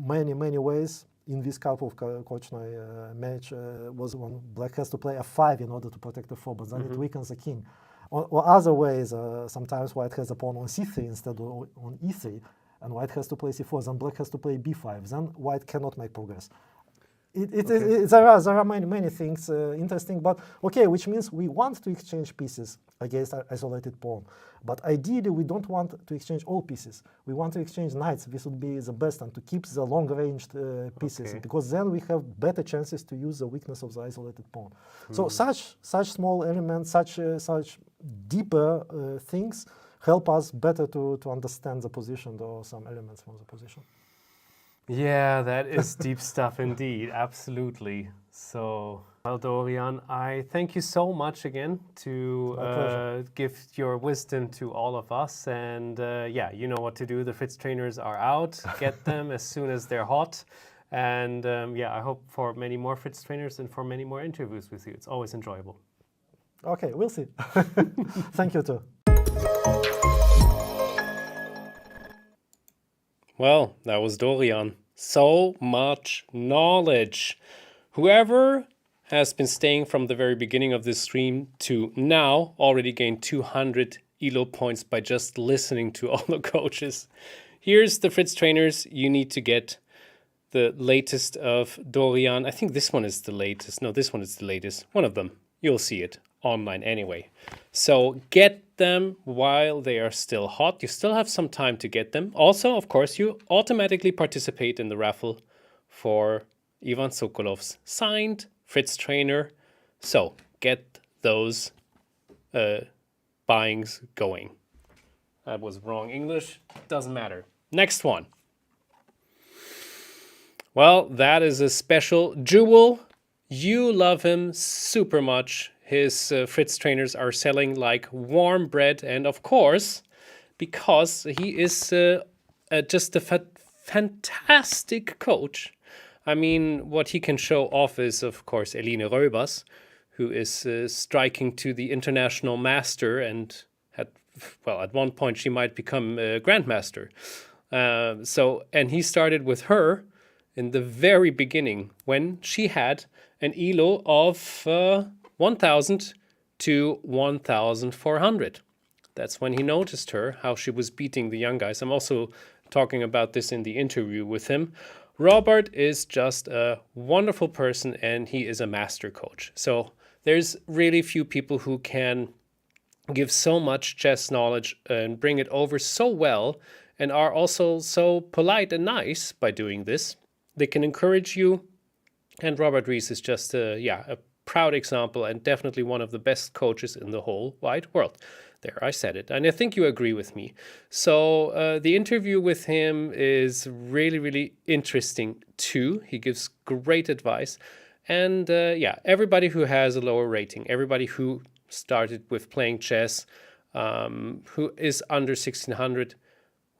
many ways. In this Karpov-Korchnoi match was when black has to play f5 in order to protect the 4, but then it weakens the king. Or other ways, sometimes white has a pawn on c3 instead of on e3, and white has to play c4, then black has to play b5, then white cannot make progress. There are many things interesting, but okay, which means we want to exchange pieces against an isolated pawn. But ideally, we don't want to exchange all pieces. We want to exchange knights. This would be the best, and to keep the long-ranged pieces, because then we have better chances to use the weakness of the isolated pawn. So such small elements, such deeper things help us better to understand the position or some elements from the position. Yeah, that is deep stuff indeed. Absolutely. So, well, Dorian, I thank you so much again to give your wisdom to all of us. And yeah, you know what to do. The Fritz trainers are out. Get them as soon as they're hot. And yeah, I hope for many more Fritz trainers and for many more interviews with you. It's always enjoyable. Okay, we'll see. Thank you too. Well, that was Dorian. So much knowledge. Whoever has been staying from the very beginning of this stream to now already gained 200 ELO points by just listening to all the coaches. Here's the Fritz trainers. You need to get the latest of Dorian. I think this one is the latest. No, this one is the latest. One of them. You'll see it online anyway. So get them while they are still hot. You still have some time to get them. Also, of course, you automatically participate in the raffle for Ivan Sokolov's signed Fritz trainer. So get those buyings going. That was wrong English. Doesn't matter. Next one. Well, that is a special jewel. You love him super much. His Fritz trainers are selling like warm bread. And of course, because he is just a fantastic coach. I mean, what he can show off is, of course, Eline Röbers, who is striking to the international master. And at one point she might become a grandmaster. And he started with her in the very beginning when she had an ELO of 1,000 to 1,400. That's when he noticed her, how she was beating the young guys. I'm also talking about this in the interview with him. Robert is just a wonderful person and he is a master coach. So there's really few people who can give so much chess knowledge and bring it over so well and are also so polite and nice by doing this. They can encourage you. And Robert Rees is just a proud example and definitely one of the best coaches in the whole wide world. There, I said it. And I think you agree with me. So the interview with him is really, really interesting too. He gives great advice. And everybody who has a lower rating, everybody who started with playing chess, who is under 1,600,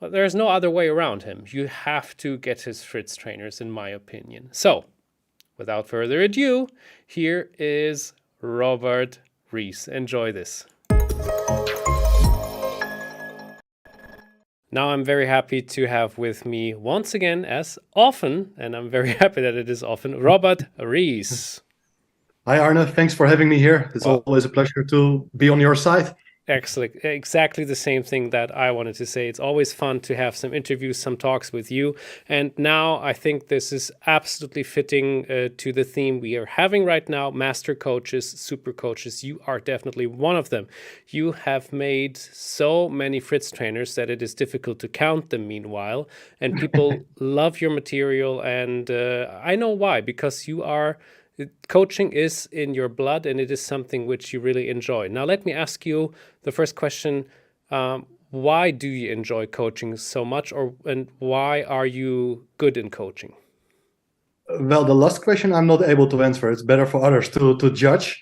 well, there's no other way around him. You have to get his Fritz trainers, in my opinion. So, without further ado, here is Robert Rees. Enjoy this. Now I'm very happy to have with me once again, as often, and I'm very happy that it is often, Robert Rees. Hi, Arne. Thanks for having me here. It's always a pleasure to be on your side. Excellent. Exactly the same thing that I wanted to say. It's always fun to have some interviews, some talks with you. And now I think this is absolutely fitting to the theme we are having right now. Master coaches, super coaches. You are definitely one of them. You have made so many Fritz trainers that it is difficult to count them meanwhile. And people love your material. And I know why, because you are... Coaching is in your blood, and it is something which you really enjoy. Now, let me ask you the first question. Why do you enjoy coaching so much, and why are you good in coaching? Well, the last question I'm not able to answer. It's better for others to judge.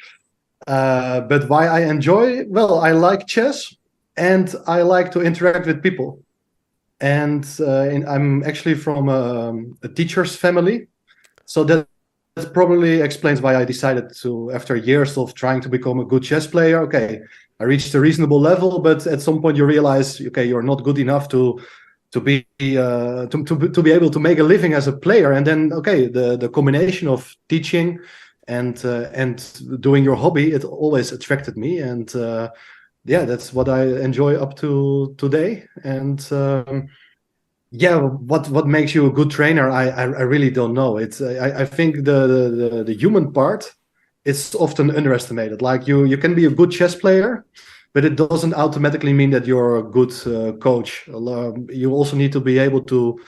But why I enjoy? Well, I like chess, and I like to interact with people. And I'm actually from a teacher's family, so that probably explains why I decided to, after years of trying to become a good chess player, okay, I reached a reasonable level, but at some point you realize, okay, you're not good enough to be able to make a living as a player. And then, okay, the combination of teaching and doing your hobby, it always attracted me. And yeah, that's what I enjoy up to today. And yeah, what makes you a good trainer? I really don't know. It's I think the human part is often underestimated. Like you can be a good chess player, but it doesn't automatically mean that you're a good coach. You also need to be able to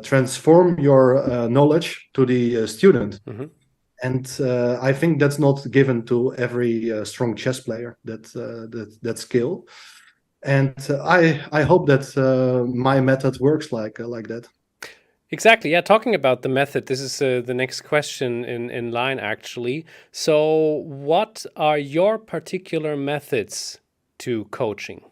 transform your knowledge to the student. Mm-hmm. And I think that's not given to every strong chess player. That skill. And I hope that my method works like that. Exactly. Yeah. Talking about the method, this is the next question in line, actually. So what are your particular methods to coaching?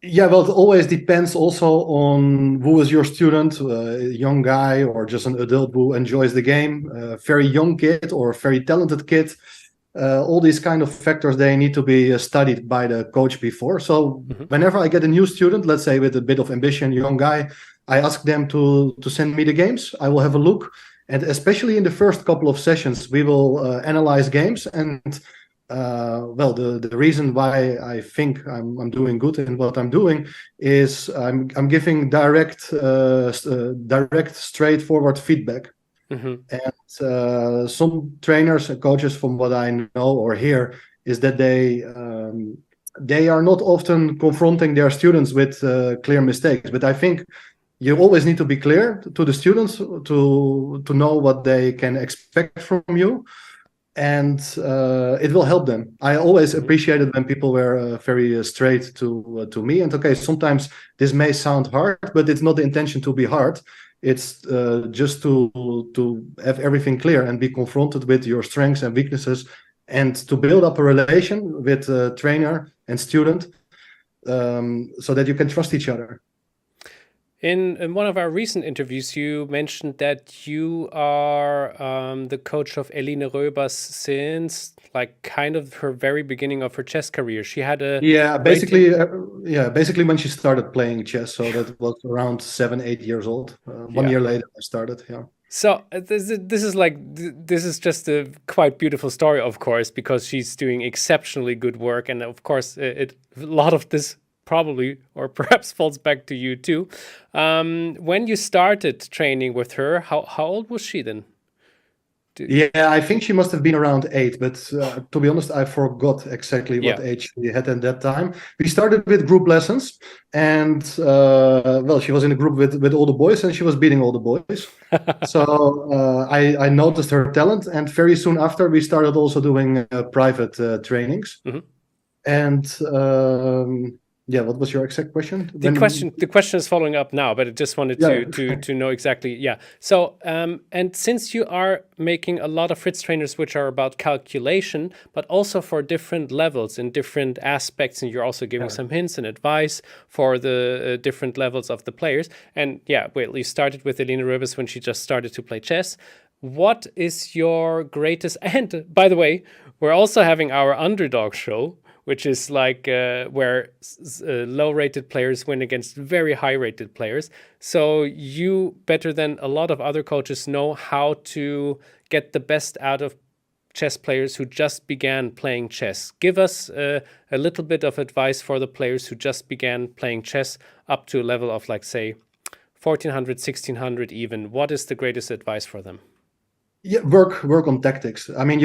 Yeah, well, it always depends also on who is your student, a young guy or just an adult who enjoys the game, a very young kid or a very talented kid. All these kind of factors, they need to be studied by the coach before. So whenever I get a new student, let's say with a bit of ambition, young guy, I ask them to send me the games. I will have a look. And especially in the first couple of sessions, we will analyze games. And well, the reason why I think I'm doing good in what I'm doing is I'm giving direct, straightforward feedback. Mm-hmm. And some trainers and coaches, from what I know or hear, is that they are not often confronting their students with clear mistakes. But I think you always need to be clear to the students to know what they can expect from you, and it will help them. I always appreciated when people were very straight to me. And okay, sometimes this may sound hard, but it's not the intention to be hard. It's just to have everything clear and be confronted with your strengths and weaknesses, and to build up a relation with trainer and student, so that you can trust each other. In one of our recent interviews, you mentioned that you are the coach of Eline Röbers since like kind of her very beginning of her chess career. She had a basically when she started playing chess. So that was around 7-8 years old. 1 year later, I started. Yeah. So this is just a quite beautiful story, of course, because she's doing exceptionally good work, and of course, a lot of this probably or perhaps falls back to you too. When you started training with her, how old was she then? Yeah, I think she must have been around 8, but to be honest, I forgot exactly what age she had at that time. We started with group lessons, and well, she was in a group with all the boys, and she was beating all the boys. So I noticed her talent, and very soon after, we started also doing private trainings. Mm-hmm. And yeah, what was your exact question? The question is following up now, but I just wanted to know exactly. Yeah. So, and since you are making a lot of Fritz trainers which are about calculation, but also for different levels and different aspects, and you're also giving some hints and advice for the different levels of the players. And yeah, well, you started with Eline Röbers when she just started to play chess. What is your greatest? And by the way, we're also having our underdog show, which is like where low-rated players win against very high-rated players. So you, better than a lot of other coaches, know how to get the best out of chess players who just began playing chess. Give us a little bit of advice for the players who just began playing chess up to a level of, like, say, 1400, 1600 even. What is the greatest advice for them? Yeah, work on tactics. I mean,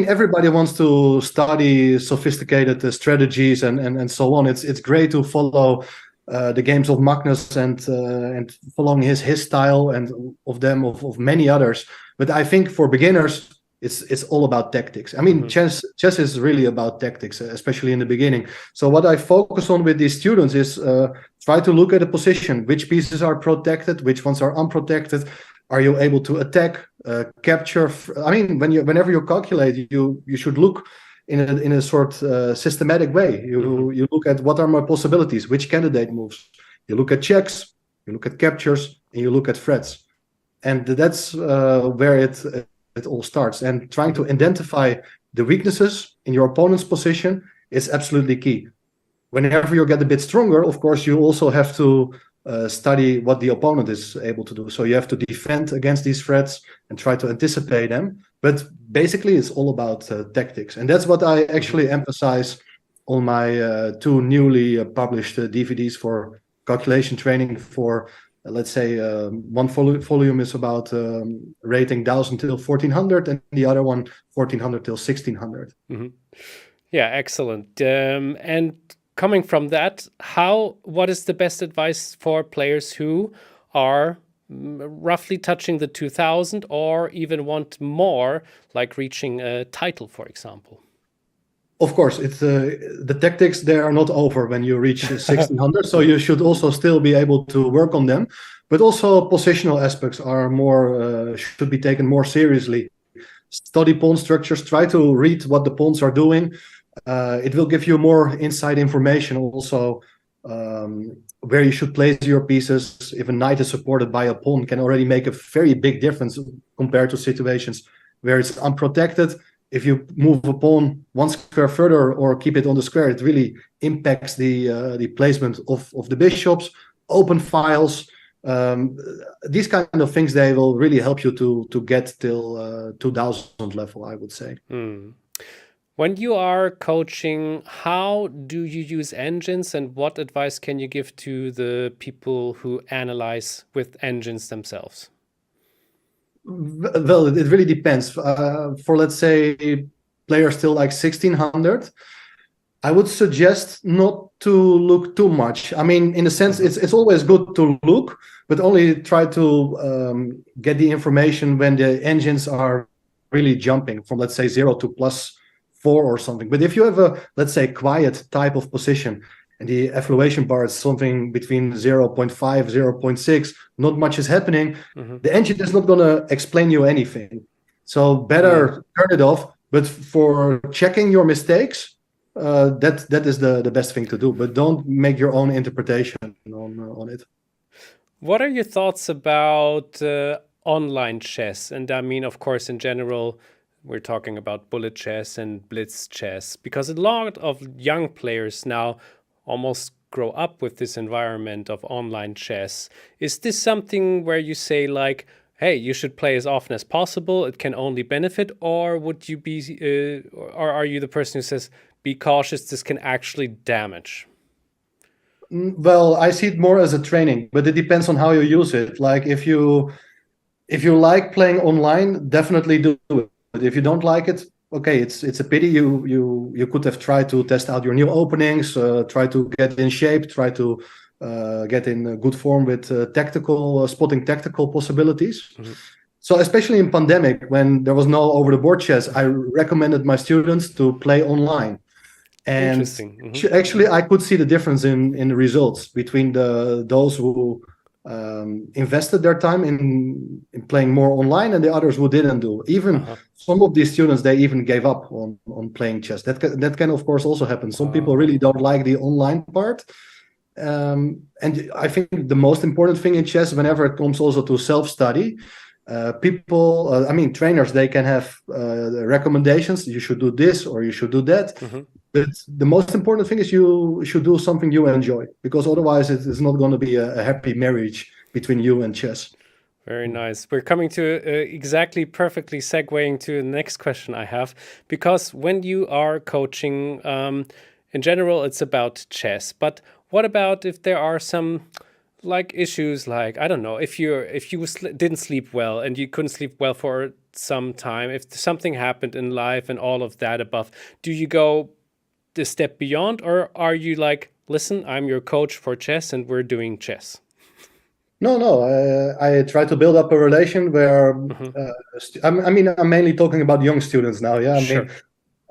everybody wants to study sophisticated strategies and so on. It's great to follow the games of Magnus and following his style and of many others. But I think for beginners, it's all about tactics. I mean, chess is really about tactics, especially in the beginning. So what I focus on with these students is try to look at a position, which pieces are protected, which ones are unprotected. Are you able to attack, capture? I mean, whenever you calculate, you should look in a sort systematic way. You look at what are my possibilities, which candidate moves. You look at checks, you look at captures, and you look at threats, and that's where it all starts. And trying to identify the weaknesses in your opponent's position is absolutely key. Whenever you get a bit stronger, of course, you also have to study what the opponent is able to do. So you have to defend against these threats and try to anticipate them. But basically, it's all about tactics. And that's what I actually emphasize on my two newly published DVDs for calculation training for, let's say, one volume is about rating 1000 till 1400 and the other one 1400 till 1600. Yeah, excellent. And coming from that, what is the best advice for players who are roughly touching the 2000 or even want more, like reaching a title, for example? Of course, it's the tactics, they are not over when you reach 1600, so you should also still be able to work on them. But also positional aspects are more should be taken more seriously. Study pawn structures, try to read what the pawns are doing. It will give you more inside information also, where you should place your pieces. If a knight is supported by a pawn, can already make a very big difference compared to situations where it's unprotected. If you move a pawn one square further or keep it on the square, it really impacts the placement of the bishops, open files. These kind of things, they will really help you to get till 2000 level, I would say. When you are coaching, how do you use engines, and what advice can you give to the people who analyze with engines themselves? Well, it really depends. For, let's say, players still like 1600, I would suggest not to look too much. I mean, in a sense, it's always good to look, but only try to get the information when the engines are really jumping from, let's say, 0 to +4 or something. But if you have a, let's say, quiet type of position and the evaluation bar is something between 0.5, 0.6, not much is happening, the engine is not going to explain you anything. So better turn it off. But for checking your mistakes, that is the best thing to do. But don't make your own interpretation on it. What are your thoughts about online chess? And I mean, of course, in general, we're talking about bullet chess and blitz chess, because a lot of young players now almost grow up with this environment of online chess. Is this something where you say, like, hey, you should play as often as possible, it can only benefit, or would you be, or are you the person who says, be cautious, this can actually damage? Well, I see it more as a training, but it depends on how you use it. Like if you like playing online, definitely do it. But if you don't like it, okay, it's a pity. You could have tried to test out your new openings, try to get in shape, try to get in good form with spotting tactical possibilities. So especially in pandemic, when there was no over-the-board chess, I recommended my students to play online. And actually, I could see the difference in the results between those who invested their time in playing more online and the others who didn't do. Even some of these students, they even gave up on playing chess. That can of course also happen. Some people really don't like the online part. And I think the most important thing in chess, whenever it comes also to self-study, trainers, they can have recommendations. You should do this or you should do that. But the most important thing is you should do something you enjoy, because otherwise it is not going to be a happy marriage between you and chess. Very nice. We're coming to exactly perfectly segueing to the next question I have, because when you are coaching, in general, it's about chess. But what about if there are some like issues, like, I don't know, if you didn't sleep well and you couldn't sleep well for some time, if something happened in life and all of that above, do you go the step beyond, or are you like, listen, I'm your coach for chess and we're doing chess? No. I try to build up a relation where, I mean, I'm mainly talking about young students now. Yeah, I mean,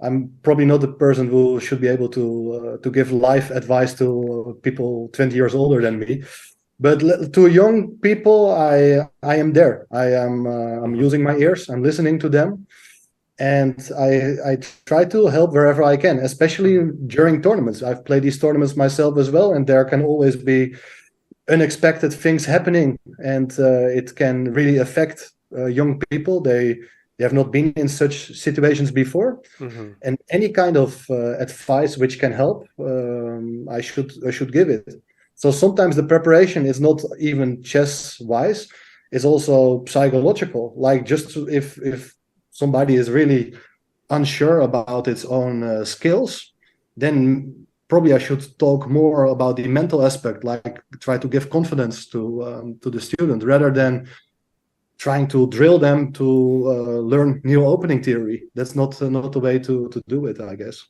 I'm probably not the person who should be able to give life advice to people 20 years older than me. But to young people, I am there. I'm using my ears. I'm listening to them, and I try to help wherever I can, especially during tournaments. I've played these tournaments myself as well, and there can always be unexpected things happening, and it can really affect young people. They have not been in such situations before, and any kind of advice which can help, I should give it. So sometimes the preparation is not even chess-wise; it's also psychological. Like, just if somebody is really unsure about its own skills, then probably I should talk more about the mental aspect, like try to give confidence to the student, rather than trying to drill them to learn new opening theory. That's not the way to do it, I guess.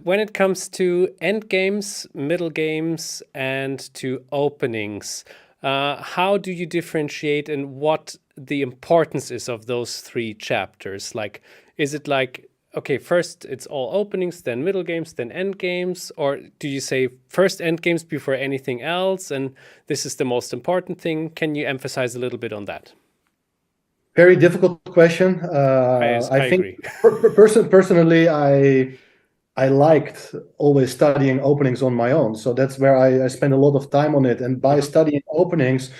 When it comes to end games, middle games, and to openings, how do you differentiate, and what the importance is of those three chapters? Like, is it like, okay, first it's all openings, then middle games, then end games? Or do you say first end games before anything else, and this is the most important thing? Can you emphasize a little bit on that? Very difficult question. I think agree. Personally, I liked always studying openings on my own. So that's where I spend a lot of time on it. And by studying openings,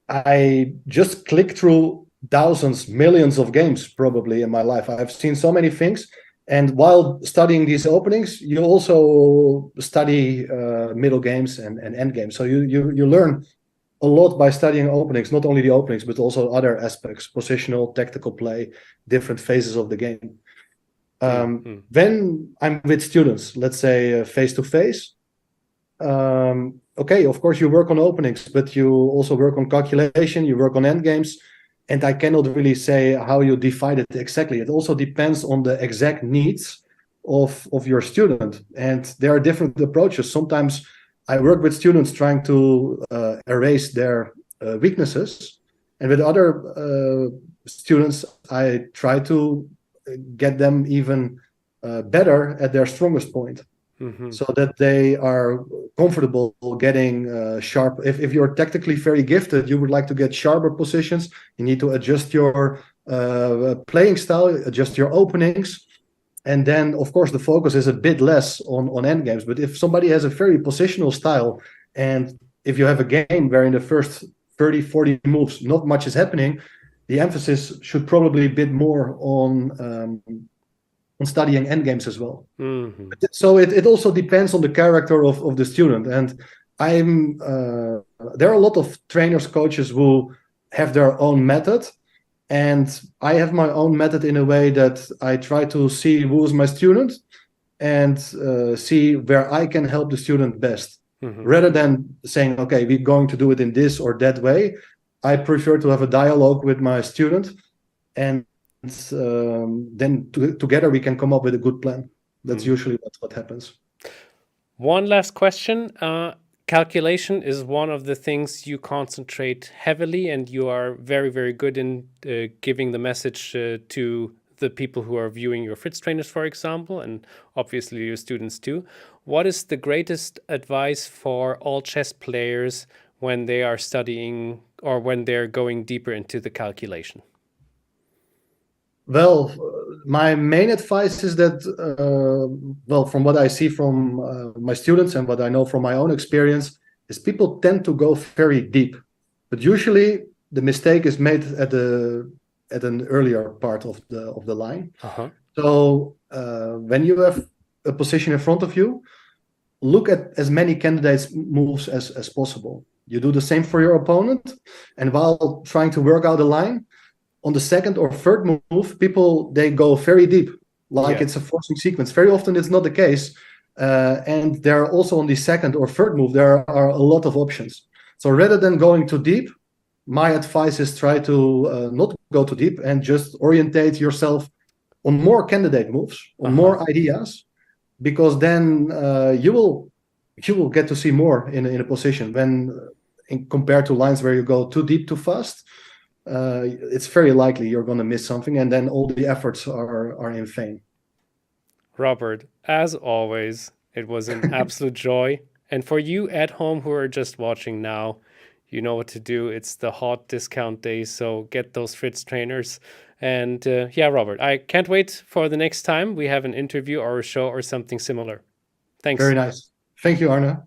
I just click through thousands, millions of games probably in my life. I've seen so many things. And while studying these openings, you also study middle games and end games. So you learn a lot by studying openings, not only the openings, but also other aspects, positional, tactical play, different phases of the game. When I'm with students, let's say face-to-face, okay, of course you work on openings, but you also work on calculation, you work on endgames, and I cannot really say how you divide it exactly. It also depends on the exact needs of your student, and there are different approaches. Sometimes I work with students trying to erase their weaknesses, and with other students, I try to get them even better at their strongest point, so that they are comfortable getting sharp. If you're tactically very gifted, you would like to get sharper positions. You need to adjust your playing style, adjust your openings. And then, of course, the focus is a bit less on endgames. But if somebody has a very positional style, and if you have a game where in the first 30, 40 moves, not much is happening, the emphasis should probably be a bit more on studying endgames as well. So it also depends on the character of the student. And there are a lot of trainers, coaches who have their own method. And I have my own method in a way that I try to see who is my student and see where I can help the student best. Rather than saying, okay, we're going to do it in this or that way, I prefer to have a dialogue with my student, and then together we can come up with a good plan. That's usually what happens. One last question. Calculation is one of the things you concentrate heavily, and you are very, very good in giving the message to the people who are viewing your Fritz trainers, for example, and obviously your students too. What is the greatest advice for all chess players when they are studying or when they're going deeper into the calculation? Well, my main advice is that, from what I see from my students and what I know from my own experience, is people tend to go very deep. But usually the mistake is made at an earlier part of the line. So when you have a position in front of you, look at as many candidates' moves as possible. You do the same for your opponent, and while trying to work out a line, on the second or third move, people, they go very deep, like it's a forcing sequence. Very often it's not the case. And there are also on the second or third move, there are a lot of options. So rather than going too deep, my advice is try to not go too deep and just orientate yourself on more candidate moves, on more ideas, because then you will get to see more in a position. When compared to lines where you go too deep too fast, it's very likely you're going to miss something, and then all the efforts are in vain. Robert, as always, it was an absolute joy. And for you at home who are just watching now, you know what to do. It's the hot discount days, so get those Fritz trainers. And yeah, Robert, I can't wait for the next time we have an interview or a show or something similar. Thanks. Very nice. Thank you, Arne.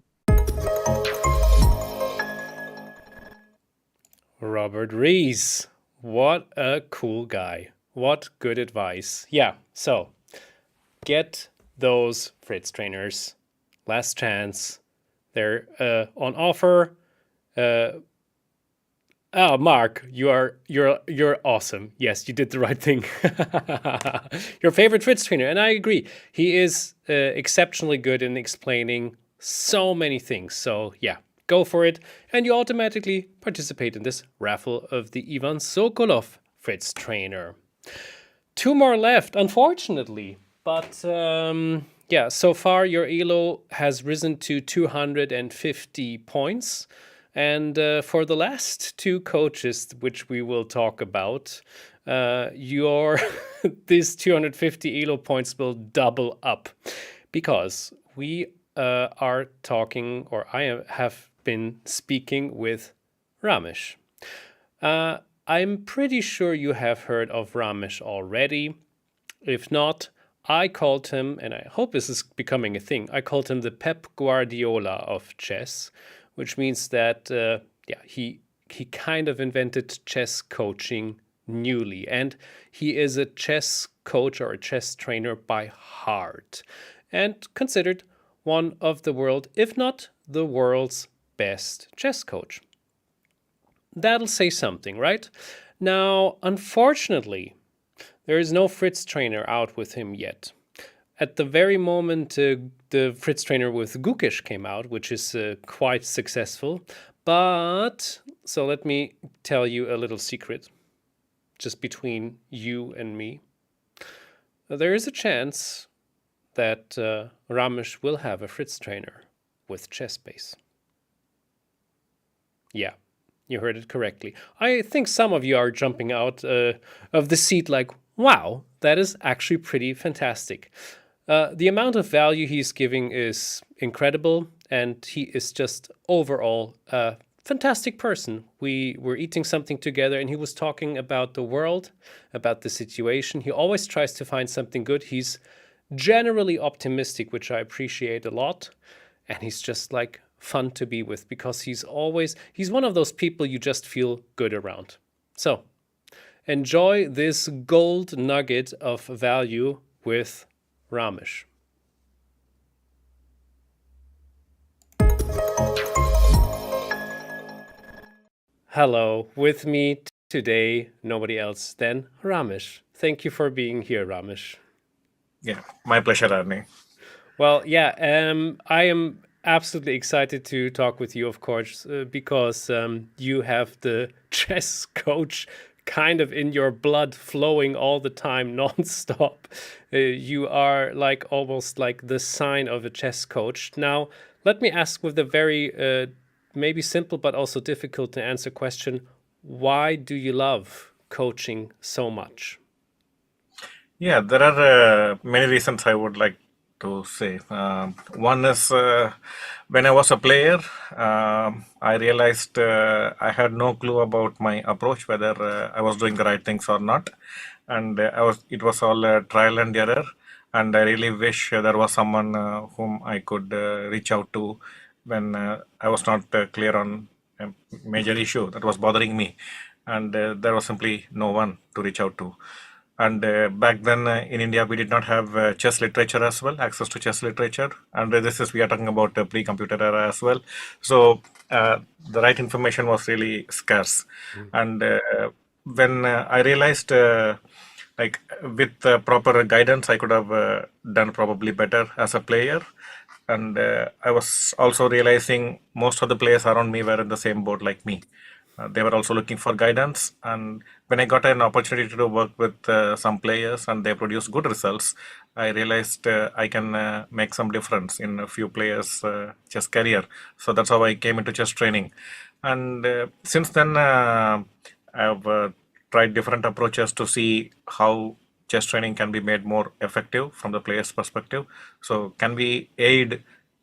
Robert Rees. What a cool guy. What good advice. Yeah, so get those Fritz trainers. Last chance. They're on offer. Oh, Mark, you're awesome. Yes, you did the right thing. Your favorite Fritz trainer, and I agree. He is exceptionally good in explaining so many things. So yeah, go for it, and you automatically participate in this raffle of the Ivan Sokolov Fritz trainer. 2 more left, unfortunately, but yeah, so far your elo has risen to 250 points. And for the last 2 coaches, which we will talk about, these 250 elo points will double up, because we are talking, or I have been speaking with Ramesh. I'm pretty sure you have heard of Ramesh already. If not, I called him, and I hope this is becoming a thing, I called him the Pep Guardiola of chess, which means that he kind of invented chess coaching newly, and he is a chess coach or a chess trainer by heart, and considered one of the world, if not the world's best chess coach. That'll say something, right? Now, unfortunately, there is no Fritz trainer out with him yet. At the very moment the Fritz trainer with Gukesh came out, which is quite successful. But, so let me tell you a little secret, just between you and me. There is a chance that Ramesh will have a Fritz trainer with ChessBase. Yeah, you heard it correctly. I think some of you are jumping out of the seat like, wow, that is actually pretty fantastic. The amount of value he's giving is incredible, and he is just overall a fantastic person. We were eating something together, and he was talking about the world, about the situation. He always tries to find something good. He's generally optimistic, which I appreciate a lot, and he's just like fun to be with, because he's one of those people you just feel good around. So enjoy this gold nugget of value with Ramesh. Hello, with me today, nobody else than Ramesh. Thank you for being here, Ramesh. Yeah, my pleasure, Arne. Well, yeah, I am absolutely excited to talk with you, of course, because you have the chess coach kind of in your blood, flowing all the time, non-stop. You are like almost like the sign of a chess coach. Now, let me ask with a very maybe simple but also difficult to answer question. Why do you love coaching so much? Yeah, there are many reasons I would like to say. One is when I was a player, I realized I had no clue about my approach, whether I was doing the right things or not. And it was all trial and error. And I really wish there was someone whom I could reach out to when I was not clear on a major issue that was bothering me. And there was simply no one to reach out to. And back then in India, we did not have chess literature as well, access to chess literature. And we are talking about the pre-computer era as well. So the right information was really scarce. And when I realized like with proper guidance, I could have done probably better as a player. And I was also realizing most of the players around me were in the same boat like me. They were also looking for guidance. And when I got an opportunity to work with some players and they produced good results, I realized I can make some difference in a few players' chess career. So that's how I came into chess training. And since then, I've tried different approaches to see how chess training can be made more effective from the player's perspective. So can we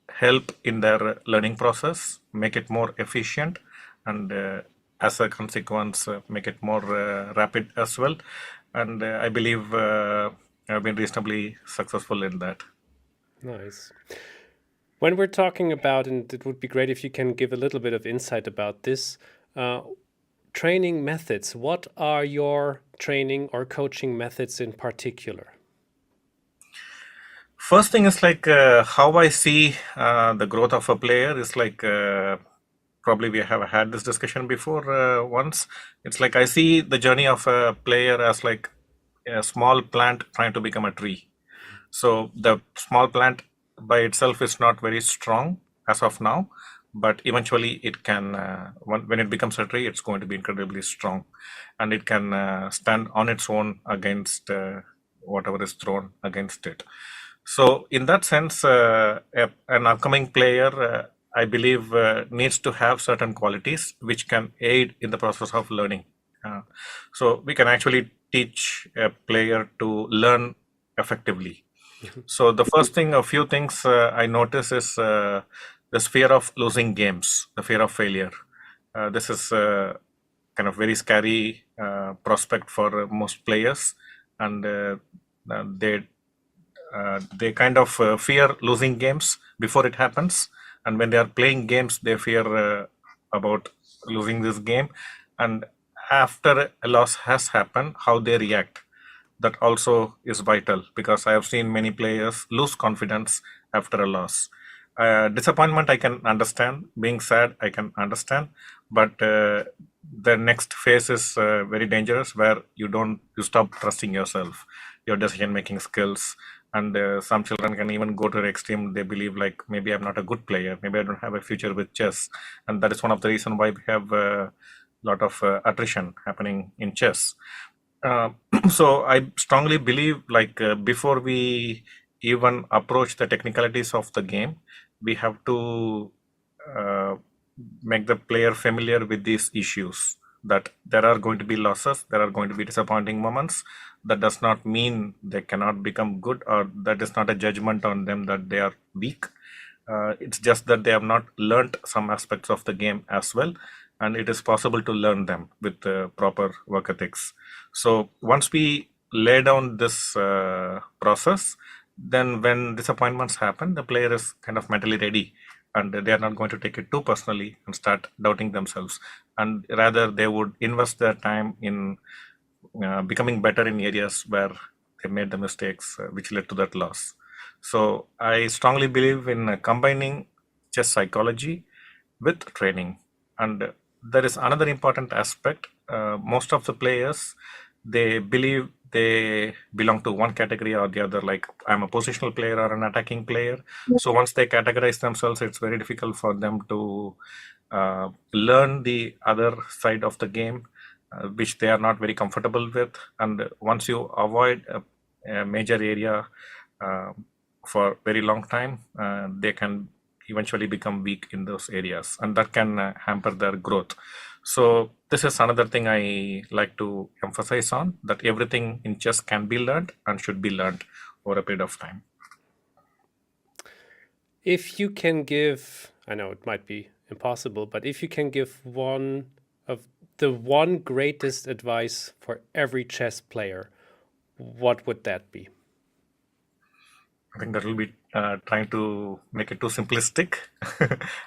help in their learning process, make it more efficient, and as a consequence, make it more rapid as well. And I believe I've been reasonably successful in that. Nice. When we're talking about, and it would be great if you can give a little bit of insight about this, training methods. What are your training or coaching methods in particular? First thing is like how I see the growth of a player is like probably we have had this discussion before once. It's like I see the journey of a player as like a small plant trying to become a tree. So the small plant by itself is not very strong as of now, but eventually it can, when it becomes a tree, it's going to be incredibly strong, and it can stand on its own against whatever is thrown against it. So in that sense, an upcoming player, I believe, needs to have certain qualities which can aid in the process of learning. So we can actually teach a player to learn effectively. So the first thing, a few things I notice is this fear of losing games, the fear of failure. This is kind of very scary prospect for most players, and they kind of fear losing games before it happens. And when they are playing games, they fear about losing this game. And after a loss has happened, how they react, that also is vital, because I have seen many players lose confidence after a loss. Disappointment I can understand, being sad I can understand, but the next phase is very dangerous, where you stop trusting yourself, your decision-making skills. And some children can even go to the extreme. They believe like, maybe I'm not a good player, maybe I don't have a future with chess. And that is one of the reasons why we have a lot of attrition happening in chess. So I strongly believe like before we even approach the technicalities of the game, we have to make the player familiar with these issues, that there are going to be losses, there are going to be disappointing moments. That does not mean they cannot become good, or that is not a judgment on them that they are weak. It's just that they have not learned some aspects of the game as well, and it is possible to learn them with proper work ethics. So once we lay down this process, then when disappointments happen, the player is kind of mentally ready, and they are not going to take it too personally and start doubting themselves. And rather, they would invest their time in becoming better in areas where they made the mistakes which led to that loss. So I strongly believe in combining chess psychology with training. And there is another important aspect. Most of the players, they believe they belong to one category or the other, like I'm a positional player or an attacking player. So once they categorize themselves, it's very difficult for them to learn the other side of the game, which they are not very comfortable with. And once you avoid a major area for very long time, they can eventually become weak in those areas, and that can hamper their growth. So this is another thing I like to emphasize on, that everything in chess can be learned and should be learned over a period of time. If you can give, I know it might be impossible, but if you can give one greatest advice for every chess player, what would that be? I think that will be trying to make it too simplistic.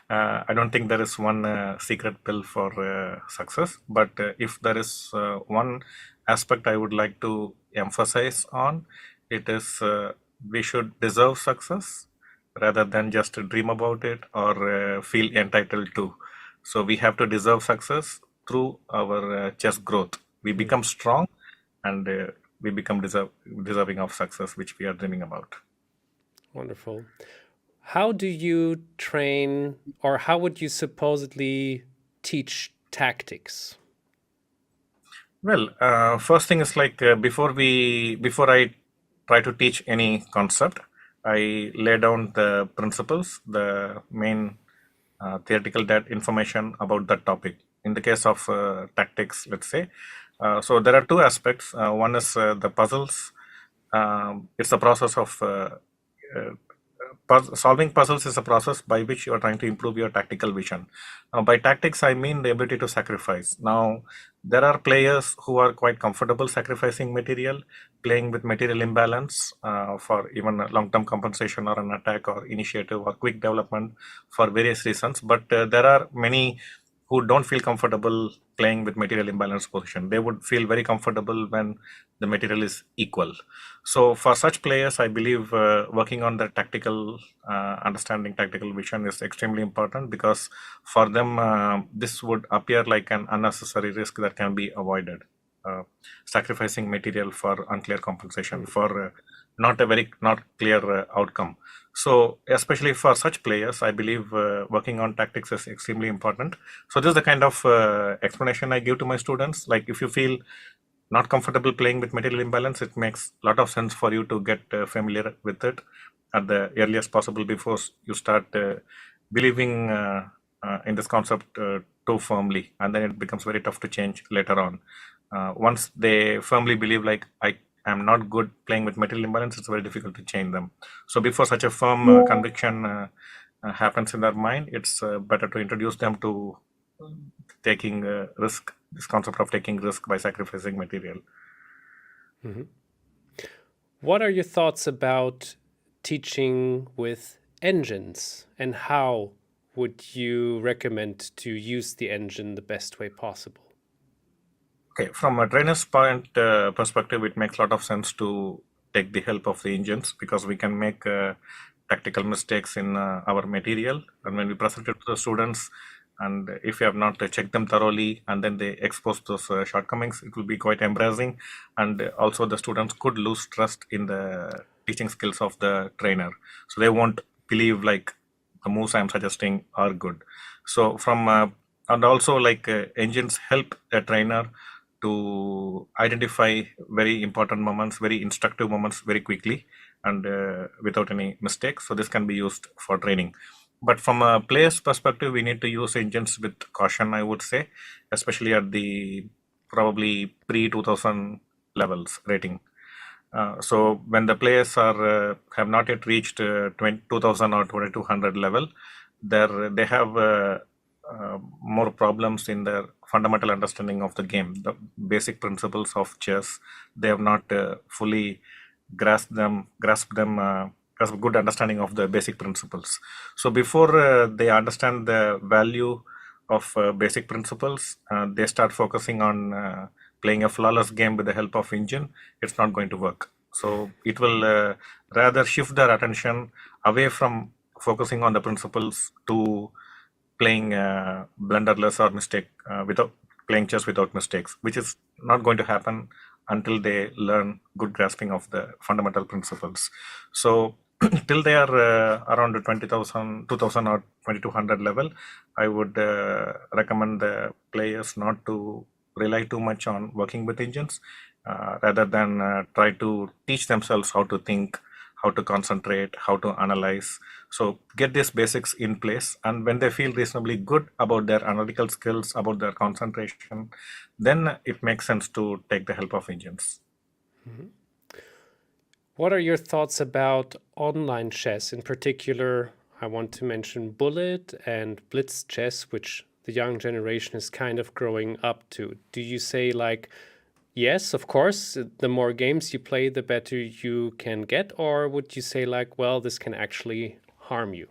I don't think there is one secret pill for success, but if there is one aspect I would like to emphasize on, it is we should deserve success rather than just dream about it or feel entitled to. So we have to deserve success through our chess growth. We become strong and we become deserving of success, which we are dreaming about. Wonderful. How do you train, or how would you supposedly teach tactics? Well, first thing is like before I try to teach any concept, I lay down the principles, the main theoretical information about that topic. In the case of tactics, let's say, so there are two aspects. One is the puzzles. It's a process of solving puzzles is a process by which you are trying to improve your tactical vision. By tactics, I mean the ability to sacrifice. Now, there are players who are quite comfortable sacrificing material, playing with material imbalance for even a long-term compensation or an attack or initiative or quick development for various reasons. But there are many who don't feel comfortable playing with material imbalance position. They would feel very comfortable when the material is equal. So for such players, I believe working on their tactical understanding, tactical vision is extremely important, because for them, this would appear like an unnecessary risk that can be avoided. Sacrificing material for unclear compensation, for not clear outcome. So especially for such players, I believe working on tactics is extremely important. So this is the kind of explanation I give to my students. Like, if you feel not comfortable playing with material imbalance, it makes a lot of sense for you to get familiar with it at the earliest possible before you start believing in this concept too firmly, and then it becomes very tough to change later on. Once they firmly believe, like, I am not good playing with material imbalance, it's very difficult to change them. So before such a firm conviction happens in their mind, it's better to introduce them to taking risk, this concept of taking risk by sacrificing material. Mm-hmm. What are your thoughts about teaching with engines, and how would you recommend to use the engine the best way possible? Okay, from a trainer's perspective, it makes a lot of sense to take the help of the engines, because we can make tactical mistakes in our material, and when we present it to the students, and if you have not checked them thoroughly and then they expose those shortcomings, it will be quite embarrassing, and also the students could lose trust in the teaching skills of the trainer, so they won't believe like the moves I'm suggesting are good. So from and also, like, engines help a trainer to identify very important moments, very instructive moments very quickly and without any mistakes. So this can be used for training. But from a player's perspective, we need to use engines with caution, I would say, especially at the probably pre-2000 levels rating. So when the players are have not yet reached 2000 or 2200 level, they have more problems in their fundamental understanding of the game, the basic principles of chess. They have not fully grasped a good understanding of the basic principles. So before they understand the value of basic principles, they start focusing on playing a flawless game with the help of engine. It's not going to work. So it will rather shift their attention away from focusing on the principles to playing blunderless or without playing chess without mistakes, which is not going to happen until they learn good grasping of the fundamental principles. So till they are around the 20,000 or 2200 level, I would recommend the players not to rely too much on working with engines, rather than try to teach themselves how to think, how to concentrate, how to analyze. So get these basics in place, and when they feel reasonably good about their analytical skills, about their concentration, then it makes sense to take the help of engines. Mm-hmm. What are your thoughts about online chess? In particular, I want to mention bullet and blitz chess, which the young generation is kind of growing up to. Do you say, like, yes, of course, the more games you play, the better you can get? Or would you say like, well, this can actually harm you?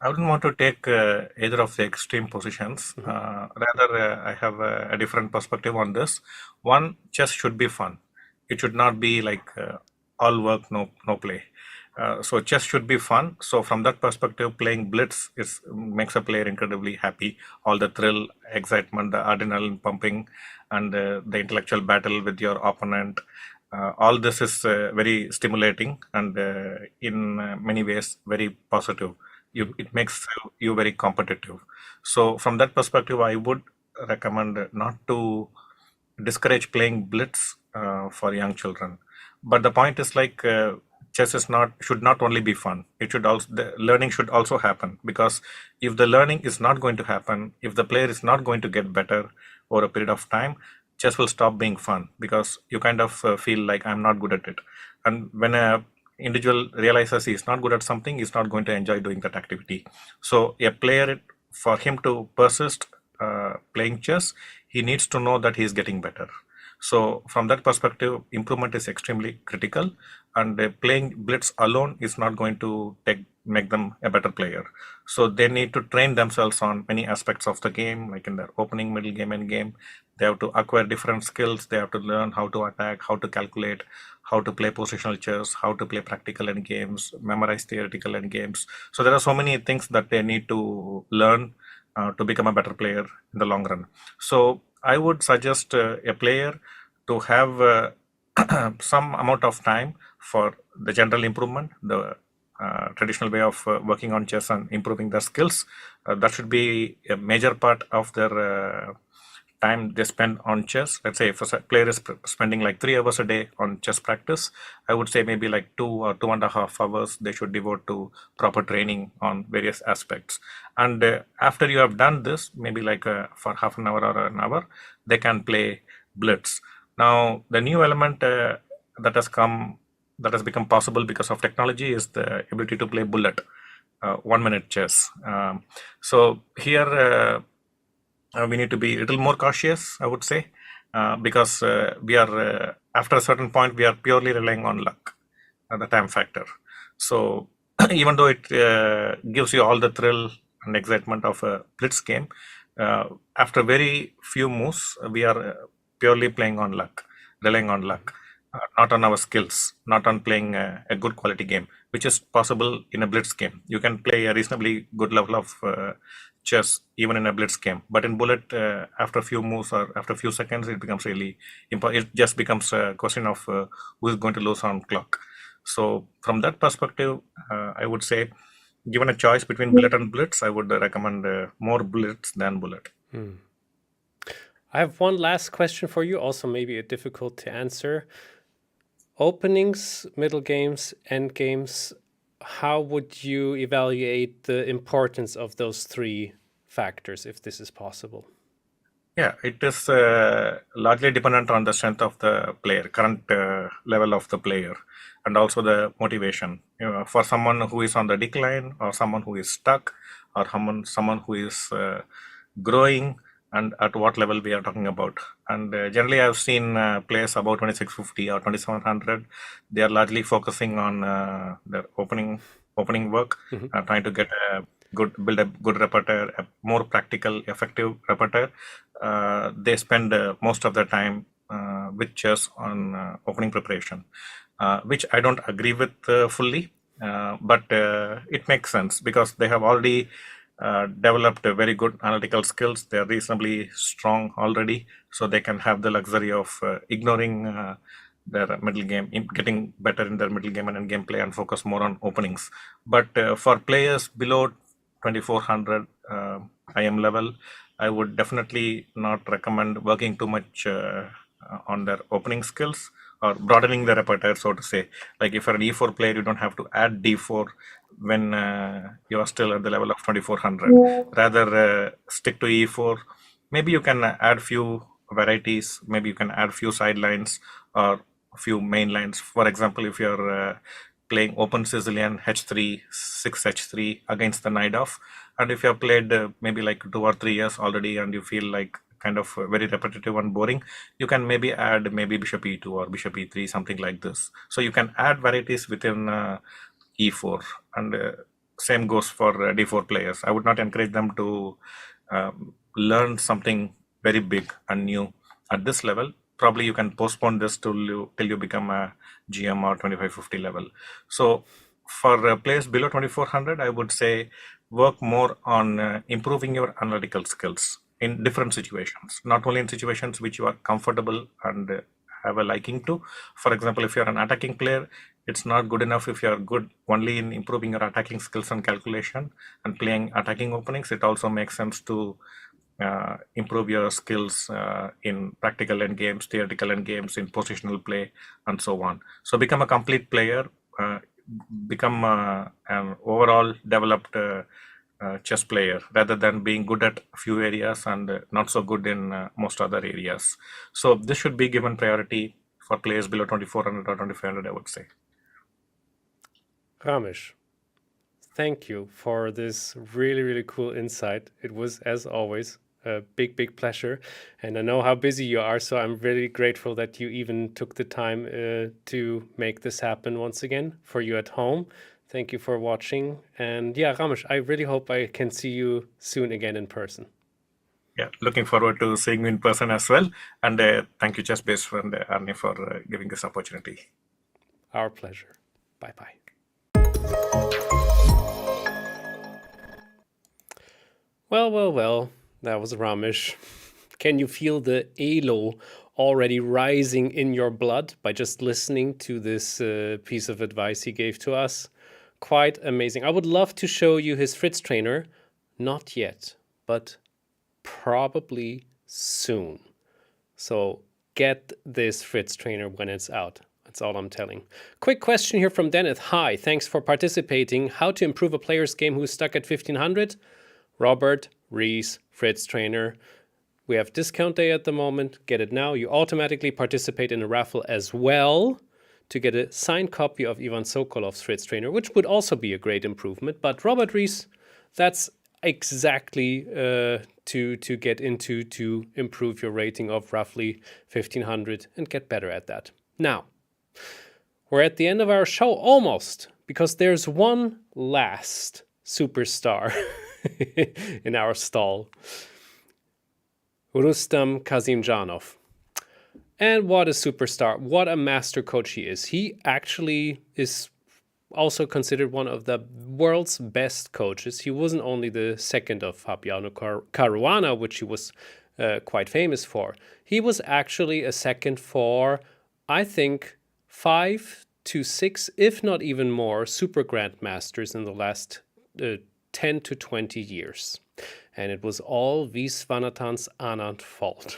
I wouldn't want to take either of the extreme positions. Rather, I have a different perspective on this. One, chess should be fun. It should not be like all work, no play. So chess should be fun. So from that perspective, playing blitz makes a player incredibly happy. All the thrill, excitement, the adrenaline pumping, and the intellectual battle with your opponent. All this is very stimulating and in many ways very positive. It makes you very competitive. So from that perspective, I would recommend not to discourage playing blitz for young children. But the point is like chess should not only be fun. It should also, the learning should also happen, because if the learning is not going to happen, if the player is not going to get better over a period of time, chess will stop being fun, because you kind of feel like I'm not good at it. And when a individual realizes he's not good at something, he's not going to enjoy doing that activity. So a player, for him to persist playing chess, he needs to know that he's getting better. So from that perspective, improvement is extremely critical, and playing blitz alone is not going to make them a better player. So they need to train themselves on many aspects of the game, like in their opening, middle game, and game. They have to acquire different skills. They have to learn how to attack, how to calculate, how to play positional chess, how to play practical endgames, memorize theoretical endgames. So there are so many things that they need to learn to become a better player in the long run. So I would suggest a player to have some amount of time for the general improvement, the traditional way of working on chess and improving their skills. That should be a major part of their time they spend on chess. Let's say if a player is spending like 3 hours a day on chess practice, I would say maybe like 2 or 2.5 hours they should devote to proper training on various aspects. And after you have done this, maybe like for half an hour or an hour, they can play blitz. Now, the new element that has become possible because of technology is the ability to play bullet, 1 minute chess. So here we need to be a little more cautious, I would say, because we are after a certain point we are purely relying on luck, the time factor. So even though it gives you all the thrill and excitement of a blitz game, after very few moves we are purely playing on luck, relying on luck, not on our skills, not on playing a good quality game, which is possible in a blitz game. You can play a reasonably good level of chess even in a blitz game, but in bullet, after a few moves or after a few seconds, it becomes really important. It just becomes a question of who is going to lose on clock. So from that perspective, I would say, given a choice between bullet and blitz, I would recommend more blitz than bullet. I have one last question for you, also maybe difficult to answer. Openings, middle games, end games, how would you evaluate the importance of those 3 factors, if this is possible? Yeah, it is largely dependent on the strength of the player, current level of the player, and also the motivation. For someone who is on the decline, or someone who is stuck, or someone who is growing, and at what level we are talking about. And generally I've seen players about 2650 or 2700, they are largely focusing on their opening work, trying to get build a good repertoire, a more practical, effective repertoire. They spend most of their time with chess on opening preparation, which I don't agree with fully, but it makes sense because they have already developed a very good analytical skills. They are reasonably strong already, so they can have the luxury of ignoring their middle game, getting better in their middle game and end game play, and focus more on openings. But for players below 2400 IM level, I would definitely not recommend working too much on their opening skills or broadening the repertoire, so to say. Like if you're an E4 player, you don't have to add D4 when you are still at the level of 2400. Rather stick to E4. Maybe you can add few varieties. Maybe you can add few sidelines or few main lines. For example, if you're playing open Sicilian H3, 6H3 against the knight off, and if you have played maybe like 2 or 3 years already and you feel like kind of very repetitive and boring, you can maybe add maybe bishop e2 or bishop e3, something like this. So you can add varieties within e4, and same goes for d4 players. I would not encourage them to learn something very big and new at this level. Probably you can postpone this till you become a GM or 2550 level. So for players below 2400, I would say work more on improving your analytical skills in different situations, not only in situations which you are comfortable and have a liking to. For example, if you're an attacking player, it's not good enough if you're good only in improving your attacking skills and calculation and playing attacking openings. It also makes sense to improve your skills in practical endgames, theoretical endgames, in positional play, and so on. So become a complete player, become an overall developed chess player, rather than being good at a few areas and not so good in most other areas. So this should be given priority for players below 2400 or 2500, I would say. Ramesh, thank you for this really, really cool insight. It was, as always, a big pleasure. And I know how busy you are, so I'm really grateful that you even took the time to make this happen once again for you at home. Thank you for watching. And yeah, Ramesh, I really hope I can see you soon again in person. Yeah, looking forward to seeing you in person as well. And thank you, Chess-Base friend Arne, for giving this opportunity. Our pleasure. Bye-bye. Well, that was Ramesh. Can you feel the elo already rising in your blood by just listening to this piece of advice he gave to us? Quite amazing. I would love to show you his Fritz trainer. Not yet, but probably soon. So get this Fritz trainer when it's out. That's all I'm telling. Quick question here from Dennis. Hi, thanks for participating. How to improve a player's game who's stuck at 1500? Robert Rees, Fritz trainer. We have discount day at the moment. Get it now. You automatically participate in a raffle as well to get a signed copy of Ivan Sokolov's Fritz trainer, which would also be a great improvement. But Robert Rees, that's exactly to get into to improve your rating of roughly 1500 and get better at that. Now, we're at the end of our show almost, because there's one last superstar in our stall. Rustam Kasimdzhanov. And what a superstar, what a master coach he is. He actually is also considered one of the world's best coaches. He wasn't only the second of Fabiano Caruana, which he was quite famous for. He was actually a second for, I think, 5 to 6, if not even more, super grandmasters in the last 10 to 20 years. And it was all Viswanatan's Anand fault.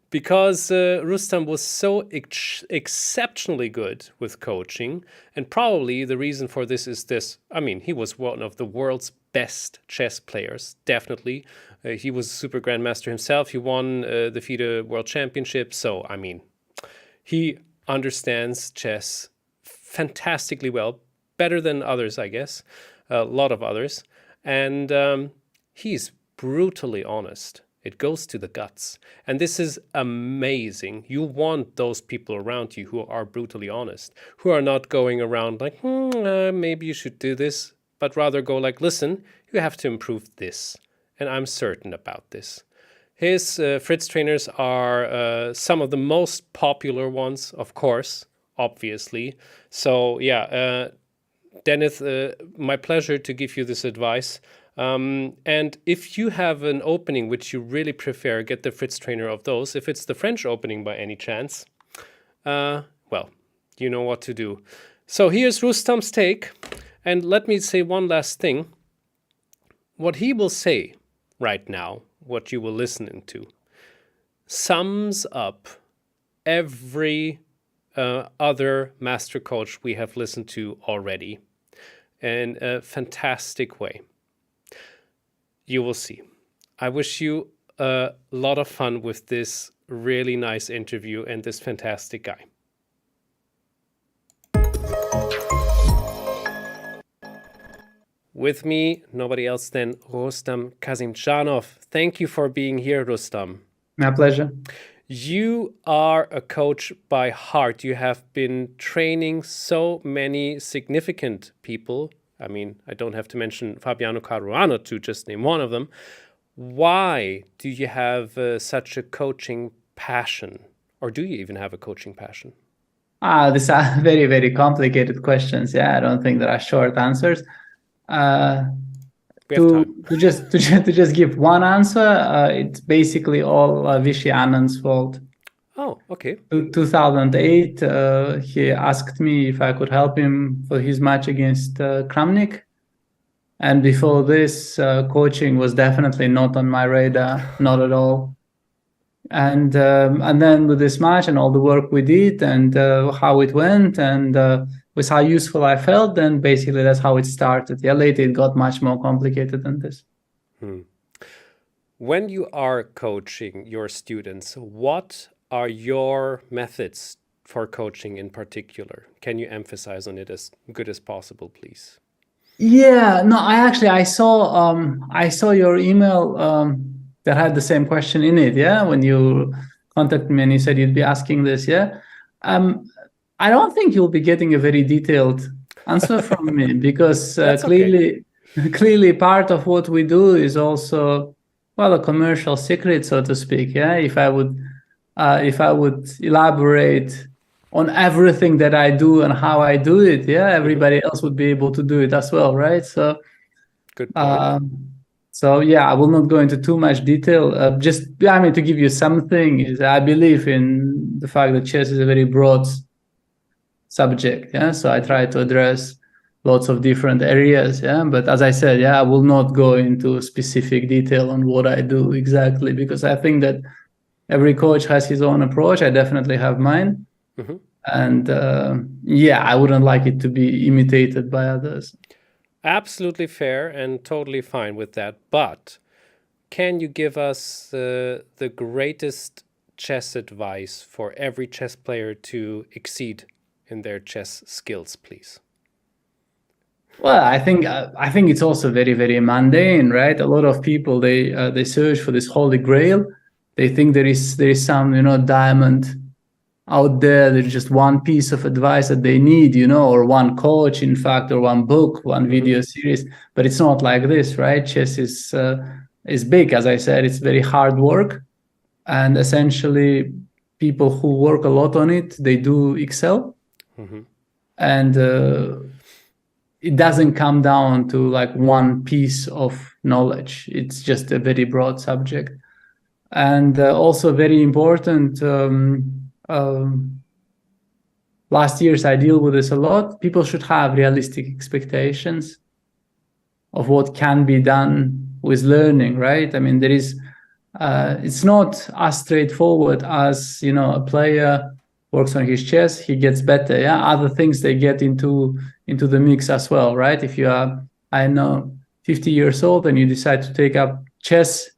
Because Rustam was so exceptionally good with coaching, and probably the reason for this is this. I mean, he was one of the world's best chess players, definitely. He was a super grandmaster himself. He won the FIDE World Championship. So, I mean, he understands chess fantastically well, better than others, I guess, a lot of others. And he's brutally honest. It goes to the guts. And this is amazing. You want those people around you who are brutally honest, who are not going around like, maybe you should do this, but rather go like, listen, you have to improve this. And I'm certain about this. His Fritz trainers are some of the most popular ones, of course, obviously. So yeah, Dennis, my pleasure to give you this advice. And if you have an opening which you really prefer, get the Fritz trainer of those. If it's the French opening by any chance, well, you know what to do. So here's Rustam's take. And let me say one last thing. What he will say right now, what you will listen to, sums up every other master coach we have listened to already in a fantastic way. You will see. I wish you a lot of fun with this really nice interview and this fantastic guy. with me, nobody else than Rustam Kasimdzhanov. Thank you for being here, Rustam. My pleasure. You are a coach by heart. You have been training so many significant people. I mean, I don't have to mention Fabiano Caruana to just name one of them. Why do you have such a coaching passion? Or do you even have a coaching passion? These are very, very complicated questions. Yeah, I don't think there are short answers. To just give one answer, it's basically all Vishy Anand's fault. Oh, okay. 2008, he asked me if I could help him for his match against Kramnik. And before this, coaching was definitely not on my radar, not at all. And then with this match and all the work we did and how it went and with how useful I felt, then basically that's how it started. Yeah, later it got much more complicated than this. When you are coaching your students, what are your methods for coaching in particular? Can you emphasize on it as good as possible, please? Yeah, no, I saw your email that had the same question in it. Yeah, when you contacted me and you said you'd be asking this. Yeah, I don't think you'll be getting a very detailed answer from me because clearly part of what we do is also, well, a commercial secret, so to speak. Yeah, if I would elaborate on everything that I do and how I do it, yeah, everybody else would be able to do it as well, right? So, good point. So yeah, I will not go into too much detail. To give you something, is I believe in the fact that chess is a very broad subject. Yeah, so I try to address lots of different areas. Yeah, but as I said, yeah, I will not go into specific detail on what I do exactly because I think that every coach has his own approach. I definitely have mine. And I wouldn't like it to be imitated by others. Absolutely fair and totally fine with that. But can you give us the greatest chess advice for every chess player to exceed in their chess skills, please? Well, I think it's also very, very mundane, right? A lot of people they search for this holy grail. They think there is some diamond out there. There's just one piece of advice that they need, or one coach, in fact, or one book, one video series. But it's not like this, right? Chess is big, as I said. It's very hard work, and essentially, people who work a lot on it, they do excel, and it doesn't come down to like one piece of knowledge. It's just a very broad subject, and also very important. Last years I deal with this a lot. People should have realistic expectations of what can be done with learning, right? I mean, there is it's not as straightforward as a player works on his chess, he gets better. Yeah, other things they get into the mix as well, right? If you are 50 years old and you decide to take up chess,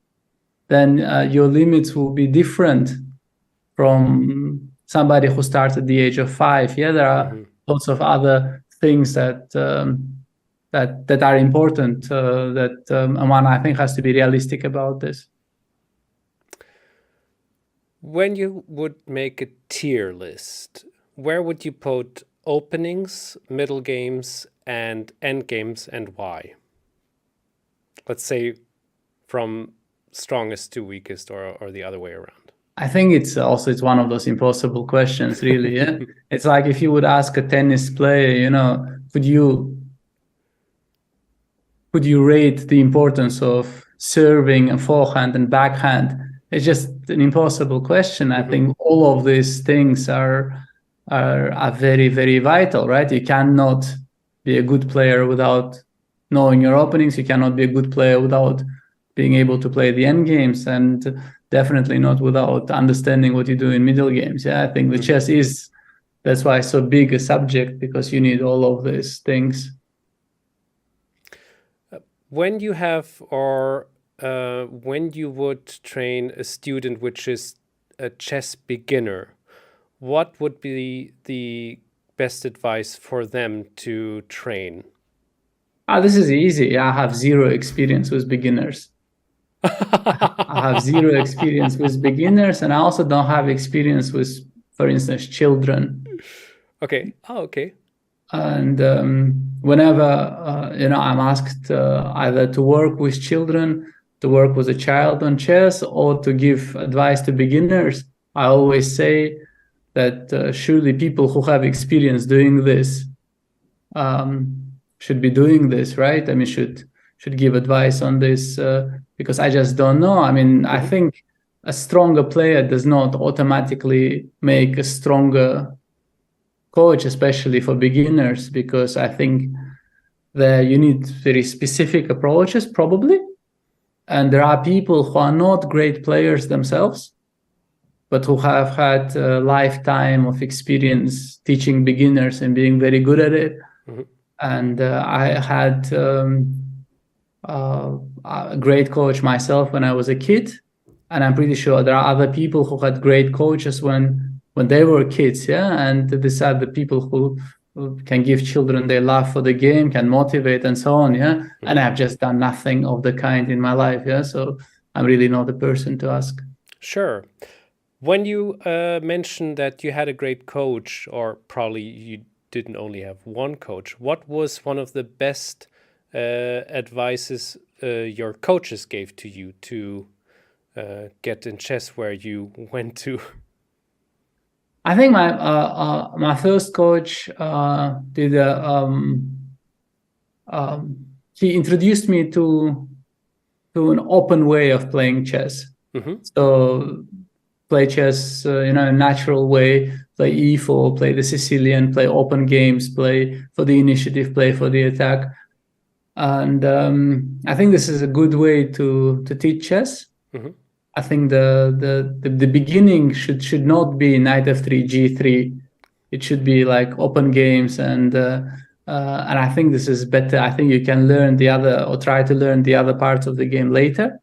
then your limits will be different from somebody who starts at the age of 5. Yeah, there are lots of other things that are important. And one I think has to be realistic about this. When you would make a tier list, where would you put openings, middle games, and end games, and why? Let's say from strongest to weakest, or the other way around. I think it's one of those impossible questions, really. Yeah, it's like if you would ask a tennis player, could you rate the importance of serving and forehand and backhand? It's just an impossible question. I think all of these things are very, very vital, right? You cannot be a good player without knowing your openings. You cannot be a good player without being able to play the end games, and definitely not without understanding what you do in middle games. Yeah, I think the chess that's why it's so big a subject, because you need all of these things. When you have, when you would train a student which is a chess beginner, what would be the best advice for them to train? This is easy. I have zero experience with beginners. I have zero experience with beginners, and I also don't have experience with, for instance, children. Okay. Oh, okay. And whenever I'm asked either to work with children, to work with a child on chess, or to give advice to beginners, I always say that surely people who have experience doing this should be doing this, right? I mean, should give advice on this because I just don't know. I mean, I think a stronger player does not automatically make a stronger coach, especially for beginners, because I think that you need very specific approaches probably. And there are people who are not great players themselves, but who have had a lifetime of experience teaching beginners and being very good at it. And I had a great coach myself when I was a kid, and I'm pretty sure there are other people who had great coaches when they were kids, and these are the people who can give children their love for the game, can motivate and so on, and I've just done nothing of the kind in my life, so I'm really not the person to ask. Sure. When you mentioned that you had a great coach, or probably you didn't only have one coach, what was one of the best advices your coaches gave to you to get in chess where you went to? I think my first coach did he introduced me to an open way of playing chess. So play chess in a natural way, play e4, play the Sicilian, play open games, play for the initiative, play for the attack. And I think this is a good way to teach chess. I think the beginning should not be knight f3, g3. It should be like open games, and I think this is better. I think you can learn the other, or try to learn the other parts of the game later.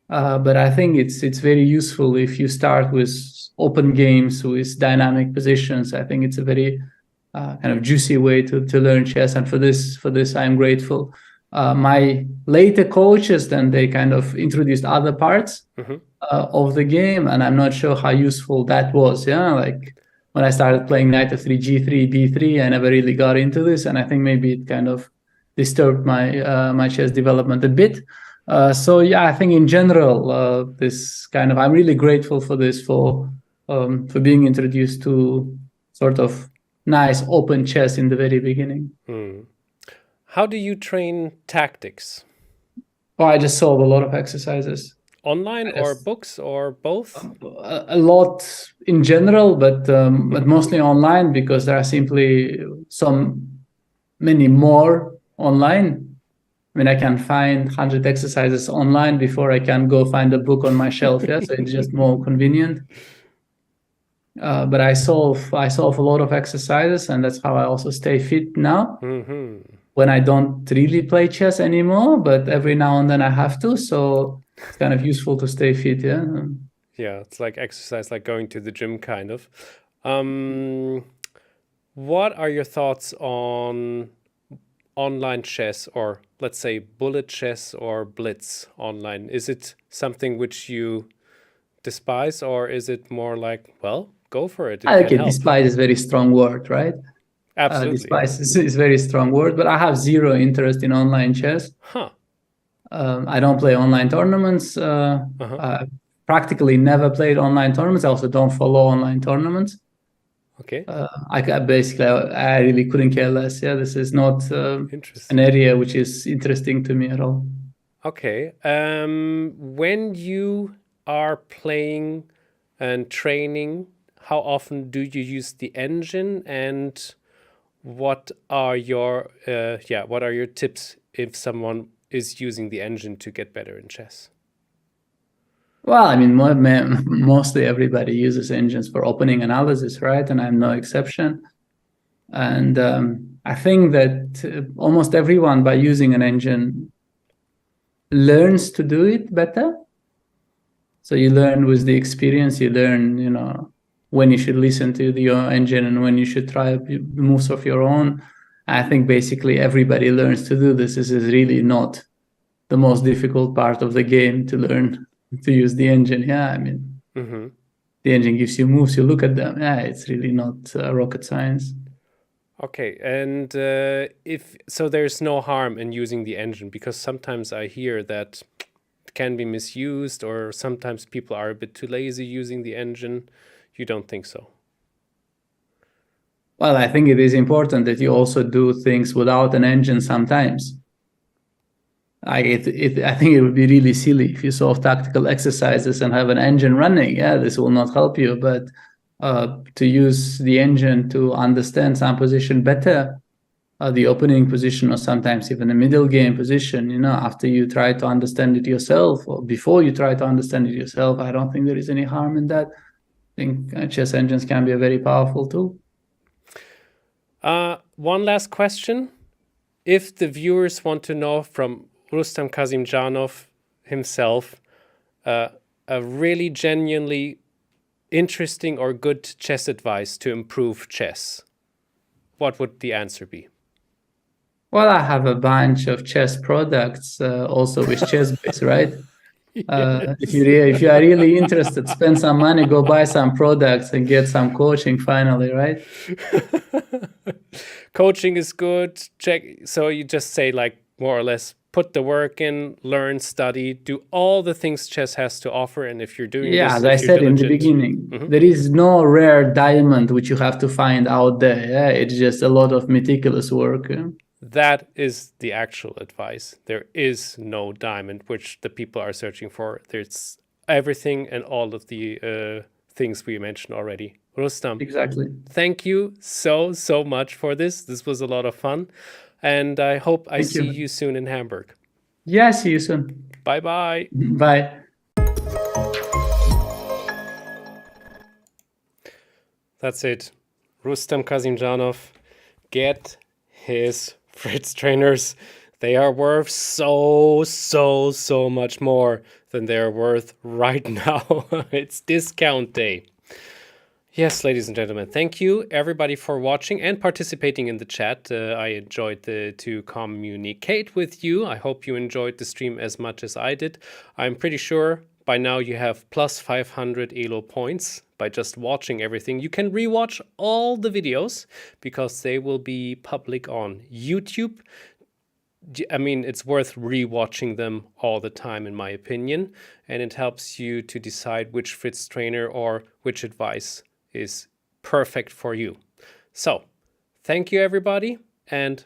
But I think it's very useful if you start with open games with dynamic positions. I think it's a very kind of juicy way to learn chess, and for this I'm grateful. My later coaches, then they kind of introduced other parts of the game, and I'm not sure how useful that was. Like when I started playing knight f3, g3, b3, I never really got into this, and I think maybe it kind of disturbed my chess development a bit. So I think in general, this kind of, I'm really grateful for this, for being introduced to sort of nice open chess in the very beginning. How do you train tactics? Oh, I just solve a lot of exercises. Online or books or both? A lot in general, but mostly online, because there are simply many more online. I mean, I can find 100 exercises online before I can go find a book on my shelf. So it's just more convenient. But I solve a lot of exercises, and that's how I also stay fit now. When I don't really play chess anymore, but every now and then I have to, so it's kind of useful to stay fit. Yeah, it's like exercise, like going to the gym, kind of. What are your thoughts on online chess, or let's say bullet chess or blitz online? Is it something which you despise, or is it more like, well, go for it? I think despise is a very strong word, right? Absolutely. Despise is a very strong word, but I have zero interest in online chess. I don't play online tournaments. I practically never played online tournaments. I also don't follow online tournaments. Okay. I really couldn't care less. This is not an area which is interesting to me at all. Okay. When you are playing and training, how often do you use the engine, and what are your tips if someone is using the engine to get better in chess? Well, I mean, mostly everybody uses engines for opening analysis, right? And I'm no exception. And I think that almost everyone, by using an engine, learns to do it better. So you learn with the experience. You learn, when you should listen to your engine and when you should try moves of your own. I think basically everybody learns to do this. This is really not the most difficult part of the game to learn to use the engine. Yeah, I mean, the engine gives you moves, you look at them. Yeah, it's really not rocket science. Okay, and if so, there's no harm in using the engine, because sometimes I hear that it can be misused, or sometimes people are a bit too lazy using the engine. You don't think so? Well, I think it is important that you also do things without an engine sometimes. I think it would be really silly if you solve tactical exercises and have an engine running. Yeah, this will not help you. But to use the engine to understand some position better, the opening position, or sometimes even a middle game position, you know, after you try to understand it yourself, or before you try to understand it yourself, I don't think there is any harm in that. I think chess engines can be a very powerful tool. One last question. If the viewers want to know from Rustam Kasimdzhanov himself a really genuinely interesting or good chess advice to improve chess, what would the answer be? Well, I have a bunch of chess products also with chess base, right? Yes. If you are really interested, spend some money, go buy some products and get some coaching finally, right? Coaching is good. So you just say, like, more or less, put the work in, learn, study, do all the things chess has to offer. And if you're doing this, as I said in the beginning, there is no rare diamond which you have to find out there. Yeah? It's just a lot of meticulous work. Yeah? That is the actual advice. There is no diamond which the people are searching for. There's everything and all of the things we mentioned already. Rustam, exactly. Thank you so much for this. This was a lot of fun. And I hope I see you soon in Hamburg. Yeah, see you soon. Bye-bye. Bye. That's it. Rustam Kasimdzhanov, get his Fritz trainers. They are worth so much more than they're worth right now. It's discount day. Yes, ladies and gentlemen, thank you everybody for watching and participating in the chat. I enjoyed to communicate with you. I hope you enjoyed the stream as much as I did. I'm pretty sure by now you have plus 500 ELO points by just watching everything. You can rewatch all the videos because they will be public on YouTube. I mean, it's worth rewatching them all the time, in my opinion, and it helps you to decide which Fritz trainer or which advice is perfect for you. So, thank you everybody, and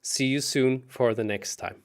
see you soon for the next time.